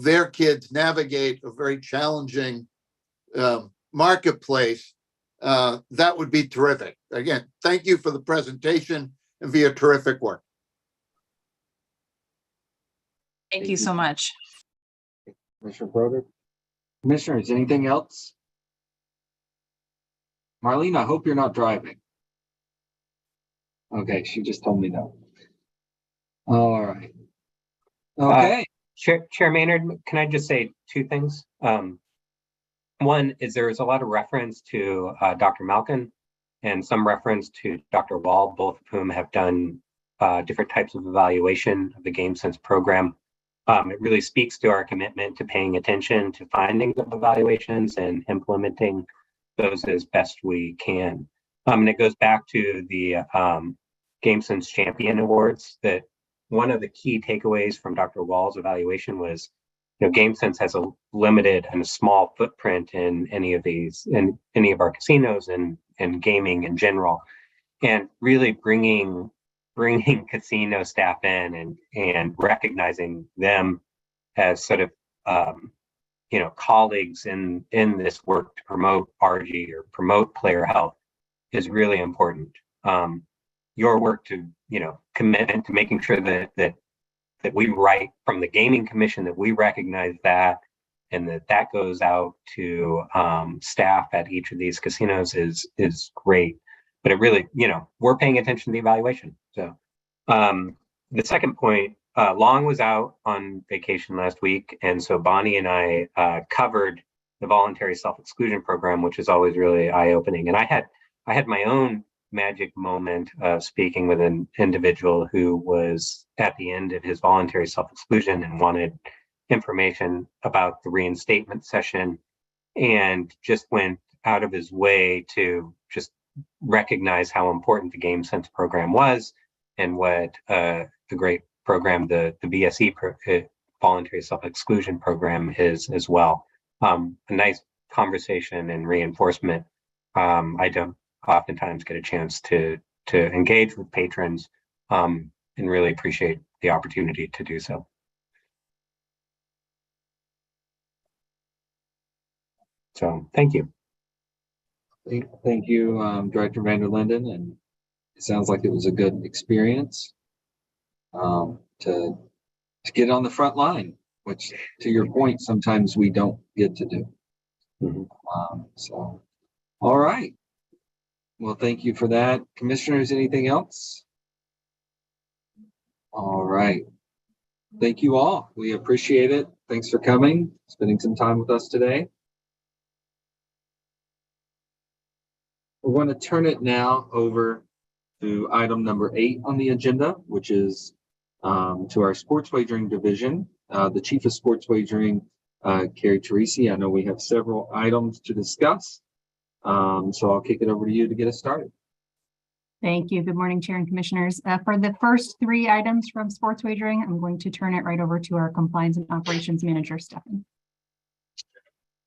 their kids navigate a very challenging marketplace, that would be terrific. Again, thank you for the presentation and for your terrific work. Thank you so much. Commissioner Broder. Commissioners, anything else? Marlene, I hope you're not driving. Okay, she just told me no. All right. Okay. Chair Maynard, can I just say 2 things? One is there's a lot of reference to Dr. Malkin and some reference to Dr. Wall, both of whom have done different types of evaluation of the GameSense program. It really speaks to our commitment to paying attention to findings of evaluations and implementing those as best we can. And it goes back to the GameSense Champion Awards, that one of the key takeaways from Dr. Wall's evaluation was, GameSense has a limited and a small footprint in any of our casinos and gaming in general, and really bringing casino staff in and recognizing them as sort of colleagues in this work to promote RG or promote player health is really important. Your work to commitment to making sure that we write from the Gaming Commission, that we recognize that, and that goes out to staff at each of these casinos is great. But it really, we're paying attention to the evaluation. So the second point, Long was out on vacation last week, and so Bonnie and I covered the voluntary self-exclusion program, which is always really eye-opening. And I had my own magic moment speaking with an individual who was at the end of his voluntary self-exclusion and wanted information about the reinstatement session, and just went out of his way to just recognize how important the GameSense program was, and what the great program the VSE voluntary self-exclusion program is as well. A nice conversation and reinforcement. I don't oftentimes get a chance to engage with patrons, and really appreciate the opportunity to do so. So thank you. Thank you, Director Van der Linden, and it sounds like it was a good experience to get on the front line, which, to your point, sometimes we don't get to do. So, all right. Well, thank you for that. Commissioners, anything else? All right. Thank you all. We appreciate it. Thanks for coming, spending some time with us today. We're going to turn it now over to item number 8 on the agenda, which is to our sports wagering division. The Chief of Sports Wagering, Carrie Teresi. I know we have several items to discuss, so I'll kick it over to you to get us started. Thank you. Good morning, Chair and Commissioners. For the first 3 items from sports wagering, I'm going to turn it right over to our Compliance and Operations Manager, Stefan.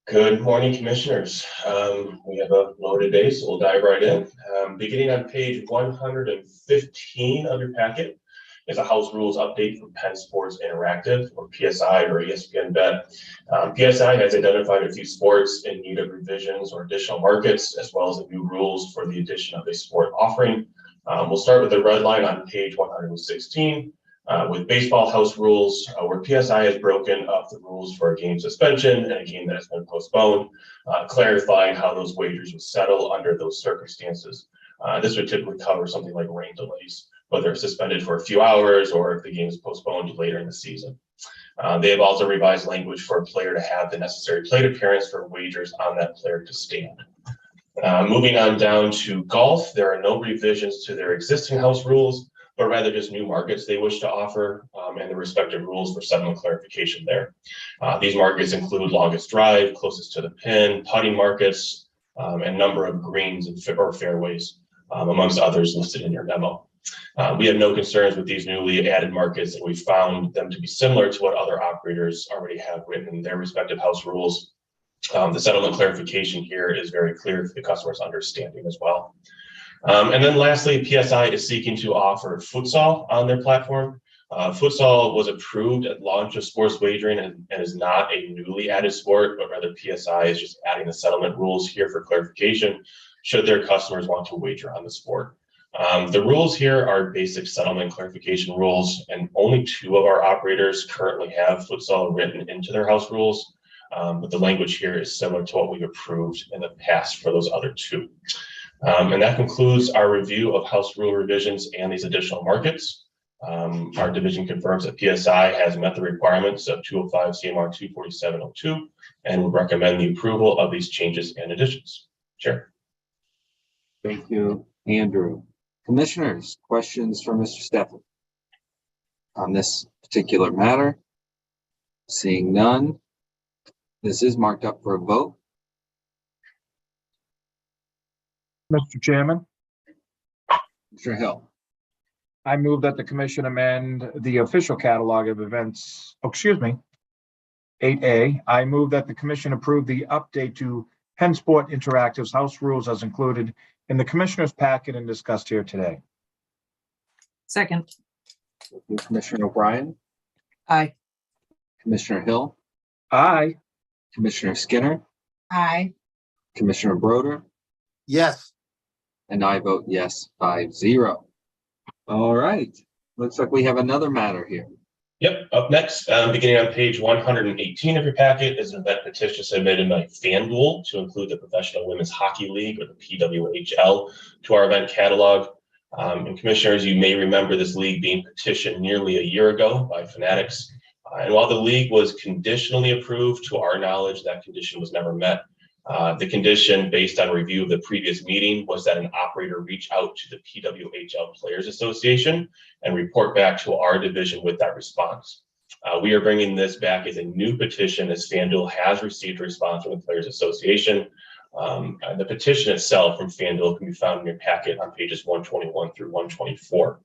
Good morning, Commissioners. We have a loaded day, so we'll dive right in. Beginning on page 115 of your packet is a house rules update from Penn Sports Interactive, or PSI, or ESPN Bet. PSI has identified a few sports in need of revisions or additional markets, as well as new rules for the addition of a sport offering. We'll start with the red line on page 116. With baseball house rules, where PSI has broken up the rules for a game suspension and a game that has been postponed, clarifying how those wagers would settle under those circumstances. This would typically cover something like rain delays, whether it's suspended for a few hours or if the game is postponed later in the season. They have also revised language for a player to have the necessary plate appearance for wagers on that player to stand. Moving on down to golf, there are no revisions to their existing house rules, but rather just new markets they wish to offer, and the respective rules for settlement clarification there. These markets include longest drive, closest to the pin, putting markets, and number of greens or fairways, amongst others listed in your memo. We have no concerns with these newly added markets, and we found them to be similar to what other operators already have written in their respective house rules. The settlement clarification here is very clear for the customer's understanding as well. And then lastly, PSI is seeking to offer futsal on their platform. Futsal was approved at launch of sports wagering and is not a newly added sport, but rather PSI is just adding the settlement rules here for clarification, should their customers want to wager on the sport. The rules here are basic settlement clarification rules, and only 2 of our operators currently have futsal written into their house rules. But the language here is similar to what we've approved in the past for those other 2. And that concludes our review of house rule revisions and these additional markets. Our division confirms that PSI has met the requirements of 205 CMR 24702 and would recommend the approval of these changes and additions. Chair. Thank you, Andrew. Commissioners, questions for Mr. Steffen on this particular matter? Seeing none, this is marked up for a vote. Mr. Chairman, Mr. Hill. I move that the commission amend the official catalog of events, 8A. I move that the commission approve the update to Penn Sport Interactive's house rules as included in the commissioner's packet and discussed here today. Second. Thank you, Commissioner O'Brien. Aye. Commissioner Hill. Aye. Commissioner Skinner. Aye. Commissioner Broder. Yes. And I vote yes, 5-0. All right. Looks like we have another matter here. Yep, up next, beginning on page 118 of your packet is an event petition submitted by FanDuel to include the Professional Women's Hockey League, or the PWHL, to our event catalog. And commissioners, you may remember this league being petitioned nearly a year ago by Fanatics. And while the league was conditionally approved, to our knowledge, that condition was never met. The condition, based on review of the previous meeting, was that an operator reach out to the PWHL Players Association and report back to our division with that response. We are bringing this back as a new petition, as FanDuel has received a response from the Players Association. The petition itself from FanDuel can be found in your packet on pages 121 through 124.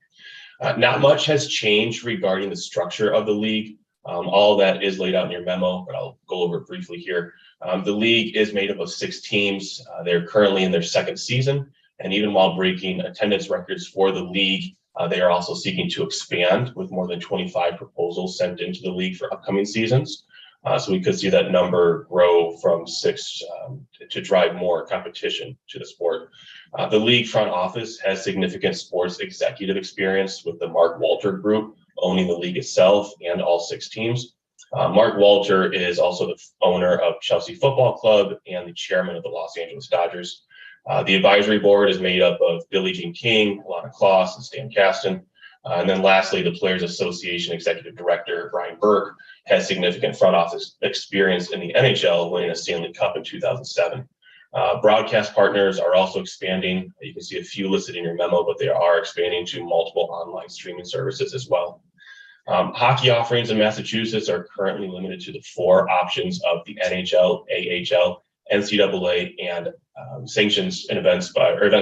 Not much has changed regarding the structure of the league. All that is laid out in your memo, but I'll go over it briefly here. The league is made up of 6 teams. They're currently in their 2nd season, and even while breaking attendance records for the league, they are also seeking to expand, with more than 25 proposals sent into the league for upcoming seasons. So we could see that number grow from 6 to drive more competition to the sport. The league front office has significant sports executive experience, with the Mark Walter Group owning the league itself and all 6 teams. Mark Walter is also the owner of Chelsea Football Club and the chairman of the Los Angeles Dodgers. The advisory board is made up of Billie Jean King, Alana Kloss, and Stan Kasten. And then lastly, the Players Association Executive Director, Brian Burke, has significant front office experience in the NHL, winning a Stanley Cup in 2007. Broadcast partners are also expanding. You can see a few listed in your memo, but they are expanding to multiple online streaming services as well. Hockey offerings in Massachusetts are currently limited to the 4 options of the NHL, AHL, NCAA, and sanctions and events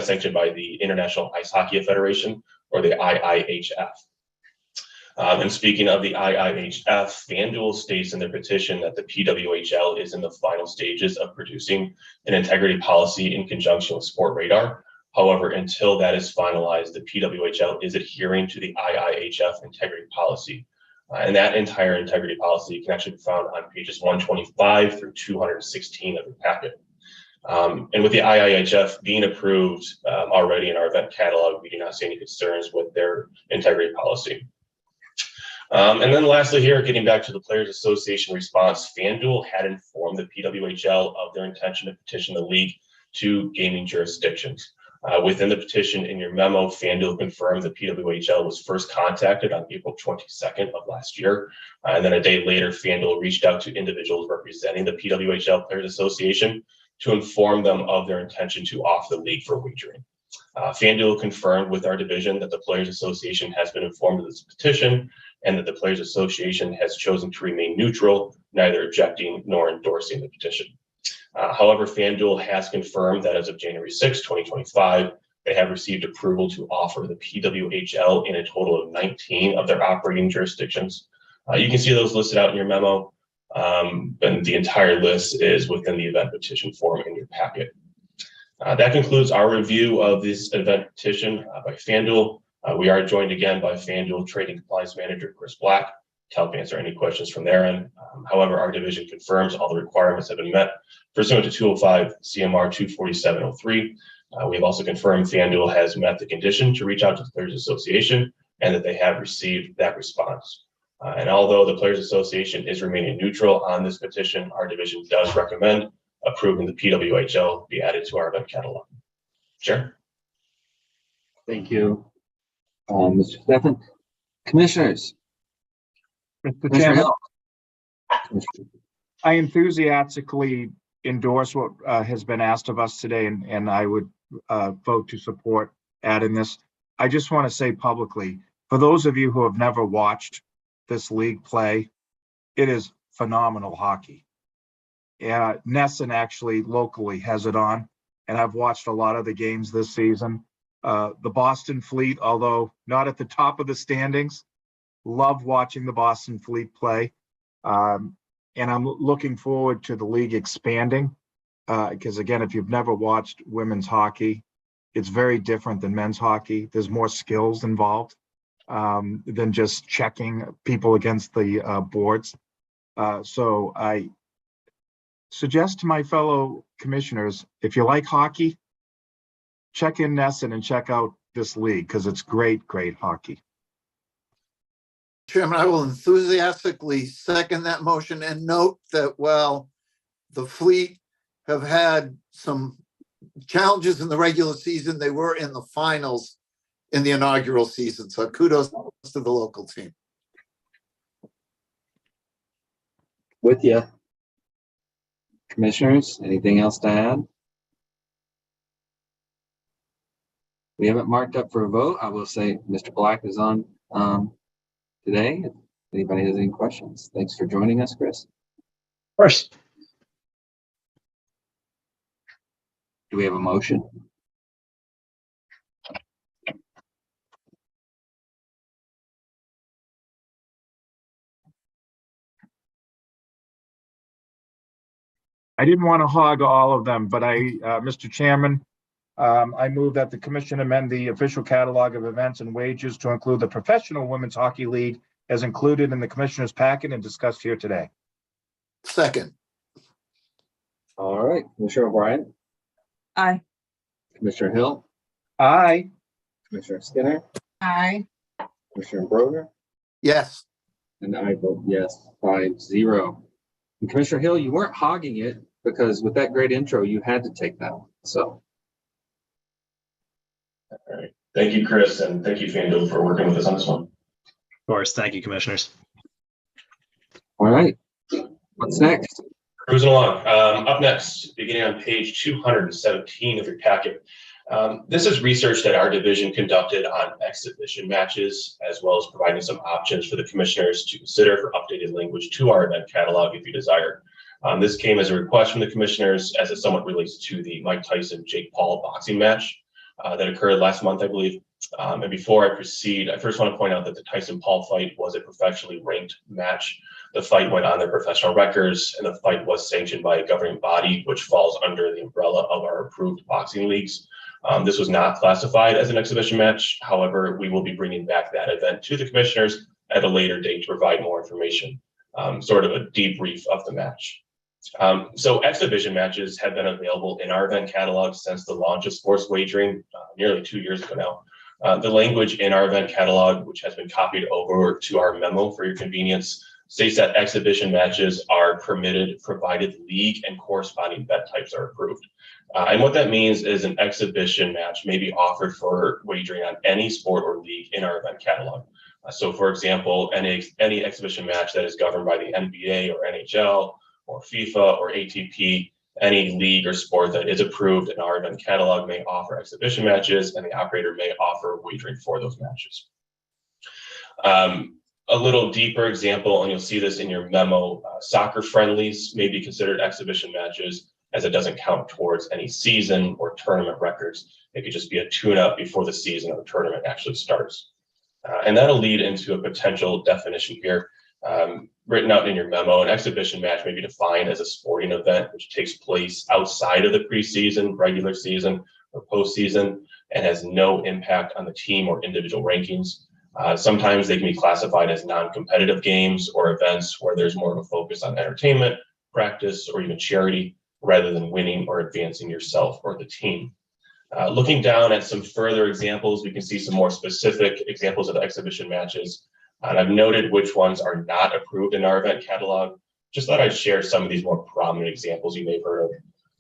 sanctioned by the International Ice Hockey Federation, or the IIHF. And speaking of the IIHF, FanDuel states in their petition that the PWHL is in the final stages of producing an integrity policy in conjunction with Sport Radar. However, until that is finalized, the PWHL is adhering to the IIHF integrity policy. And that entire integrity policy can actually be found on pages 125 through 216 of the packet. And with the IIHF being approved already in our event catalog, we do not see any concerns with their integrity policy. And then lastly here, getting back to the Players Association response, FanDuel had informed the PWHL of their intention to petition the league to gaming jurisdictions. Within the petition in your memo, FanDuel confirmed the PWHL was first contacted on April 22nd of last year. And then a day later, FanDuel reached out to individuals representing the PWHL Players Association to inform them of their intention to offer the league for wagering. FanDuel confirmed with our division that the Players Association has been informed of this petition, and that the Players Association has chosen to remain neutral, neither objecting nor endorsing the petition. However, FanDuel has confirmed that as of January 6, 2025, they have received approval to offer the PWHL in a total of 19 of their operating jurisdictions. You can see those listed out in your memo, and the entire list is within the event petition form in your packet. That concludes our review of this event petition by FanDuel. We are joined again by FanDuel Trading Compliance Manager Chris Black to help answer any questions from their end. However, our division confirms all the requirements have been met pursuant to 205 CMR 24703. We have also confirmed FanDuel has met the condition to reach out to the Players Association and that they have received that response. And although the Players Association is remaining neutral on this petition, our division does recommend approving the PWHL be added to our event catalog. Chair. Thank you, Mr. Steffen. Commissioners. Mr. Chairman, I enthusiastically endorse what has been asked of us today, and I would vote to support adding this. I just want to say publicly, for those of you who have never watched this league play, it is phenomenal hockey. Yeah, Nesson actually locally has it on, and I've watched a lot of the games this season. The Boston Fleet, although not at the top of the standings, love watching the Boston Fleet play. And I'm looking forward to the league expanding because, again, if you've never watched women's hockey, it's very different than men's hockey. There's more skills involved than just checking people against the boards. So I suggest to my fellow commissioners, if you like hockey, check in Nesson and check out this league because it's great, great hockey. Chairman, I will enthusiastically second that motion and note that while the Fleet have had some challenges in the regular season, they were in the finals in the inaugural season. So kudos to the local team. With you. Commissioners, anything else to add? We have it marked up for a vote. I will say Mr. Black is on today. If anybody has any questions, thanks for joining us, Chris. Of course. Do we have a motion? I didn't want to hog all of them, but Mr. Chairman, I move that the commission amend the official catalog of events and wages to include the Professional Women's Hockey League as included in the commissioner's packet and discussed here today. Second. All right, Commissioner O'Brien. Aye. Commissioner Hill. Aye. Commissioner Skinner. Aye. Commissioner Broder. Yes. And I vote yes, 5-0. And Commissioner Hill, you weren't hogging it because with that great intro, you had to take that one. So. All right. Thank you, Chris, and thank you, FanDuel, for working with us on this one. Of course. Thank you, commissioners. All right. What's next? Cruising along. Up next, beginning on page 217 of your packet. This is research that our division conducted on exhibition matches, as well as providing some options for the commissioners to consider for updated language to our event catalog if you desire. This came as a request from the commissioners as it somewhat relates to the Mike Tyson-Jake Paul boxing match that occurred last month, I believe. And before I proceed, I first want to point out that the Tyson-Paul fight was a professionally ranked match. The fight went on their professional records, and the fight was sanctioned by a governing body, which falls under the umbrella of our approved boxing leagues. This was not classified as an exhibition match. However, we will be bringing back that event to the commissioners at a later date to provide more information, sort of a debrief of the match. So exhibition matches have been available in our event catalog since the launch of sports wagering nearly 2 years ago now. The language in our event catalog, which has been copied over to our memo for your convenience, states that exhibition matches are permitted provided league and corresponding bet types are approved. And what that means is an exhibition match may be offered for wagering on any sport or league in our event catalog. So for example, any exhibition match that is governed by the NBA or NHL or FIFA or ATP, any league or sport that is approved in our event catalog may offer exhibition matches, and the operator may offer wagering for those matches. A little deeper example, and you'll see this in your memo, soccer friendlies may be considered exhibition matches as it doesn't count towards any season or tournament records. It could just be a tune-up before the season or the tournament actually starts. And that'll lead into a potential definition here. Written out in your memo, an exhibition match may be defined as a sporting event which takes place outside of the preseason, regular season, or postseason, and has no impact on the team or individual rankings. Sometimes they can be classified as non-competitive games or events where there's more of a focus on entertainment, practice, or even charity, rather than winning or advancing yourself or the team. Looking down at some further examples, we can see some more specific examples of exhibition matches. And I've noted which ones are not approved in our event catalog. Just thought I'd share some of these more prominent examples you may have heard of.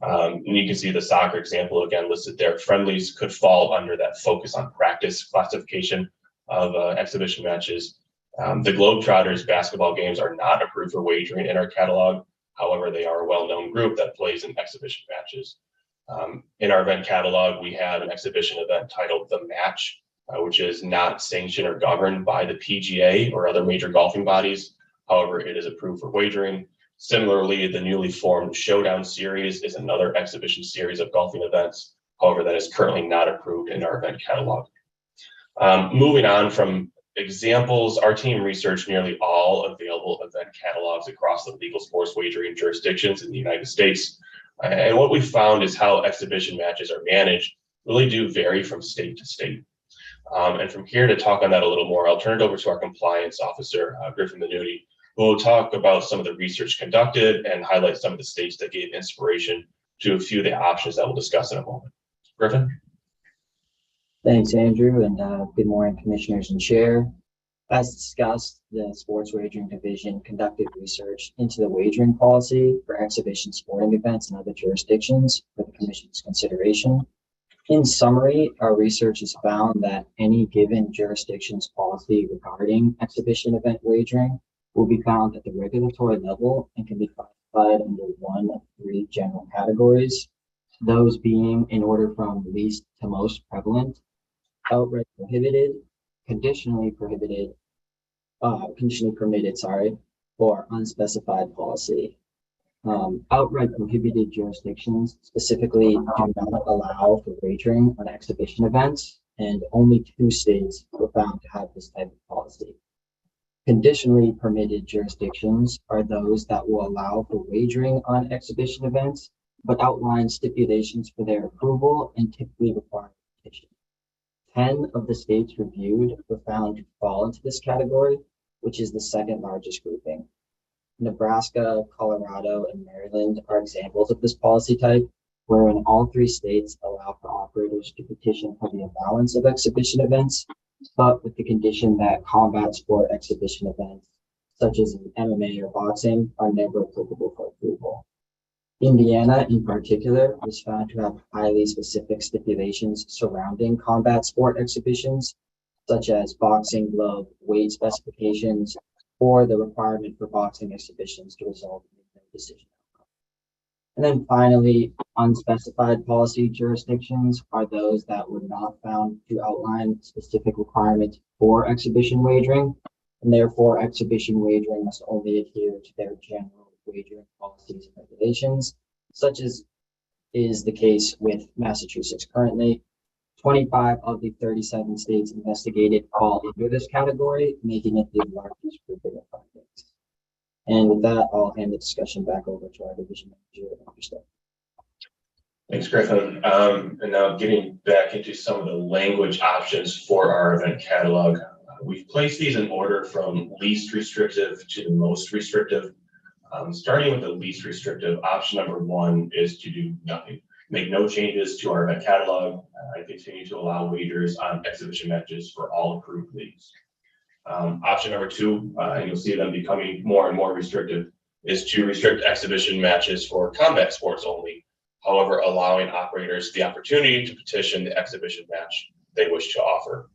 And you can see the soccer example again listed there. Friendlies could fall under that focus on practice classification of exhibition matches. The Globetrotters basketball games are not approved for wagering in our catalog. However, they are a well-known group that plays in exhibition matches. In our event catalog, we have an exhibition event titled The Match, which is not sanctioned or governed by the PGA or other major golfing bodies. However, it is approved for wagering. Similarly, the newly formed Showdown Series is another exhibition series of golfing events. However, that is currently not approved in our event catalog. Moving on from examples, our team researched nearly all available event catalogs across the legal sports wagering jurisdictions in the United States. And what we found is how exhibition matches are managed really do vary from state to state. And from here to talk on that a little more, I'll turn it over to our compliance officer, Griffin Minuti, who will talk about some of the research conducted and highlight some of the states that gave inspiration to a few of the options that we'll discuss in a moment. Griffin? Thanks, Andrew, and good morning, commissioners and chair. As discussed, the Sports Wagering Division conducted research into the wagering policy for exhibition sporting events in other jurisdictions for the Commission's consideration. In summary, our research has found that any given jurisdiction's policy regarding exhibition event wagering will be found at the regulatory level and can be classified under one of three general categories, those being in order from least to most prevalent, outright prohibited, conditionally permitted, or unspecified policy. Outright prohibited jurisdictions specifically do not allow for wagering on exhibition events, and only 2 states were found to have this type of policy. Conditionally permitted jurisdictions are those that will allow for wagering on exhibition events, but outline stipulations for their approval and typically require a petition. 10 of the states reviewed were found to fall into this category, which is the second largest grouping. Nebraska, Colorado, and Maryland are examples of this policy type, wherein all 3 states allow for operators to petition for the allowance of exhibition events, but with the condition that combat sport exhibition events, such as in MMA or boxing, are never applicable for approval. Indiana, in particular, was found to have highly specific stipulations surrounding combat sport exhibitions, such as boxing glove weight specifications, or the requirement for boxing exhibitions to result in no decision outcome. And then finally, unspecified policy jurisdictions are those that were not found to outline specific requirements for exhibition wagering, and therefore exhibition wagering must only adhere to their general wagering policies and regulations, such as is the case with Massachusetts currently. 25 of the 37 states investigated fall into this category, making it the largest grouping of findings. And with that, I'll hand the discussion back over to our division manager. Thanks, Griffin. And now getting back into some of the language options for our event catalog. We've placed these in order from least restrictive to the most restrictive. Starting with the least restrictive, option number 1 is to do nothing. Make no changes to our event catalog and continue to allow wagers on exhibition matches for all approved leagues. Option number 2, and you'll see them becoming more and more restrictive, is to restrict exhibition matches for combat sports only, however, allowing operators the opportunity to petition the exhibition match they wish to offer.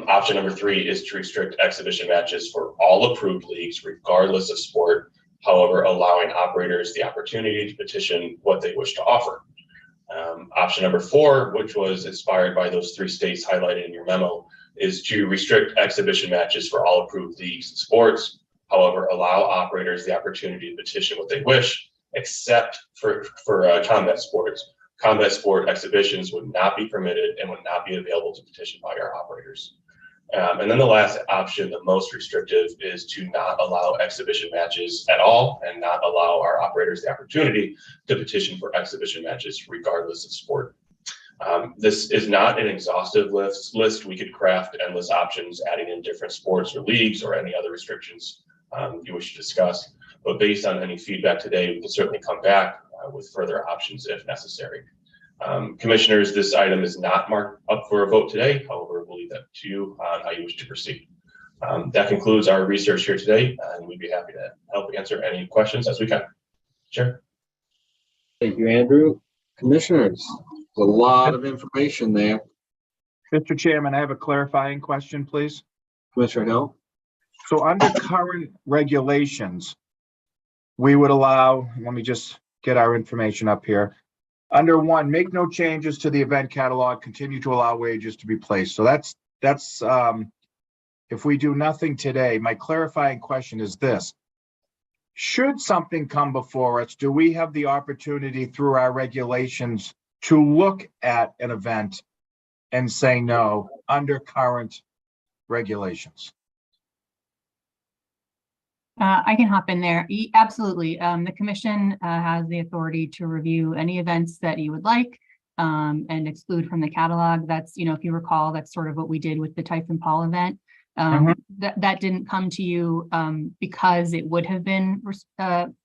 Option number 3 is to restrict exhibition matches for all approved leagues, regardless of sport, however, allowing operators the opportunity to petition what they wish to offer. Option number 4, which was inspired by those 3 states highlighted in your memo, is to restrict exhibition matches for all approved leagues and sports, however, allow operators the opportunity to petition what they wish, except for combat sports. Combat sport exhibitions would not be permitted and would not be available to petition by our operators. And then the last option, the most restrictive, is to not allow exhibition matches at all and not allow our operators the opportunity to petition for exhibition matches regardless of sport. This is not an exhaustive list. We could craft endless options, adding in different sports or leagues or any other restrictions you wish to discuss. But based on any feedback today, we can certainly come back with further options if necessary. Commissioners, this item is not marked up for a vote today. However, we'll leave that to you on how you wish to proceed. That concludes our research here today, and we'd be happy to help answer any questions as we can. Chair. Thank you, Andrew. Commissioners, there's a lot of information there. Mr. Chairman, I have a clarifying question, please. Commissioner Hill. So under current regulations, we would allow, let me just get our information up here. Under 1, make no changes to the event catalog, continue to allow wagers to be placed. So that's if we do nothing today. My clarifying question is this: should something come before us, do we have the opportunity through our regulations to look at an event and say no under current regulations? I can hop in there. Absolutely. The commission has the authority to review any events that you would like and exclude from the catalog. That's, if you recall, that's sort of what we did with the Tyson Paul event. That didn't come to you because it would have been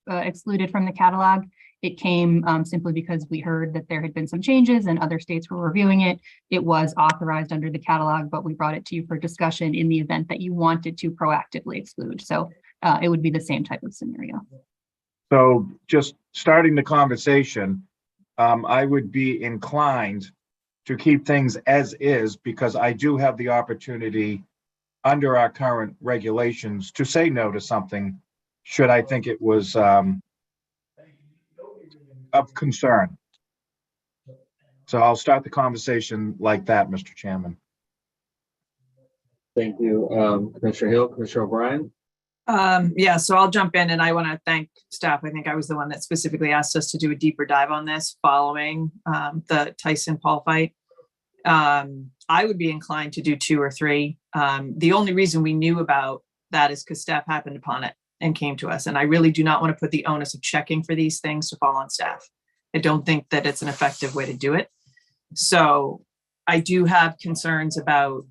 excluded from the catalog. It came simply because we heard that there had been some changes and other states were reviewing it. It was authorized under the catalog, but we brought it to you for discussion in the event that you wanted to proactively exclude. So it would be the same type of scenario. So just starting the conversation, I would be inclined to keep things as is, because I do have the opportunity under our current regulations to say no to something should I think it was of concern. So I'll start the conversation like that, Mr. Chairman. Thank you, Commissioner Hill. Commissioner O'Brien? Yeah, so I'll jump in, and I want to thank staff. I think I was the one that specifically asked us to do a deeper dive on this following the Tyson Paul fight. I would be inclined to do 2 or 3. The only reason we knew about that is because staff happened upon it and came to us. And I really do not want to put the onus of checking for these things to fall on staff. I don't think that it's an effective way to do it. So I do have concerns about,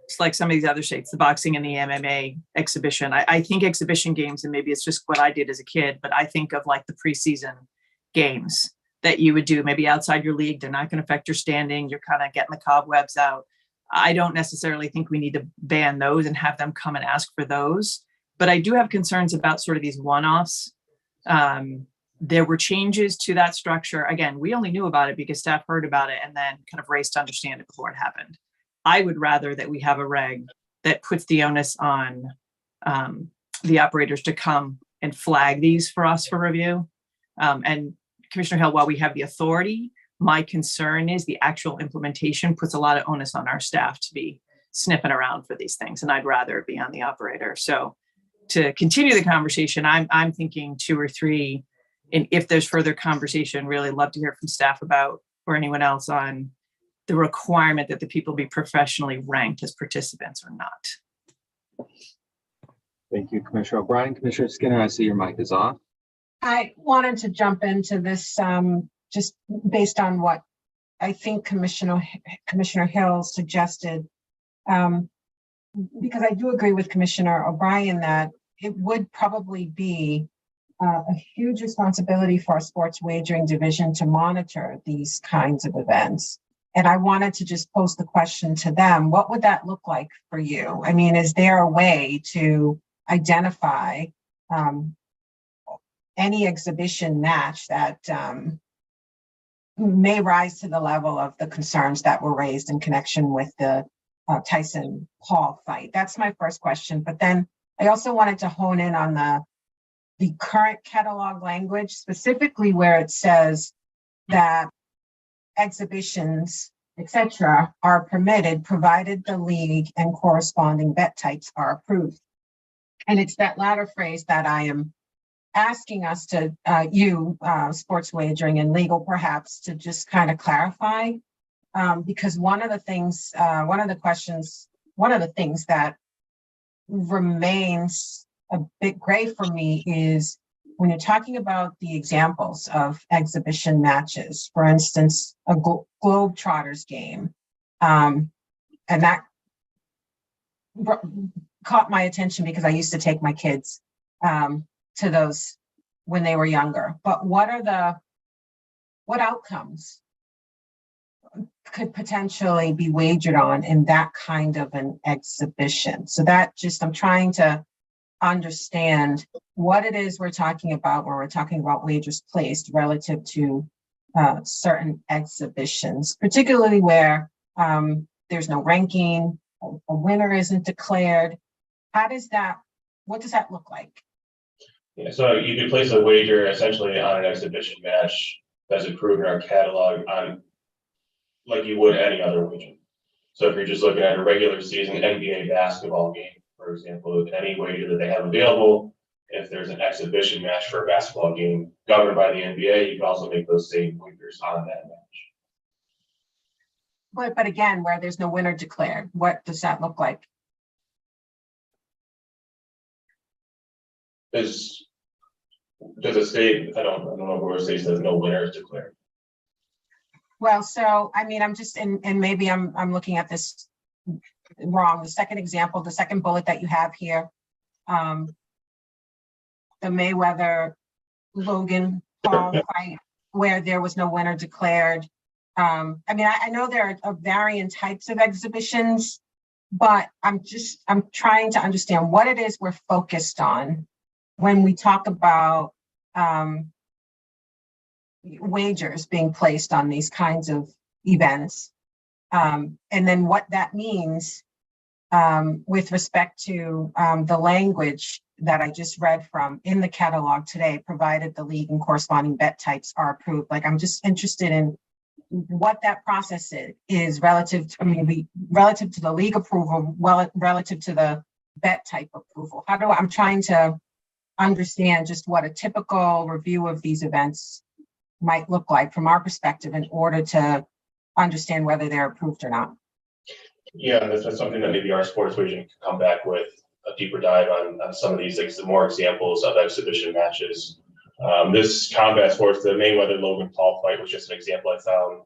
it's like some of these other states, the boxing and the MMA exhibition. I think exhibition games, and maybe it's just what I did as a kid, but I think of like the preseason games that you would do maybe outside your league. They're not going to affect your standing. You're kind of getting the cobwebs out. I don't necessarily think we need to ban those and have them come and ask for those. But I do have concerns about sort of these one-offs. There were changes to that structure. Again, we only knew about it because staff heard about it and then kind of raced to understand it before it happened. I would rather that we have a reg that puts the onus on the operators to come and flag these for us for review. And Commissioner Hill, while we have the authority, my concern is the actual implementation puts a lot of onus on our staff to be sniffing around for these things, and I'd rather it be on the operator. So to continue the conversation, I'm thinking 2 or 3, and if there's further conversation, really love to hear from staff about, or anyone else, on the requirement that the people be professionally ranked as participants or not. Thank you, Commissioner O'Brien. Commissioner Skinner, I see your mic is off. I wanted to jump into this just based on what I think Commissioner Hill suggested, because I do agree with Commissioner O'Brien that it would probably be a huge responsibility for our sports wagering division to monitor these kinds of events. And I wanted to just pose the question to them, what would that look like for you? I mean, is there a way to identify any exhibition match that may rise to the level of the concerns that were raised in connection with the Tyson Paul fight? That's my first question. But then I also wanted to hone in on the current catalog language, specifically where it says that exhibitions, etc., are permitted provided the league and corresponding bet types are approved. And it's that latter phrase that I am asking us to, sports wagering and legal perhaps, to just kind of clarify, because one of the things that remains a bit gray for me is when you're talking about the examples of exhibition matches, for instance, a Globetrotters game, and that caught my attention because I used to take my kids to those when they were younger. But what outcomes could potentially be wagered on in that kind of an exhibition? So that just, I'm trying to understand what it is we're talking about when we're talking about wagers placed relative to certain exhibitions, particularly where there's no ranking, a winner isn't declared. What does that look like? Yeah, so you could place a wager essentially on an exhibition match that's approved in our catalog on like you would any other wager. So if you're just looking at a regular season NBA basketball game, for example, any wager that they have available, if there's an exhibition match for a basketball game governed by the NBA, you can also make those same wagers on that match. But again, where there's no winner declared, what does that look like? Does a state, I don't know where a state says no winner is declared. Well, so, I mean, I'm just, and maybe I'm looking at this wrong. The second example, the second bullet that you have here, the Mayweather Logan Paul fight where there was no winner declared. I mean, I know there are varying types of exhibitions, but I'm trying to understand what it is we're focused on when we talk about wagers being placed on these kinds of events, and then what that means with respect to the language that I just read from in the catalog today, provided the league and corresponding bet types are approved. Like, I'm just interested in what that process is relative to, I mean, relative to the league approval, well, relative to the bet type approval. I'm trying to understand just what a typical review of these events might look like from our perspective in order to understand whether they're approved or not. Yeah, that's something that maybe our sports wagering can come back with a deeper dive on some of these, like some more examples of exhibition matches. This combat sports, the Mayweather Logan Paul fight was just an example I found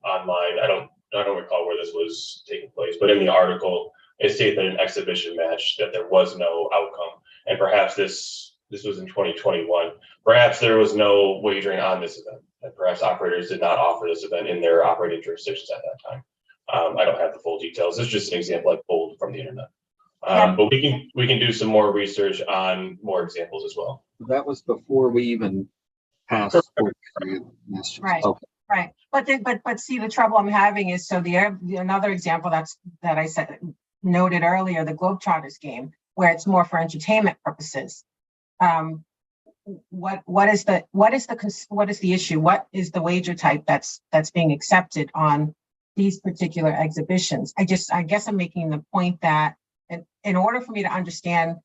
online. I don't recall where this was taking place, but in the article, it stated that an exhibition match that there was no outcome, and perhaps this was in 2021. Perhaps there was no wagering on this event, and perhaps operators did not offer this event in their operating jurisdictions at that time. I don't have the full details. It's just an example I pulled from the internet. But we can do some more research on more examples as well. That was before we even passed. Right. Okay. Right. But see, the trouble I'm having is, so another example that I said noted earlier, the Globetrotters game, where it's more for entertainment purposes. What is the issue? What is the wager type that's being accepted on these particular exhibitions? I guess I'm making the point that in order for me to understand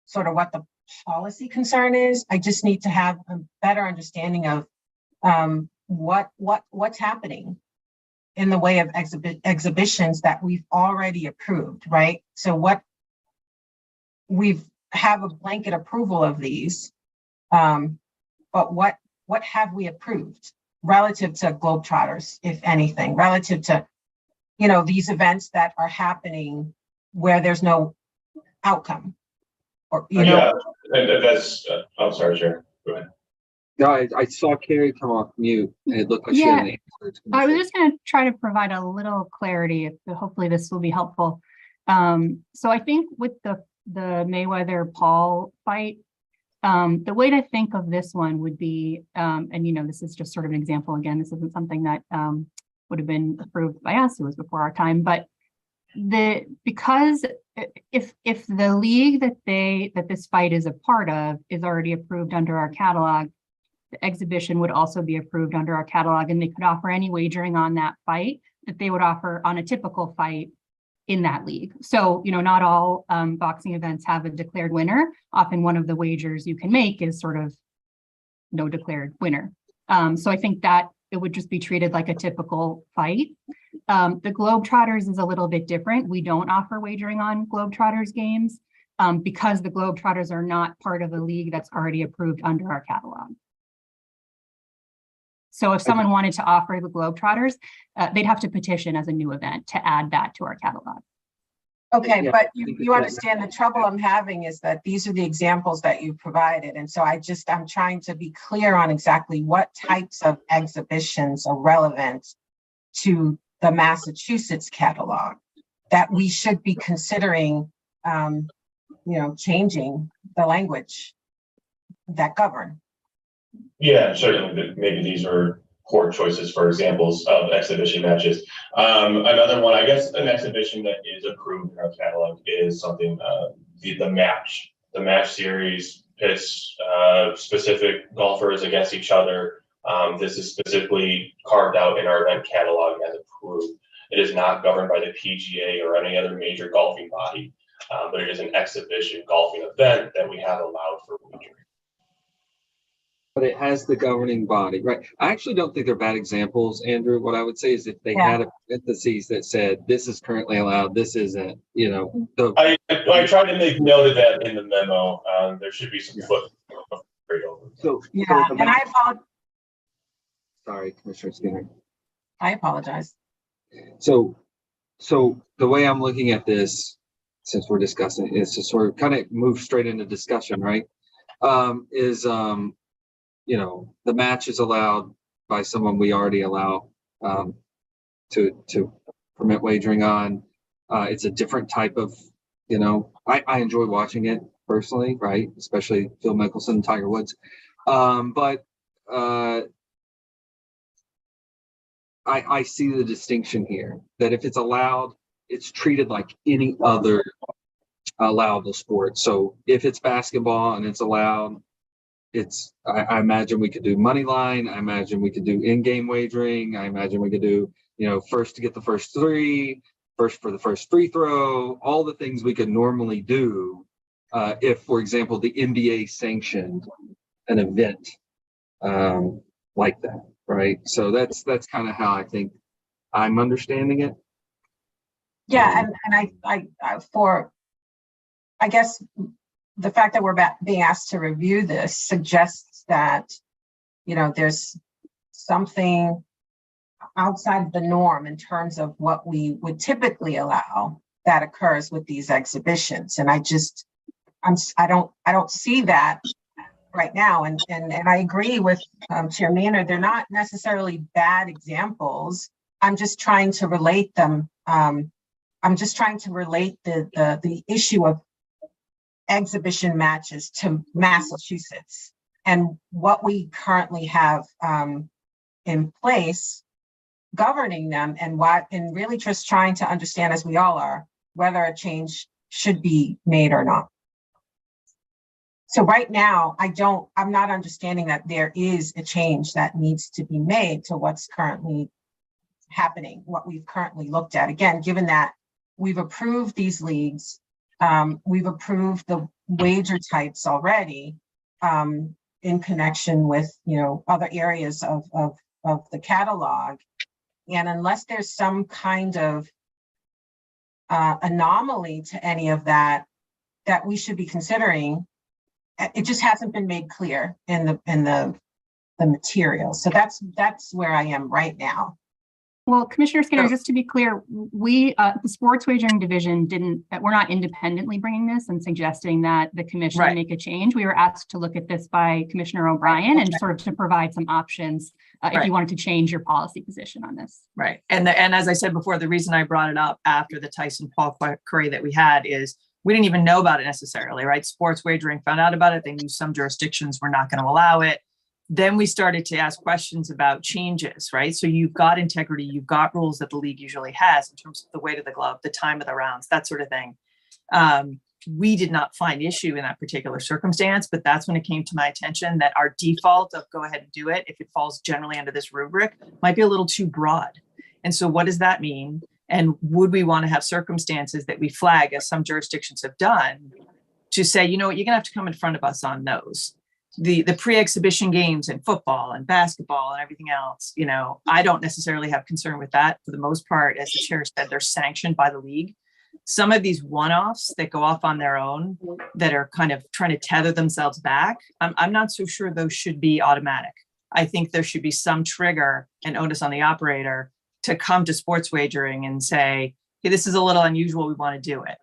sort of what the policy concern is, I just need to have a better understanding of what's happening in the way of exhibitions that we've already approved, right? So we've have a blanket approval of these, but what have we approved relative to Globetrotters, if anything, relative to, these events that are happening where there's no outcome, or Yeah, and that's. I'm sorry, Chair. Go ahead. No, I saw Carrie come off mute, and it looked like she had an answer. I was just going to try to provide a little clarity. Hopefully this will be helpful. So I think with the Mayweather Paul fight, the way to think of this one would be, and this is just sort of an example. Again, this isn't something that would have been approved by us. It was before our time, but because if the league that this fight is a part of is already approved under our catalog, the exhibition would also be approved under our catalog, and they could offer any wagering on that fight that they would offer on a typical fight in that league. So, not all boxing events have a declared winner. Often one of the wagers you can make is sort of no declared winner. So I think that it would just be treated like a typical fight. The Globetrotters is a little bit different. We don't offer wagering on Globetrotters games because the Globetrotters are not part of a league that's already approved under our catalog. So if someone wanted to offer the Globetrotters, they'd have to petition as a new event to add that to our catalog. Okay, yeah, but you understand the trouble I'm having is that these are the examples that you provided. And so I'm trying to be clear on exactly what types of exhibitions are relevant to the Massachusetts catalog that we should be considering, changing the language that govern. Yeah, certainly. Maybe these are poor choices for examples of exhibition matches. Another one, I guess, an exhibition that is approved in our catalog is something, the match series pits specific golfers against each other This is specifically carved out in our event catalog as approved. It is not governed by the PGA or any other major golfing body, but it is an exhibition golfing event that we have allowed for wagering. But it has the governing body, right? I actually don't think they're bad examples, Andrew. What I would say is if they had a parentheses that said, this is currently allowed, this isn't, you know. I tried to make note of that in the memo. There should be some foot right over. So, Yeah, and I apologize. Sorry, Commissioner Skinner. I apologize. So the way I'm looking at this, since we're discussing, is to sort of kind of move straight into discussion, right? You know, the match is allowed by someone we already allow to permit wagering on. It's a different type of, you know, I enjoy watching it personally, right? Especially Phil Mickelson, Tiger Woods. But I see the distinction here that if it's allowed, it's treated like any other allowable sport. So if it's basketball and it's allowed, I imagine we could do money line. I imagine we could do in-game wagering. I imagine we could do, you know, first to get the first three, first for the first free throw, all the things we could normally do if, for example, the NBA sanctioned an event like that, right? So that's kind of how I think I'm understanding it. Yeah, and I guess the fact that we're being asked to review this suggests that, you know, there's something outside the norm in terms of what we would typically allow that occurs with these exhibitions. And I don't see that right now. And I agree with Chair Manor, they're not necessarily bad examples. I'm just trying to relate them. I'm just trying to relate the issue of exhibition matches to Massachusetts and what we currently have in place governing them, and really just trying to understand, as we all are, whether a change should be made or not. So right now, I'm not understanding that there is a change that needs to be made to what's currently happening, what we've currently looked at. Again, given that we've approved these leagues, we've approved the wager types already in connection with, you know, other areas of the catalog. And unless there's some kind of anomaly to any of that we should be considering, it just hasn't been made clear in the material. So that's where I am right now. Well, Commissioner Skinner, just to be clear, we, the Sports Wagering Division we're not independently bringing this and suggesting that the commission make a change. We were asked to look at this by Commissioner O'Brien and sort of to provide some options if you wanted to change your policy position on this. Right. And as I said before, the reason I brought it up after the Tyson Paul query that we had is we didn't even know about it necessarily, right? Sports wagering found out about it. They knew some jurisdictions were not going to allow it. Then we started to ask questions about changes, right? So you've got integrity, you've got rules that the league usually has in terms of the weight of the glove, the time of the rounds, that sort of thing. We did not find issue in that particular circumstance, but that's when it came to my attention that our default of go ahead and do it, if it falls generally under this rubric, might be a little too broad. And so what does that mean? And would we want to have circumstances that we flag, as some jurisdictions have done, to say, you know what, you're going to have to come in front of us on those. The pre-exhibition games and football and basketball and everything else, you know, I don't necessarily have concern with that. For the most part, as the chair said, they're sanctioned by the league. Some of these one-offs that go off on their own that are kind of trying to tether themselves back, I'm not so sure those should be automatic. I think there should be some trigger and onus on the operator to come to sports wagering and say, hey, this is a little unusual, we want to do it.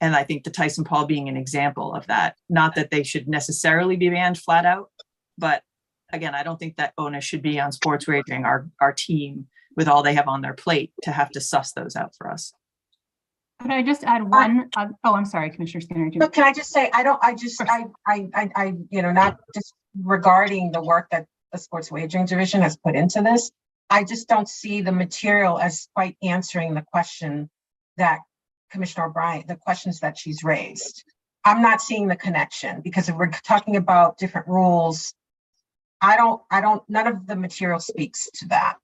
And I think the Tyson Paul being an example of that, not that they should necessarily be banned flat out, but again, I don't think that onus should be on sports wagering, our team with all they have on their plate to have to suss those out for us. Could I just add one? I'm sorry, Commissioner Skinner. But can I just say, you know, not just regarding the work that the Sports Wagering Division has put into this, I just don't see the material as quite answering the question that Commissioner O'Brien, the questions that she's raised. I'm not seeing the connection, because if we're talking about different rules none of the material speaks to that.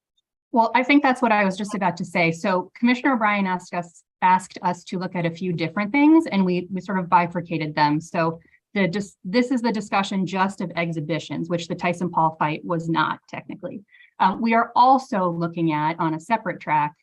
Well, I think that's what I was just about to say. So Commissioner O'Brien asked us to look at a few different things, and we sort of bifurcated them. So this is the discussion just of exhibitions, which the Tyson Paul fight was not technically. We are also looking at, on a separate track,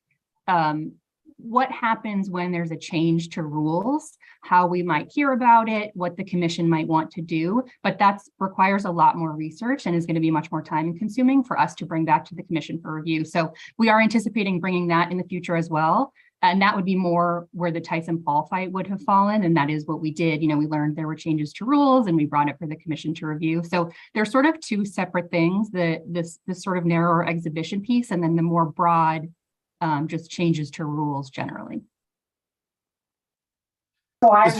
what happens when there's a change to rules, how we might hear about it, what the commission might want to do, but that requires a lot more research and is going to be much more time consuming for us to bring back to the commission for review. So we are anticipating bringing that in the future as well. And that would be more where the Tyson Paul fight would have fallen. And that is what we did. You know, we learned there were changes to rules and we brought it for the commission to review. So there's sort of two separate things, this sort of narrower exhibition piece, and then the more broad just changes to rules generally. So I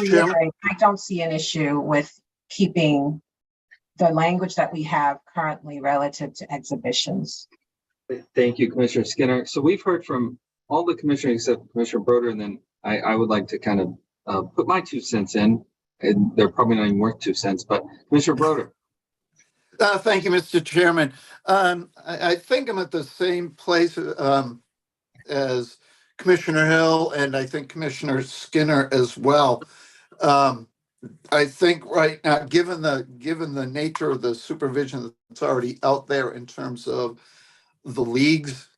don't see an issue with keeping the language that we have currently relative to exhibitions. Thank you, Commissioner Skinner. So we've heard from all the commissioners except Commissioner Broder, and then I would like to kind of put my 2 cents in, and they're probably not even worth 2 cents, but Commissioner Broder. Thank you, Mr. Chairman. I think I'm at the same place as Commissioner Hill, and I think Commissioner Skinner as well. I think right now, given the nature of the supervision that's already out there in terms of the leagues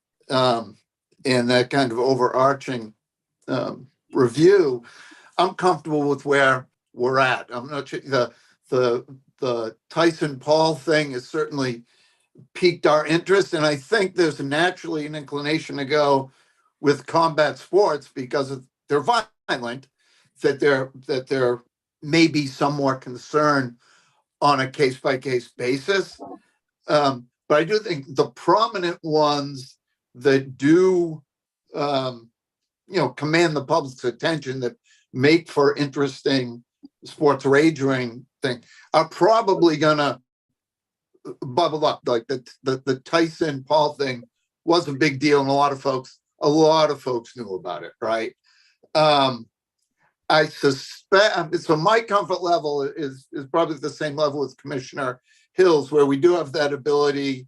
and that kind of overarching review, I'm comfortable with where we're at. I'm not sure the Tyson Paul thing has certainly piqued our interest, and I think there's naturally an inclination to go with combat sports because they're violent, that there may be some more concern on a case-by-case basis. But I do think the prominent ones that do, command the public's attention, that make for interesting sports wagering thing, are probably gonna bubble up. Like the Tyson Paul thing was a big deal, and a lot of folks knew about it, right? I suspect, so my comfort level is probably the same level as Commissioner Hill's, where we do have that ability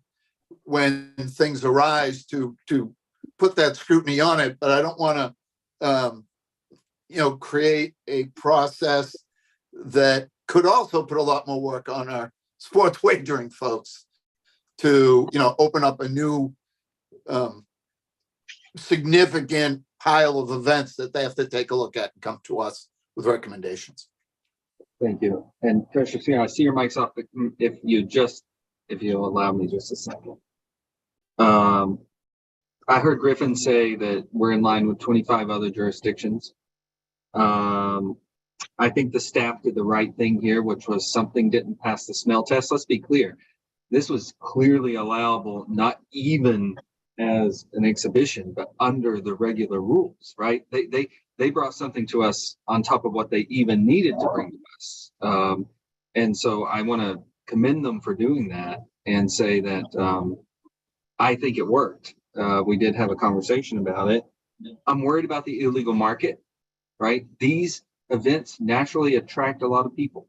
when things arise to put that scrutiny on it, but I don't want to, create a process that could also put a lot more work on our sports wagering folks to, open up a new significant pile of events that they have to take a look at and come to us with recommendations. Thank you. And Commissioner Skinner, I see your mic's off, but if you'll allow me just a second. I heard Griffin say that we're in line with 25 other jurisdictions. I think the staff did the right thing here, which was something didn't pass the smell test. Let's be clear. This was clearly allowable, not even as an exhibition, but under the regular rules, right? They brought something to us on top of what they even needed to bring to us. And so I want to commend them for doing that and say that I think it worked. We did have a conversation about it. I'm worried about the illegal market, right? These events naturally attract a lot of people,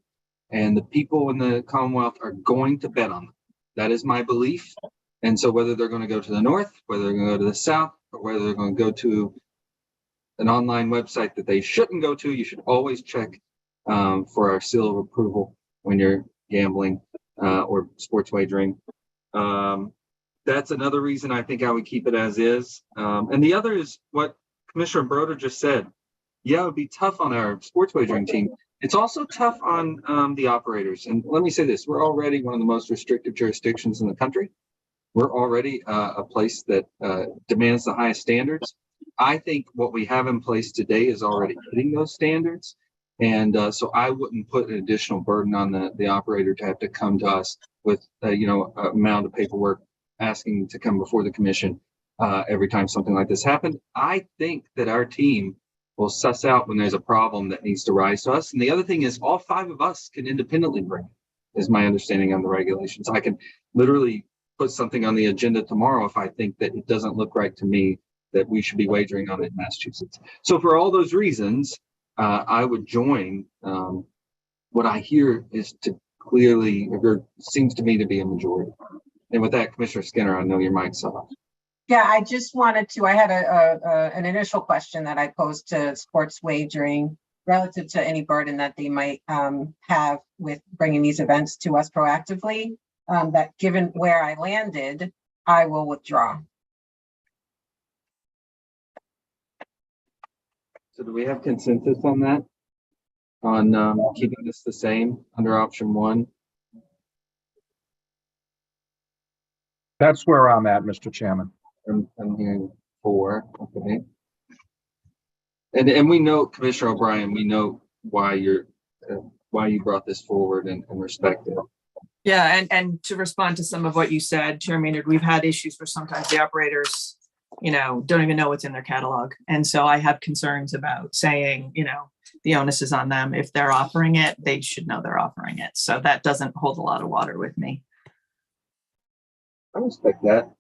and the people in the Commonwealth are going to bet on them. That is my belief. And so whether they're going to go to the north, whether they're going to go to the south, or whether they're going to go to an online website that they shouldn't go to, you should always check for our seal of approval when you're gambling or sports wagering. That's another reason I think I would keep it as is. And the other is what Commissioner Broder just said. Yeah, it would be tough on our sports wagering team. It's also tough on the operators. And let me say this, we're already one of the most restrictive jurisdictions in the country. We're already a place that demands the highest standards. I think what we have in place today is already hitting those standards. And so I wouldn't put an additional burden on the operator to have to come to us with, an amount of paperwork asking to come before the commission every time something like this happened. I think that our team will suss out when there's a problem that needs to rise to us. And the other thing is all 5 of us can independently bring it, is my understanding on the regulations. I can literally put something on the agenda tomorrow if I think that it doesn't look right to me that we should be wagering on it in Massachusetts. So for all those reasons, I would join what I hear is to clearly, there seems to me to be a majority. And with that, Commissioner Skinner, I know your mic's off. Yeah, I just wanted to, I had an initial question that I posed to sports wagering relative to any burden that they might have with bringing these events to us proactively, that given where I landed, I will withdraw. So do we have consensus on that? On keeping this the same under option one? That's where I'm at, Mr. Chairman. I'm hearing 4, okay. And we know, Commissioner O'Brien, we know why you brought this forward and respect it. Yeah, and to respond to some of what you said, Chair Maynard, we've had issues where sometimes the operators, don't even know what's in their catalog. And so I have concerns about saying, the onus is on them. If they're offering it, they should know they're offering it. So that doesn't hold a lot of water with me. I respect that.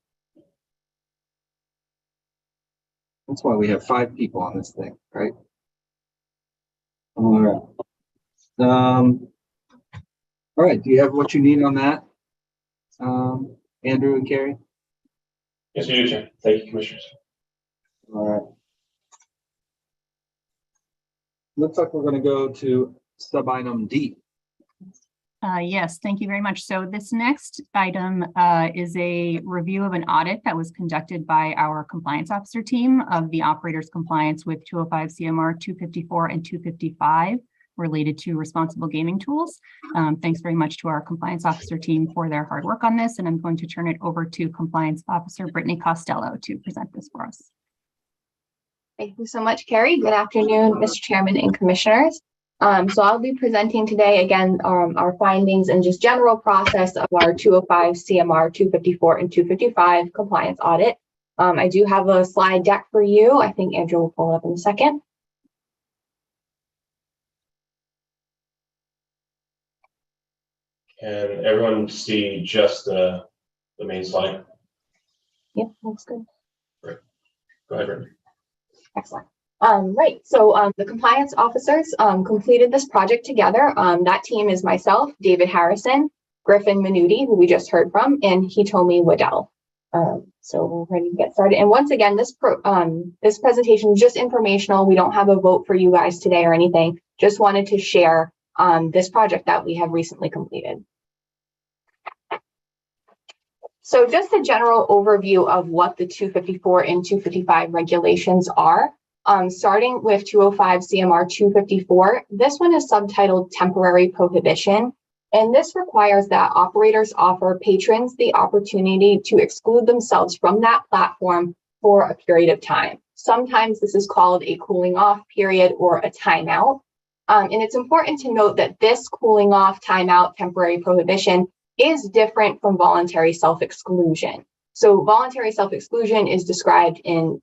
That's why we have 5 people on this thing, right? All right. All right. Do you have what you need on that, Andrew and Carrie? Yes, we do, Chair. Thank you, Commissioners. All right. Looks like we're going to go to sub-item D. Yes, thank you very much. So this next item is a review of an audit that was conducted by our compliance officer team of the operator's compliance with 205 CMR 254 and 255 related to responsible gaming tools. Thanks very much to our compliance officer team for their hard work on this, and I'm going to turn it over to compliance officer Brittany Costello to present this for us. Thank you so much, Carrie. Good afternoon, Mr. Chairman and Commissioners. So I'll be presenting today again our findings and just general process of our 205 CMR 254 and 255 compliance audit. I do have a slide deck for you. I think Andrew will pull it up in a second. Can everyone see just the main slide? Yep, looks good. Great. Go ahead, Brittany. Excellent. Right, so the compliance officers completed this project together. That team is myself, David Harrison, Griffin Minuti, who we just heard from, and Hitomi Waddell. So we're ready to get started. And once again, this presentation is just informational. We don't have a vote for you guys today or anything. Just wanted to share this project that we have recently completed. So just a general overview of what the 254 and 255 regulations are. Starting with 205 CMR 254, this one is subtitled Temporary Prohibition, and this requires that operators offer patrons the opportunity to exclude themselves from that platform for a period of time. Sometimes this is called a cooling off period or a timeout. And it's important to note that this cooling off, timeout, temporary prohibition is different from voluntary self-exclusion. So voluntary self-exclusion is described in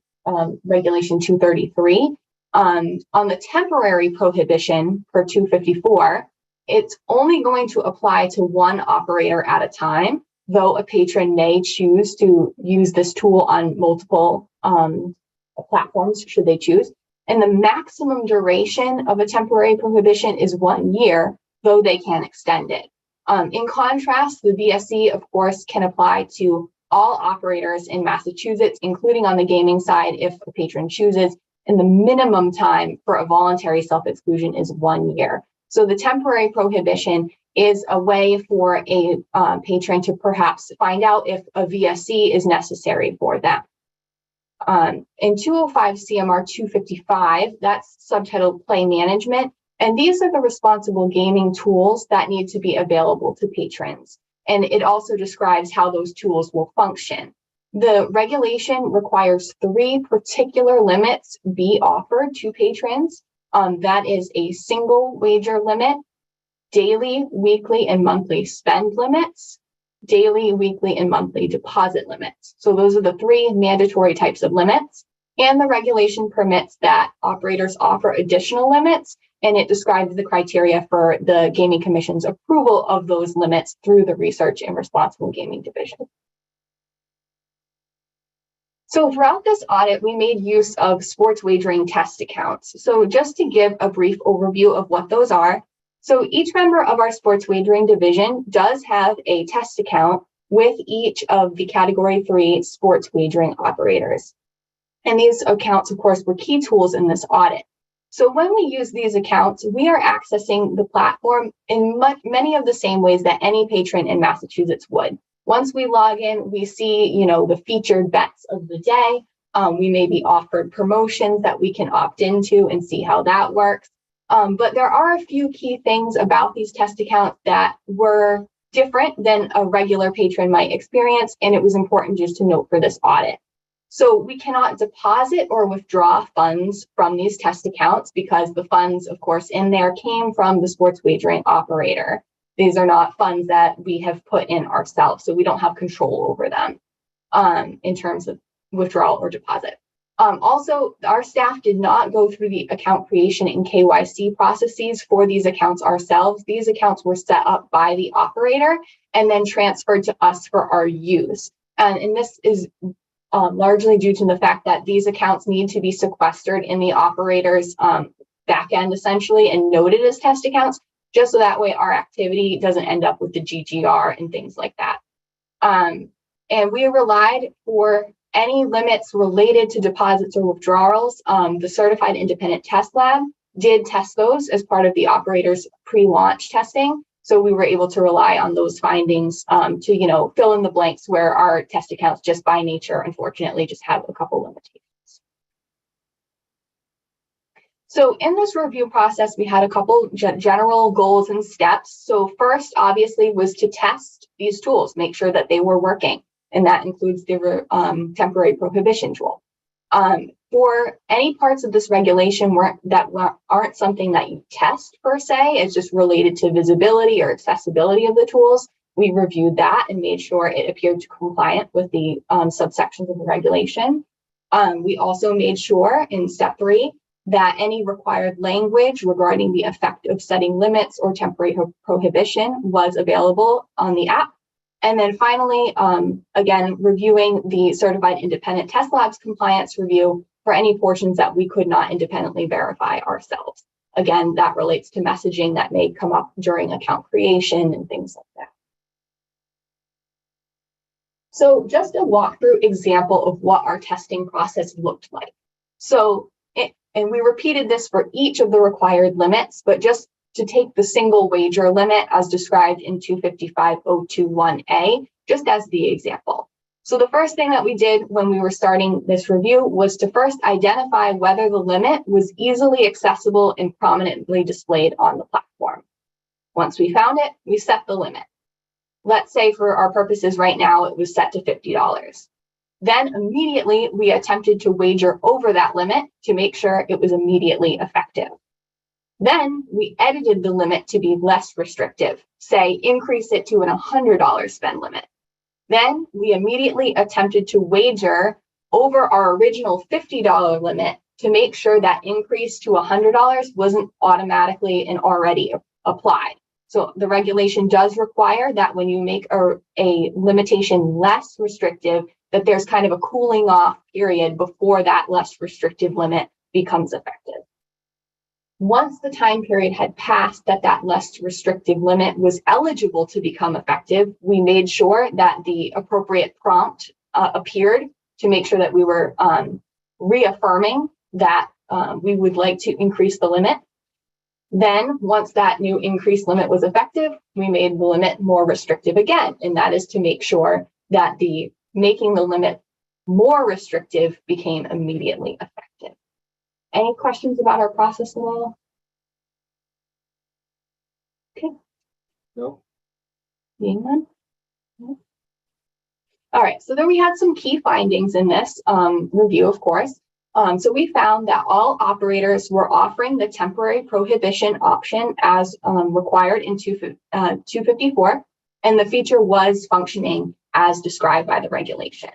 Regulation 233. On the temporary prohibition for 254, it's only going to apply to one operator at a time, though a patron may choose to use this tool on multiple platforms should they choose. And the maximum duration of a temporary prohibition is 1 year, though they can extend it. In contrast, the VSE, of course, can apply to all operators in Massachusetts, including on the gaming side, if a patron chooses, and the minimum time for a voluntary self-exclusion is 1 year. So the temporary prohibition is a way for a patron to perhaps find out if a VSE is necessary for them. In 205 CMR 255, that's subtitled Play Management, and these are the responsible gaming tools that need to be available to patrons. And it also describes how those tools will function. The regulation requires 3 particular limits be offered to patrons. That is a single wager limit, daily, weekly, and monthly spend limits, daily, weekly, and monthly deposit limits. So those are the 3 mandatory types of limits. And the regulation permits that operators offer additional limits, and it describes the criteria for the Gaming Commission's approval of those limits through the Research and Responsible Gaming Division. So throughout this audit, we made use of sports wagering test accounts. So just to give a brief overview of what those are, So each member of our sports wagering division does have a test account with each of the Category 3 sports wagering operators. And these accounts, of course, were key tools in this audit. So when we use these accounts, we are accessing the platform in many of the same ways that any patron in Massachusetts would. Once we log in, we see, the featured bets of the day. We may be offered promotions that we can opt into and see how that works. But there are a few key things about these test accounts that were different than a regular patron might experience, and it was important just to note for this audit. So we cannot deposit or withdraw funds from these test accounts because the funds, of course, in there came from the sports wagering operator. These are not funds that we have put in ourselves, so we don't have control over them in terms of withdrawal or deposit. Also, our staff did not go through the account creation and KYC processes for these accounts ourselves. These accounts were set up by the operator and then transferred to us for our use. And this is largely due to the fact that these accounts need to be sequestered in the operator's back end, essentially, and noted as test accounts, just so that way our activity doesn't end up with the GGR and things like that. And we relied for any limits related to deposits or withdrawals. The Certified Independent Test Lab did test those as part of the operator's pre-launch testing. So we were able to rely on those findings to, fill in the blanks where our test accounts just by nature, unfortunately, just have a couple limitations. So in this review process, we had a couple general goals and steps. So first, obviously, was to test these tools, make sure that they were working. And that includes the temporary prohibition tool. For any parts of this regulation that aren't something that you test per se, it's just related to visibility or accessibility of the tools, we reviewed that and made sure it appeared compliant with the subsections of the regulation. We also made sure in step 3 that any required language regarding the effect of setting limits or temporary prohibition was available on the app. And then finally, again, reviewing the Certified Independent Test Lab's compliance review for any portions that we could not independently verify ourselves. Again, that relates to messaging that may come up during account creation and things like that. So just a walkthrough example of what our testing process looked like. So, and we repeated this for each of the required limits, but just to take the single wager limit as described in 255.021A, just as the example. So the first thing that we did when we were starting this review was to first identify whether the limit was easily accessible and prominently displayed on the platform. Once we found it, we set the limit. Let's say for our purposes right now, it was set to $50. Then immediately we attempted to wager over that limit to make sure it was immediately effective. Then we edited the limit to be less restrictive, say increase it to an $100 spend limit. Then we immediately attempted to wager over our original $50 limit to make sure that increase to $100 wasn't automatically and already applied. So the regulation does require that when you make a limitation less restrictive, that there's kind of a cooling off period before that less restrictive limit becomes effective. Once the time period had passed that less restrictive limit was eligible to become effective, we made sure that the appropriate prompt appeared to make sure that we were reaffirming that we would like to increase the limit. Then once that new increased limit was effective, we made the limit more restrictive again, and that is to make sure that making the limit more restrictive became immediately effective. Any questions about our process at all? Okay. No. Being none? No. All right, so then we had some key findings in this review, of course. So we found that all operators were offering the temporary prohibition option as required in 254, and the feature was functioning as described by the regulation.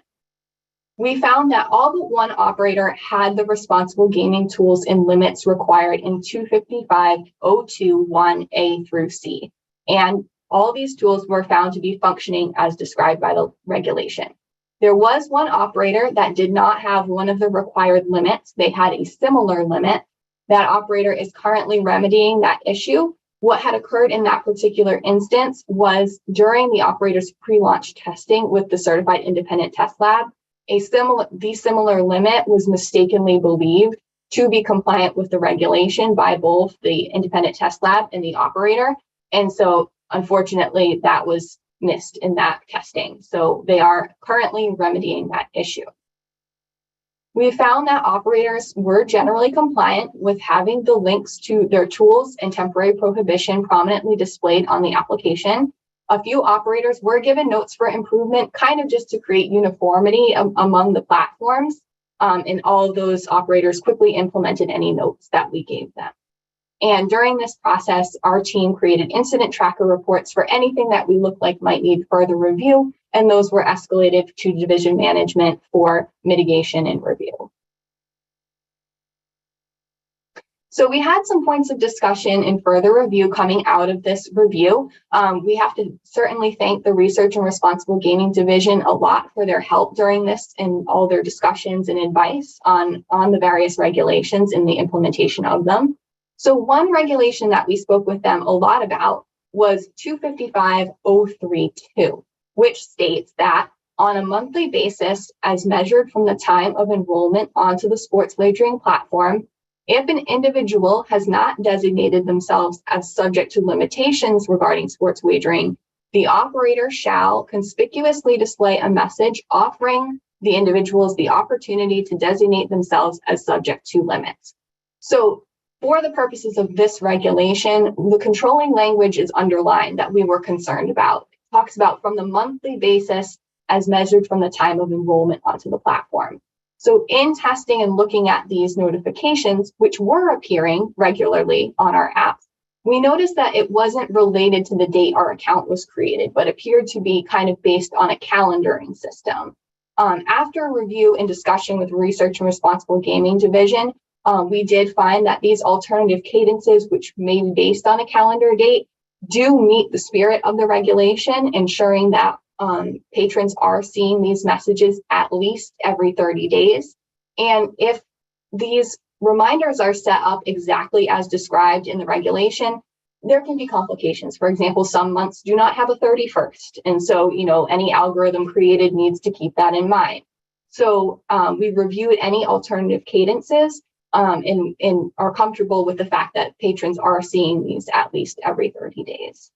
We found that all but one operator had the responsible gaming tools and limits required in 255.021A through C. And all these tools were found to be functioning as described by the regulation. There was one operator that did not have one of the required limits. They had a similar limit. That operator is currently remedying that issue What had occurred in that particular instance was during the operator's pre-launch testing with the certified independent test lab, the similar limit was mistakenly believed to be compliant with the regulation by both the independent test lab and the operator. And so unfortunately that was missed in that testing. So they are currently remedying that issue. We found that operators were generally compliant with having the links to their tools and temporary prohibition prominently displayed on the application. A few operators were given notes for improvement, kind of just to create uniformity among the platforms. And all of those operators quickly implemented any notes that we gave them. And during this process, our team created incident tracker reports for anything that we looked like might need further review, and those were escalated to division management for mitigation and review. So we had some points of discussion and further review coming out of this review. We have to certainly thank the Research and Responsible Gaming Division a lot for their help during this and all their discussions and advice on the various regulations and the implementation of them. So one regulation that we spoke with them a lot about was 255.032, which states that on a monthly basis, as measured from the time of enrollment onto the sports wagering platform, if an individual has not designated themselves as subject to limitations regarding sports wagering, the operator shall conspicuously display a message offering the individuals the opportunity to designate themselves as subject to limits. So for the purposes of this regulation, the controlling language is underlined that we were concerned about. It talks about from the monthly basis as measured from the time of enrollment onto the platform. So in testing and looking at these notifications, which were appearing regularly on our app, we noticed that it wasn't related to the date our account was created, but appeared to be kind of based on a calendaring system. After review and discussion with Research and Responsible Gaming Division, we did find that these alternative cadences, which may be based on a calendar date, do meet the spirit of the regulation, ensuring that patrons are seeing these messages at least every 30 days. And if these reminders are set up exactly as described in the regulation, there can be complications. For example, some months do not have a 31st. And so, any algorithm created needs to keep that in mind. So we reviewed any alternative cadences and are comfortable with the fact that patrons are seeing these at least every 30 days.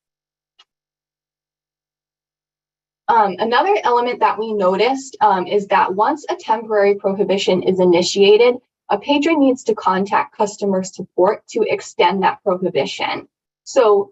Another element that we noticed is that once a temporary prohibition is initiated, a patron needs to contact customer support to extend that prohibition. So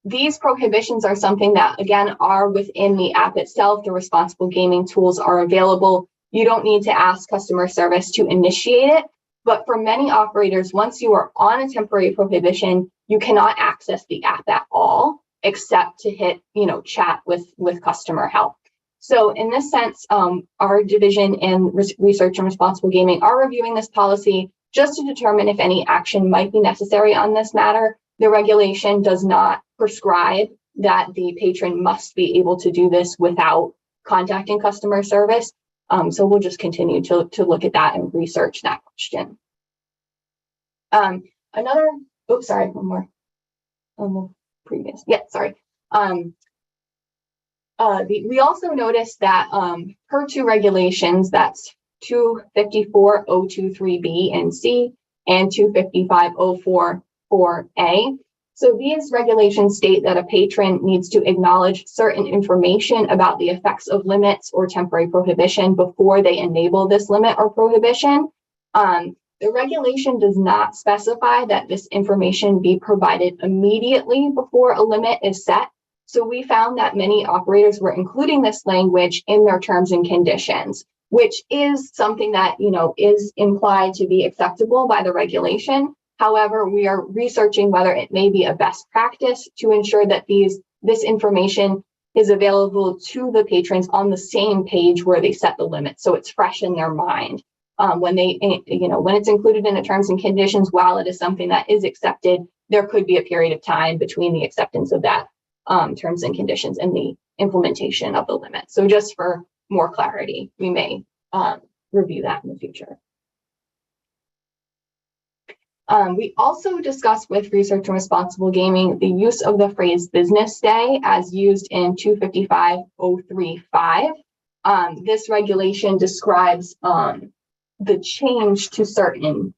these prohibitions are something that, again, are within the app itself. The responsible gaming tools are available. You don't need to ask customer service to initiate it. But for many operators, once you are on a temporary prohibition, you cannot access the app at all, except to hit, chat with customer help. So in this sense, our division in Research and Responsible Gaming are reviewing this policy just to determine if any action might be necessary on this matter. The regulation does not prescribe that the patron must be able to do this without contacting customer service. So we'll just continue to look at that and research that question. One more on the previous. Yeah, sorry. We also noticed that per two regulations, that's 254.023B and C and 255.044A. So these regulations state that a patron needs to acknowledge certain information about the effects of limits or temporary prohibition before they enable this limit or prohibition. The regulation does not specify that this information be provided immediately before a limit is set. So we found that many operators were including this language in their terms and conditions, which is something that, is implied to be acceptable by the regulation. However, we are researching whether it may be a best practice to ensure that this information is available to the patrons on the same page where they set the limit, so it's fresh in their mind. When it's included in the terms and conditions, while it is something that is accepted, there could be a period of time between the acceptance of that terms and conditions and the implementation of the limit. So just for more clarity, we may review that in the future. We also discussed with Research and Responsible Gaming the use of the phrase business day as used in 255.035. This regulation describes the change to certain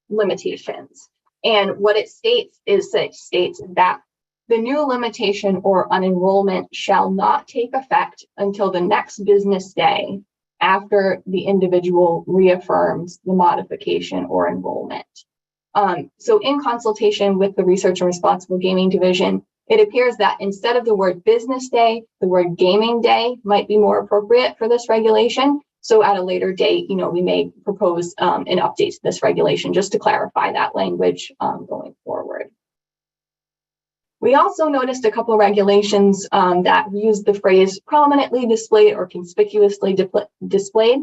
limitations. And what it states is that the new limitation or unenrollment shall not take effect until the next business day after the individual reaffirms the modification or enrollment. So in consultation with the Research and Responsible Gaming Division, it appears that instead of the word business day, the word gaming day might be more appropriate for this regulation. So at a later date, we may propose an update to this regulation just to clarify that language going forward. We also noticed a couple of regulations that use the phrase prominently displayed or conspicuously displayed.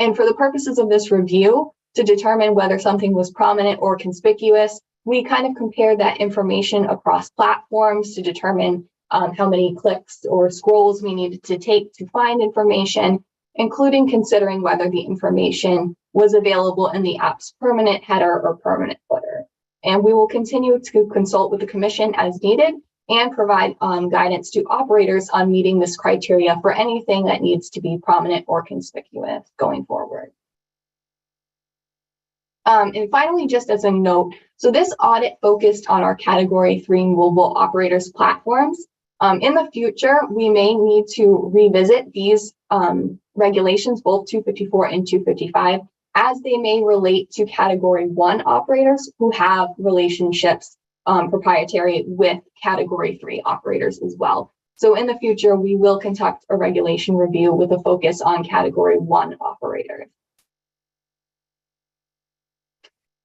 And for the purposes of this review, to determine whether something was prominent or conspicuous, we kind of compared that information across platforms to determine how many clicks or scrolls we needed to take to find information, including considering whether the information was available in the app's permanent header or permanent footer. And we will continue to consult with the Commission as needed and provide guidance to operators on meeting this criteria for anything that needs to be prominent or conspicuous going forward. And finally, just as a note, so this audit focused on our Category 3 mobile operators platforms. In the future, we may need to revisit these regulations, both 254 and 255, as they may relate to Category 1 operators who have relationships proprietary with Category 3 operators as well. So in the future, we will conduct a regulation review with a focus on Category 1 operators.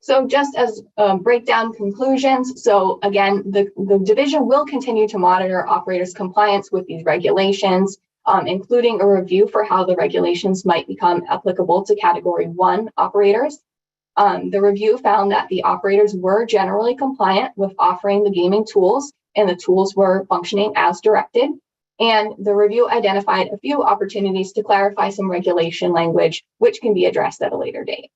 So just as breakdown conclusions, so again, the division will continue to monitor operators' compliance with these regulations, including a review for how the regulations might become applicable to Category 1 operators. The review found that the operators were generally compliant with offering the gaming tools, and the tools were functioning as directed. And the review identified a few opportunities to clarify some regulation language, which can be addressed at a later date.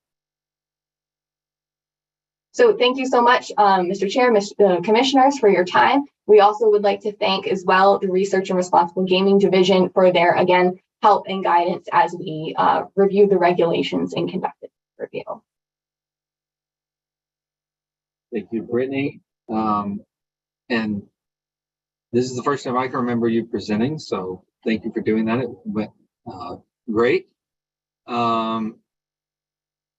So thank you so much, Mr. Chair, Commissioners, for your time. We also would like to thank as well the Research and Responsible Gaming Division for their, again, help and guidance as we review the regulations and conduct the review. Thank you, Brittany. And this is the first time I can remember you presenting, so thank you for doing that. It went great.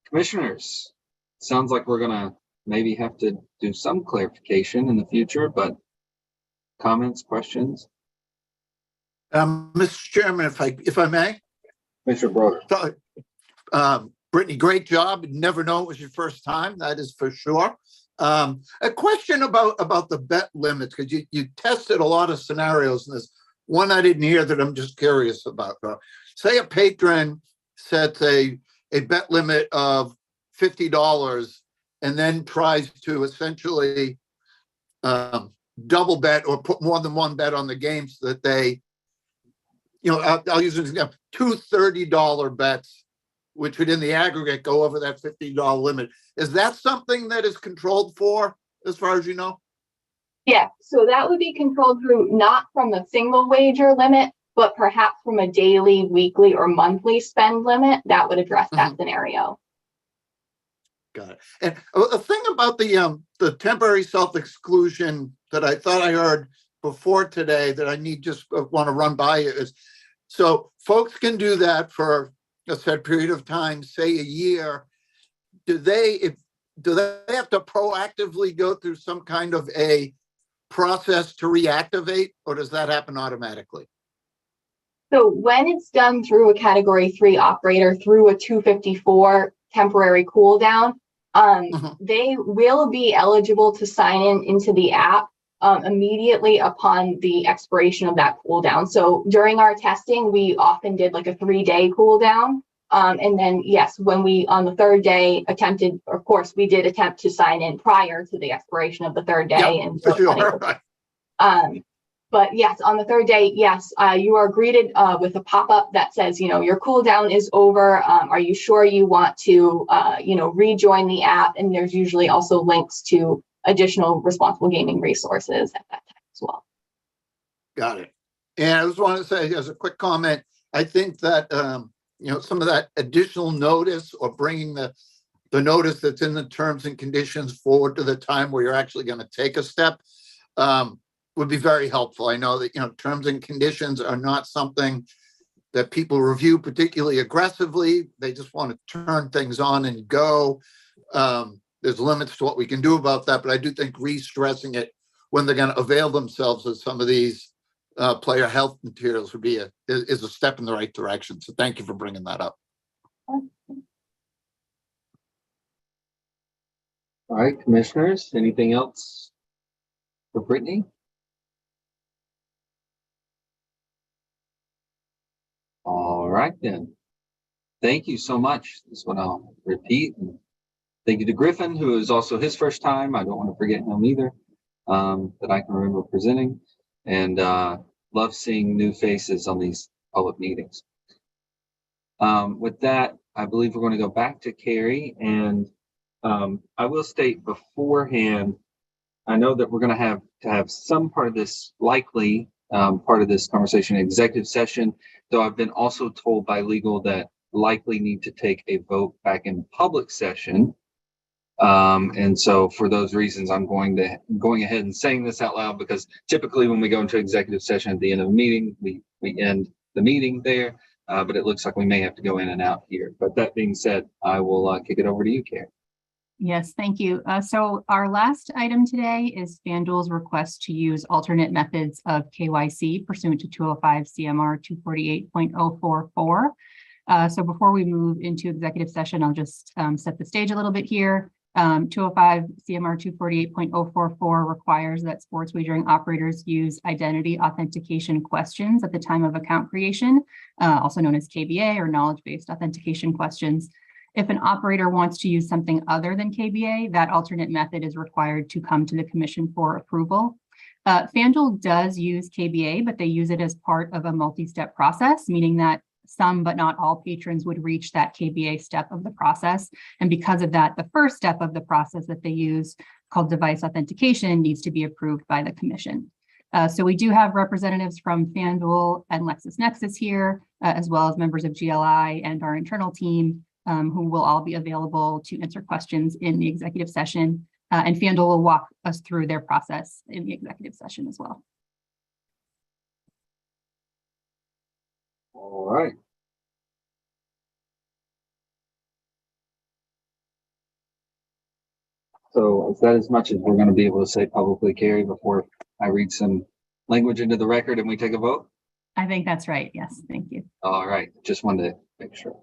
Commissioners, sounds like we're gonna maybe have to do some clarification in the future, but comments, questions? Mr. Chairman, if I may. Mr. Broder. Brittany, great job. Never know it was your first time. That is for sure. A question about the bet limits, because you tested a lot of scenarios, and there's one I didn't hear that I'm just curious about. Say a patron sets a bet limit of $50 and then tries to essentially double bet or put more than one bet on the game so that they, I'll use an example, two $30 bets, which would in the aggregate go over that $50 limit. Is that something that is controlled for, as far as you know? Yeah, so that would be controlled through not from a single wager limit, but perhaps from a daily, weekly, or monthly spend limit that would address that scenario. Got it. And a thing about the temporary self-exclusion that I thought I heard before today that I want to run by you is, so folks can do that for a set period of time, say a year. Do they have to proactively go through some kind of a process to reactivate, or does that happen automatically? So when it's done through a Category 3 operator through a 254 temporary cooldown, they will be eligible to sign into the app immediately upon the expiration of that cooldown. So during our testing, we often did like a 3-day cooldown. And then, yes, when we on the third day attempted, of course, we did attempt to sign in prior to the expiration of the third day. Yep, and for sure. But yes, on the third day, yes, you are greeted with a pop-up that says, your cooldown is over. Are you sure you want to, rejoin the app? And there's usually also links to additional responsible gaming resources at that time as well. Got it. And I just want to say, as a quick comment, I think that, some of that additional notice or bringing the notice that's in the terms and conditions forward to the time where you're actually going to take a step would be very helpful. I know that, terms and conditions are not something that people review particularly aggressively. They just want to turn things on and go. There's limits to what we can do about that, but I do think re-stressing it when they're going to avail themselves of some of these player health materials would be is a step in the right direction. So thank you for bringing that up. All right, commissioners, anything else for Brittany? All right, then. Thank you so much. This is what I'll repeat. And thank you to Griffin, who is also his first time. I don't want to forget him either, that I can remember presenting. And love seeing new faces on these public meetings. With that, I believe we're going to go back to Carrie. And I will state beforehand, I know that we're going to have some part of this, likely part of this conversation, executive session, though I've been also told by legal that likely need to take a vote back in public session. And so for those reasons, I'm going ahead and saying this out loud, because typically when we go into executive session at the end of the meeting, we end the meeting there, but it looks like we may have to go in and out here. But that being said, I will kick it over to you, Karen. Yes, thank you. So our last item today is FanDuel's request to use alternate methods of KYC pursuant to 205 CMR 248.044. So before we move into executive session, I'll just set the stage a little bit here. 205 CMR 248.044 requires that sports wagering operators use identity authentication questions at the time of account creation, also known as KBA or knowledge-based authentication questions. If an operator wants to use something other than KBA, that alternate method is required to come to the commission for approval. FanDuel does use KBA, but they use it as part of a multi-step process, meaning that some but not all patrons would reach that KBA step of the process. And because of that, the first step of the process that they use, called device authentication, needs to be approved by the commission. So we do have representatives from FanDuel and LexisNexis here, as well as members of GLI and our internal team, who will all be available to answer questions in the executive session. And FanDuel will walk us through their process in the executive session as well. All right. So is that as much as we're going to be able to say publicly, Carrie, before I read some language into the record and we take a vote? I think that's right. Yes, thank you. All right, just wanted to make sure.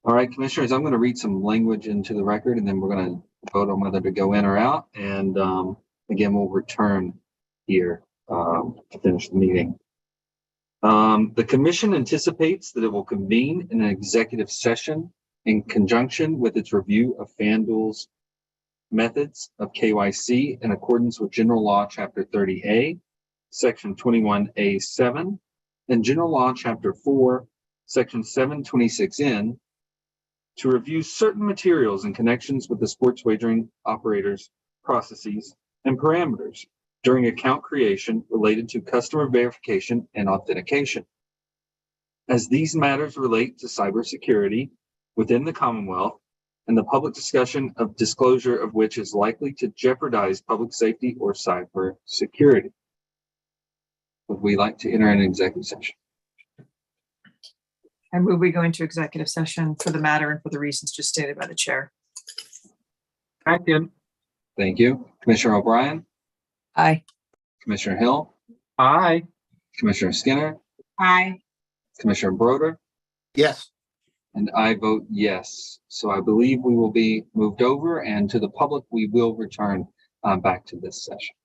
All right, commissioners, I'm going to read some language into the record and then we're going to vote on whether to go in or out. And again, we'll return here to finish the meeting. The commission anticipates that it will convene in an executive session in conjunction with its review of FanDuel's methods of KYC in accordance with General Law Chapter 30A, Section 21A7, and General Law Chapter 4, Section 726N, to review certain materials in connections with the sports wagering operators' processes and parameters during account creation related to customer verification and authentication. As these matters relate to cybersecurity within the Commonwealth and the public discussion of disclosure of which is likely to jeopardize public safety or cyber security. Would we like to enter an executive session? I move we go into executive session for the matter and for the reasons just stated by the chair. Second. Thank you. Commissioner O'Brien? Aye. Commissioner Hill? Aye. Commissioner Skinner? Aye. Commissioner Broder? Yes. And I vote yes. So I believe we will be moved over, and to the public, we will return back to this session.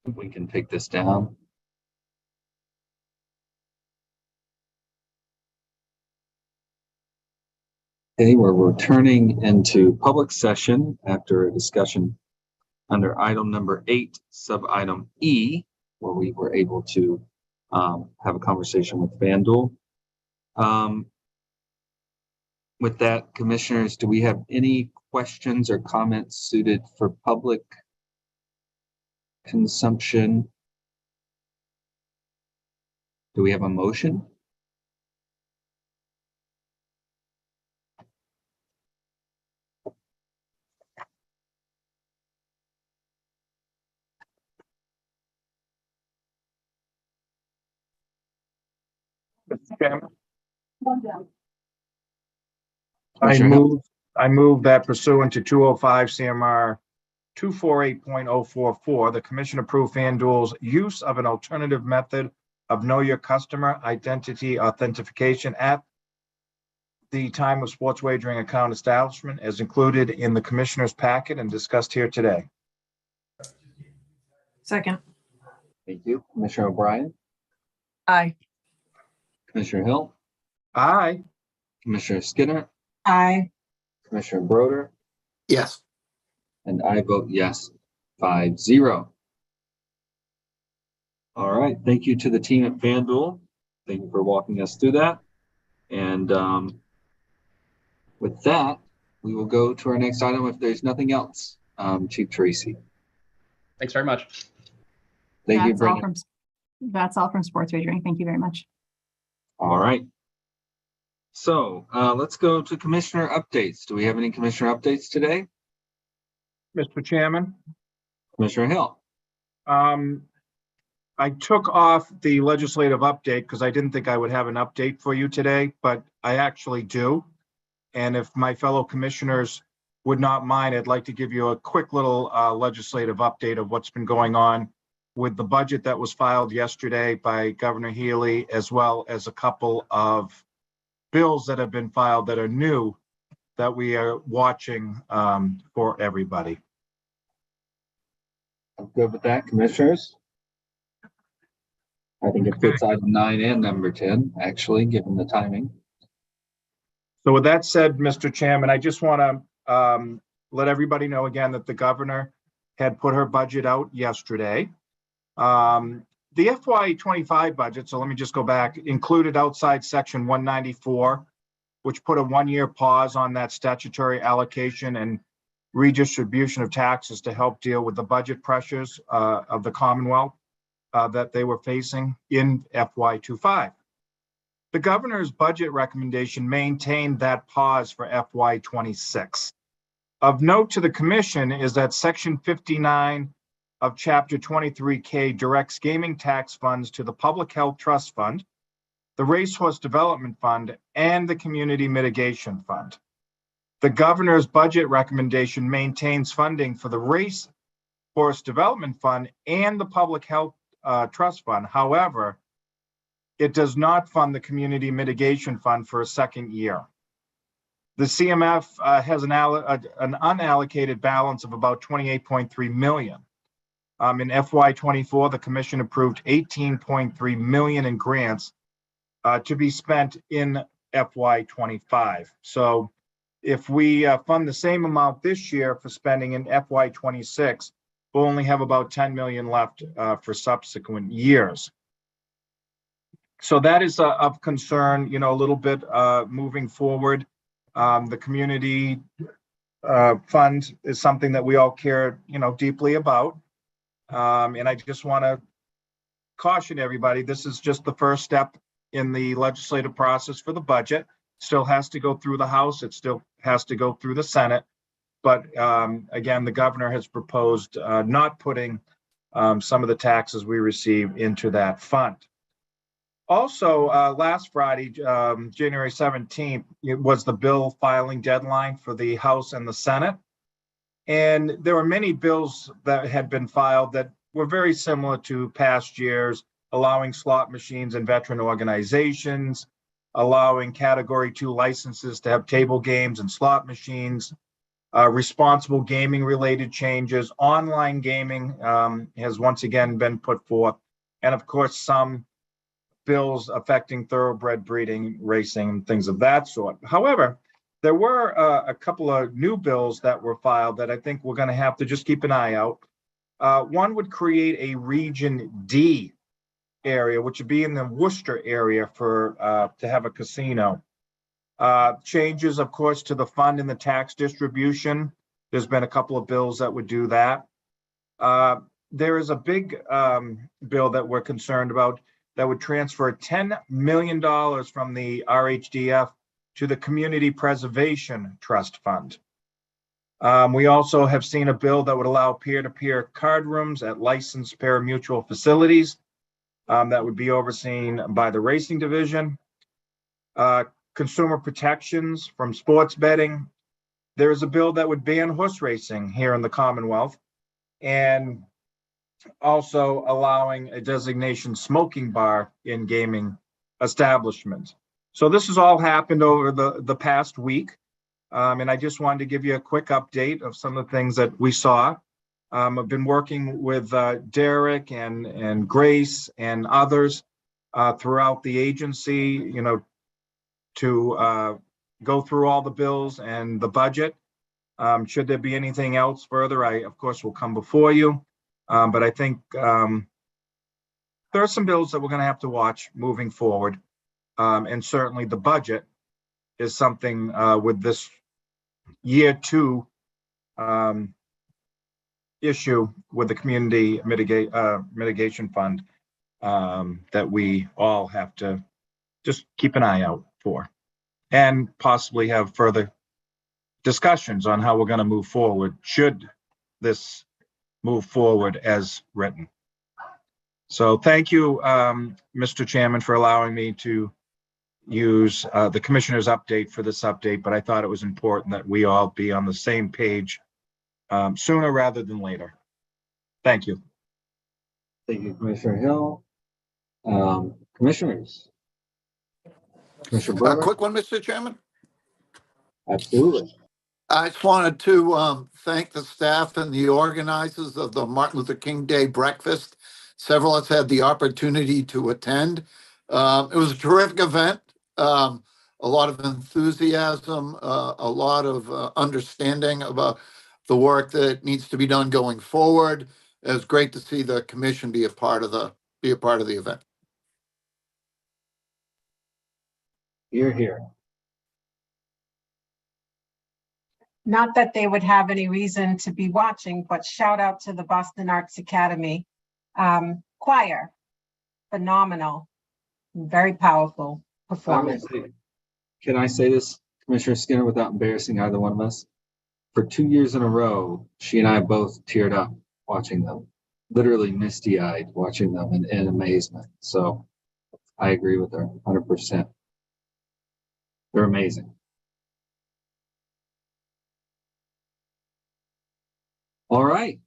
We can take this down. Okay, we're returning into public session after a discussion under item number 8, sub-item E, where we were able to have a conversation with FanDuel. With that, commissioners, do we have any questions or comments suited for public consumption? Do we have a motion? Mr. Chairman, Commissioner Hill? I move that pursuant to 205 CMR 248.044, the commission approve FanDuel's use of an alternative method of know your customer identity authentication at the time of sports wagering account establishment as included in the commissioner's packet and discussed here today. Second. Thank you. Commissioner O'Brien? Aye. Commissioner Hill? Aye. Commissioner Skinner? Aye. Commissioner Broder? Yes. And I vote yes, 5-0. All right, thank you to the team at FanDuel. Thank you for walking us through that. And with that, we will go to our next item if there's nothing else. Chief Tracy. Thanks very much. Thank you, That's all Brenda. that's all from sports wagering. Thank you very much. All right. So let's go to commissioner updates. Do we have any commissioner updates today? Mr. Chairman. Commissioner Hill. I took off the legislative update because I didn't think I would have an update for you today, but I actually do. And if my fellow commissioners would not mind, I'd like to give you a quick little legislative update of what's been going on with the budget that was filed yesterday by Governor Healy, as well as a couple of bills that have been filed that are new that we are watching for everybody. I'm good with that, commissioners. I think it fits item 9 and number 10, actually, given the timing. So with that said, Mr. Chairman, I just want to let everybody know again that the governor had put her budget out yesterday. The FY25 budget, so let me just go back, included outside section 194, which put a one-year pause on that statutory allocation and redistribution of taxes to help deal with the budget pressures of the Commonwealth that they were facing in FY25. The governor's budget recommendation maintained that pause for FY26. Of note to the commission is that section 59 of chapter 23K directs gaming tax funds to the Public Health Trust Fund, the Racecourse Development Fund, and the Community Mitigation Fund. The governor's budget recommendation maintains funding for the Racecourse Development Fund and the Public Health Trust Fund. However, it does not fund the Community Mitigation Fund for a second year. The CMF has an unallocated balance of about $28.3 million. In FY24, the commission approved $18.3 million in grants to be spent in FY25. So if we fund the same amount this year for spending in FY26, we'll only have about $10 million left for subsequent years. So that is of concern, a little bit moving forward. The community fund is something that we all care, deeply about. And I just want to caution everybody, this is just the first step in the legislative process for the budget. Still has to go through the House. It still has to go through the Senate. But again, the governor has proposed not putting some of the taxes we receive into that fund. Also, last Friday, January 17th, it was the bill filing deadline for the House and the Senate. And there were many bills that had been filed that were very similar to past years, allowing slot machines and veteran organizations, allowing Category 2 licenses to have table games and slot machines, responsible gaming related changes. Online gaming has once again been put forth. And of course, some bills affecting thoroughbred breeding, racing, and things of that sort. However, there were a couple of new bills that were filed that I think we're going to have to just keep an eye out. One would create a Region D area, which would be in the Worcester area for to have a casino. Changes, of course, to the fund and the tax distribution. There's been a couple of bills that would do that. There is a big bill that we're concerned about that would transfer $10 million from the RHDF to the Community Preservation Trust Fund. We also have seen a bill that would allow peer-to-peer card rooms at licensed pari-mutuel facilities that would be overseen by the Racing Division. Consumer protections from sports betting. There is a bill that would ban horse racing here in the Commonwealth, and also allowing a designation smoking bar in gaming establishments. So this has all happened over the past week. And I just wanted to give you a quick update of some of the things that we saw. I've been working with Derek and Grace and others throughout the agency, to go through all the bills and the budget. Should there be anything else further, I, of course, will come before you. But I think there are some bills that we're going to have to watch moving forward. And certainly the budget is something with this year 2 issue with the community mitigation fund that we all have to just keep an eye out for, and possibly have further discussions on how we're going to move forward should this move forward as written. So thank you, Mr. Chairman, for allowing me to use the commissioner's update for this update, but I thought it was important that we all be on the same page sooner rather than later. Thank you. Thank you, Commissioner Hill. Commissioners. Commissioner A Brewer? quick one, Mr. Chairman. Absolutely. I just wanted to thank the staff and the organizers of the Martin Luther King Day breakfast. Several of us had the opportunity to attend. It was a terrific event. A lot of enthusiasm, a lot of understanding about the work that needs to be done going forward. It was great to see the commission be a part of the event. You're here. Not that they would have any reason to be watching, but shout out to the Boston Arts Academy choir. Phenomenal, very powerful performance. Can I say this, Commissioner Skinner, without embarrassing either one of us? For 2 years in a row, she and I both teared up watching them, literally misty-eyed watching them in amazement. So I agree with her 100%. They're amazing. All right.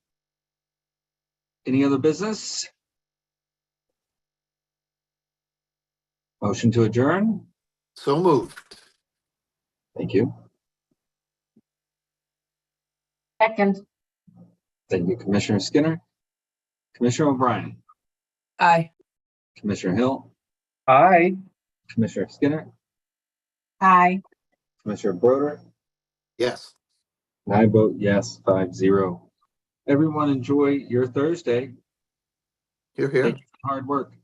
Any other business? Motion to adjourn? So moved. Thank you. Second. Thank you, Commissioner Skinner. Commissioner O'Brien. Aye. Commissioner Hill. Aye. Commissioner Skinner. Aye. Commissioner Broder. Yes. And I vote yes, 5-0. Everyone enjoy your Thursday. You're here. Thank you for hard work.